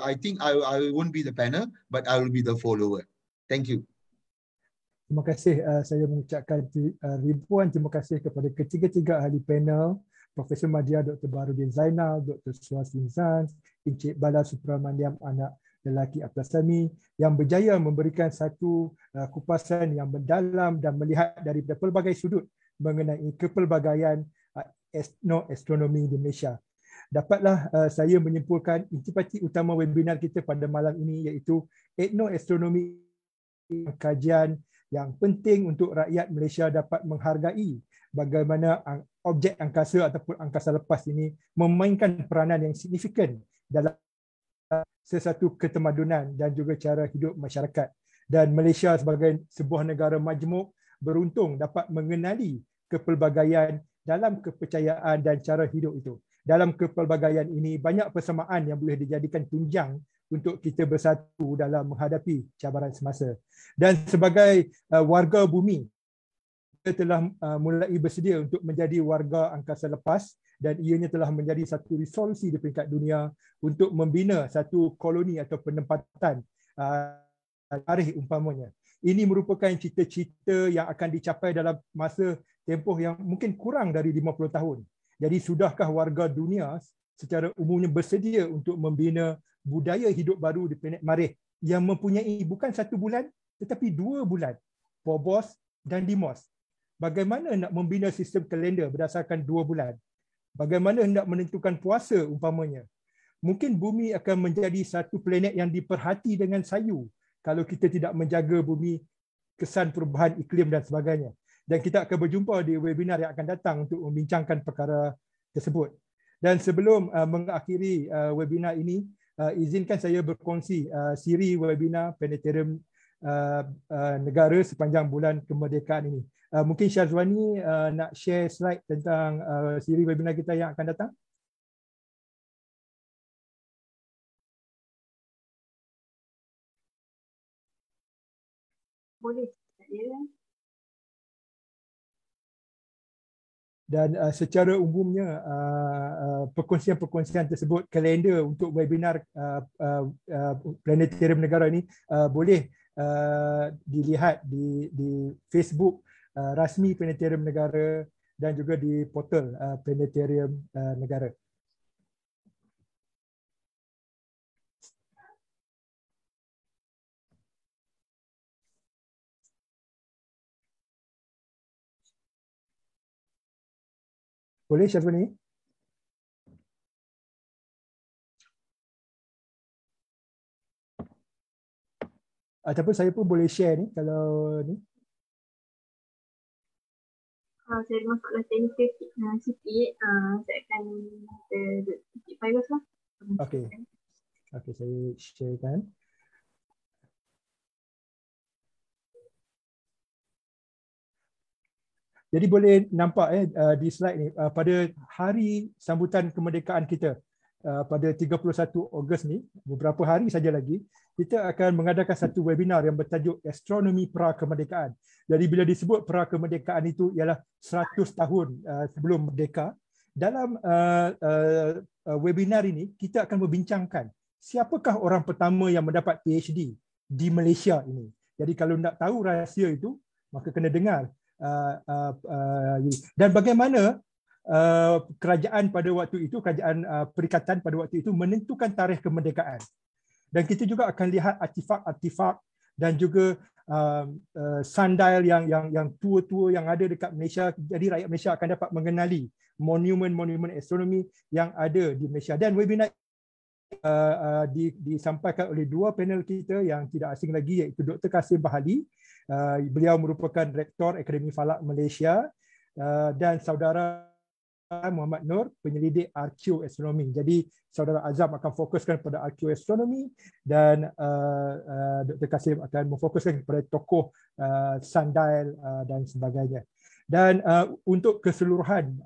I think I won't be the panel, but I will be the follower. Thank you. Terima kasih. Saya mengucapkan ribuan terima kasih kepada ketiga-tiga ahli panel, Profesor Madya Dr. Baharudin Zainal, Dr. Suhasin Zans, Encik Bala Supramaniam, anak lelaki Abdulsami, yang berjaya memberikan satu kupasan yang mendalam dan melihat dari pelbagai sudut mengenai kepelbagaian etnoastronomi di Malaysia. Dapatlah saya menyimpulkan intipati utama webinar kita pada malam ini iaitu etnoastronomi, kajian yang penting untuk rakyat Malaysia dapat menghargai bagaimana objek angkasa ataupun angkasa lepas ini memainkan peranan yang signifikan dalam sesuatu ketemadunan dan juga cara hidup masyarakat. Dan Malaysia sebagai sebuah negara majmuk beruntung dapat mengenali kepelbagaian dalam kepercayaan dan cara hidup itu. Dalam kepelbagaian ini banyak persamaan yang boleh dijadikan tunjang untuk kita bersatu dalam menghadapi cabaran semasa. Dan sebagai warga bumi, kita telah mulai bersedia untuk menjadi warga angkasa lepas dan ianya telah menjadi satu resolusi di peringkat dunia untuk membina satu koloni atau penempatan tarikh umpamanya. Ini merupakan cita-cita yang akan dicapai dalam masa tempoh yang mungkin kurang dari 50 tahun. Jadi sudahkah warga dunia secara umumnya bersedia untuk membina budaya hidup baru di planet Marikh yang mempunyai bukan 1 bulan tetapi 2 bulan, Phobos dan Deimos. Bagaimana nak membina sistem kalender berdasarkan 2 bulan? Bagaimana hendak menentukan puasa umpamanya? Mungkin bumi akan menjadi satu planet yang diperhati dengan sayu kalau kita tidak menjaga bumi, kesan perubahan iklim dan sebagainya. Dan kita akan berjumpa di webinar yang akan datang untuk membincangkan perkara tersebut. Dan sebelum mengakhiri webinar ini, izinkan saya berkongsi siri webinar Planetarium Negara sepanjang bulan kemerdekaan ini. Mungkin Syazwani nak share slide tentang siri webinar kita yang akan datang? Boleh. Dan secara umumnya perkongsian-perkongsian tersebut, kalender untuk webinar Planetarium Negara ini boleh dilihat di Facebook rasmi Planetarium Negara dan juga di portal Planetarium Negara. Boleh siapa ni? Ataupun saya pun boleh share ni kalau ni. Saya ada masalah teknikal sikit. Saya akan sikit virus lah. Okey. Okey, saya sharekan. Jadi boleh nampak di slide ni pada hari sambutan kemerdekaan kita pada 31 Ogos ni, beberapa hari saja lagi, kita akan mengadakan satu webinar yang bertajuk Astronomi Pra-Kemerdekaan. Jadi bila disebut pra-kemerdekaan itu ialah 100 tahun sebelum merdeka. Dalam webinar ini kita akan membincangkan siapakah orang pertama yang mendapat PhD di Malaysia ini. Jadi kalau nak tahu rahsia itu, maka kena dengar. Dan bagaimana kerajaan pada waktu itu, kerajaan perikatan pada waktu itu menentukan tarikh kemerdekaan. Dan kita juga akan lihat artifak-artifak dan juga sundial yang tua-tua yang ada dekat Malaysia. Jadi rakyat Malaysia akan dapat mengenali monumen-monumen astronomi yang ada di Malaysia. Dan webinar disampaikan oleh dua panel kita yang tidak asing lagi, iaitu Dr. Kasim Bahali. Beliau merupakan Rektor Akademi Falak Malaysia dan saudara Muhammad Nur, penyelidik arkeoastronomi. Jadi saudara Azam akan fokuskan pada arkeoastronomi dan Dr. Kasim akan memfokuskan kepada tokoh sundial dan sebagainya. Dan untuk keseluruhan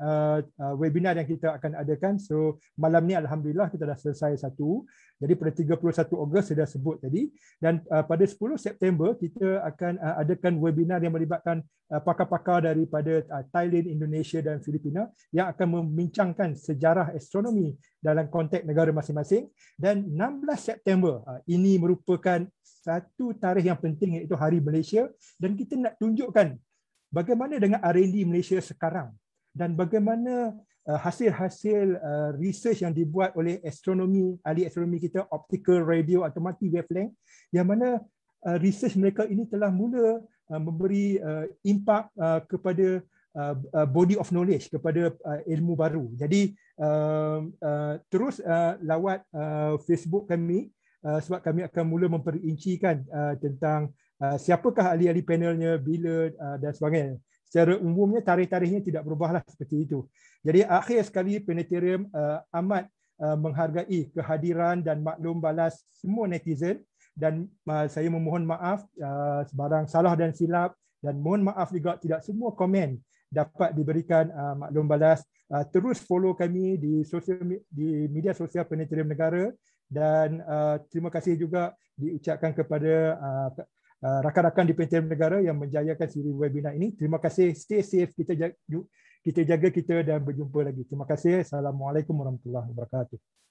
webinar yang kita akan adakan, so malam ni alhamdulillah kita dah selesai satu. Jadi pada 31 Ogos saya dah sebut tadi, dan pada 10 September kita akan adakan webinar yang melibatkan pakar-pakar daripada Thailand, Indonesia dan Filipina yang akan membincangkan sejarah astronomi dalam konteks negara masing-masing. Dan 16 September ini merupakan satu tarikh yang penting, iaitu Hari Malaysia, dan kita nak tunjukkan bagaimana dengan R&D Malaysia sekarang dan bagaimana hasil-hasil research yang dibuat oleh ahli astronomi kita, optical, radio atau multi wavelength, yang mana research mereka ini telah mula memberi impak kepada body of knowledge, kepada ilmu baru. Jadi terus lawat Facebook kami sebab kami akan mula memperincikan tentang siapakah ahli-ahli panelnya, bila dan sebagainya. Secara umumnya tarikh-tarikhnya tidak berubahlah seperti itu. Jadi akhir sekali Planetarium amat menghargai kehadiran dan maklum balas semua netizen, dan saya memohon maaf sebarang salah dan silap, dan mohon maaf juga tidak semua komen dapat diberikan maklum balas. Terus follow kami di media sosial Planetarium Negara, dan terima kasih juga diucapkan kepada rakan-rakan di Planetarium Negara yang menjayakan siri webinar ini. Terima kasih, stay safe, kita jaga kita dan berjumpa lagi. Terima kasih. Assalamualaikum warahmatullahi wabarakatuh.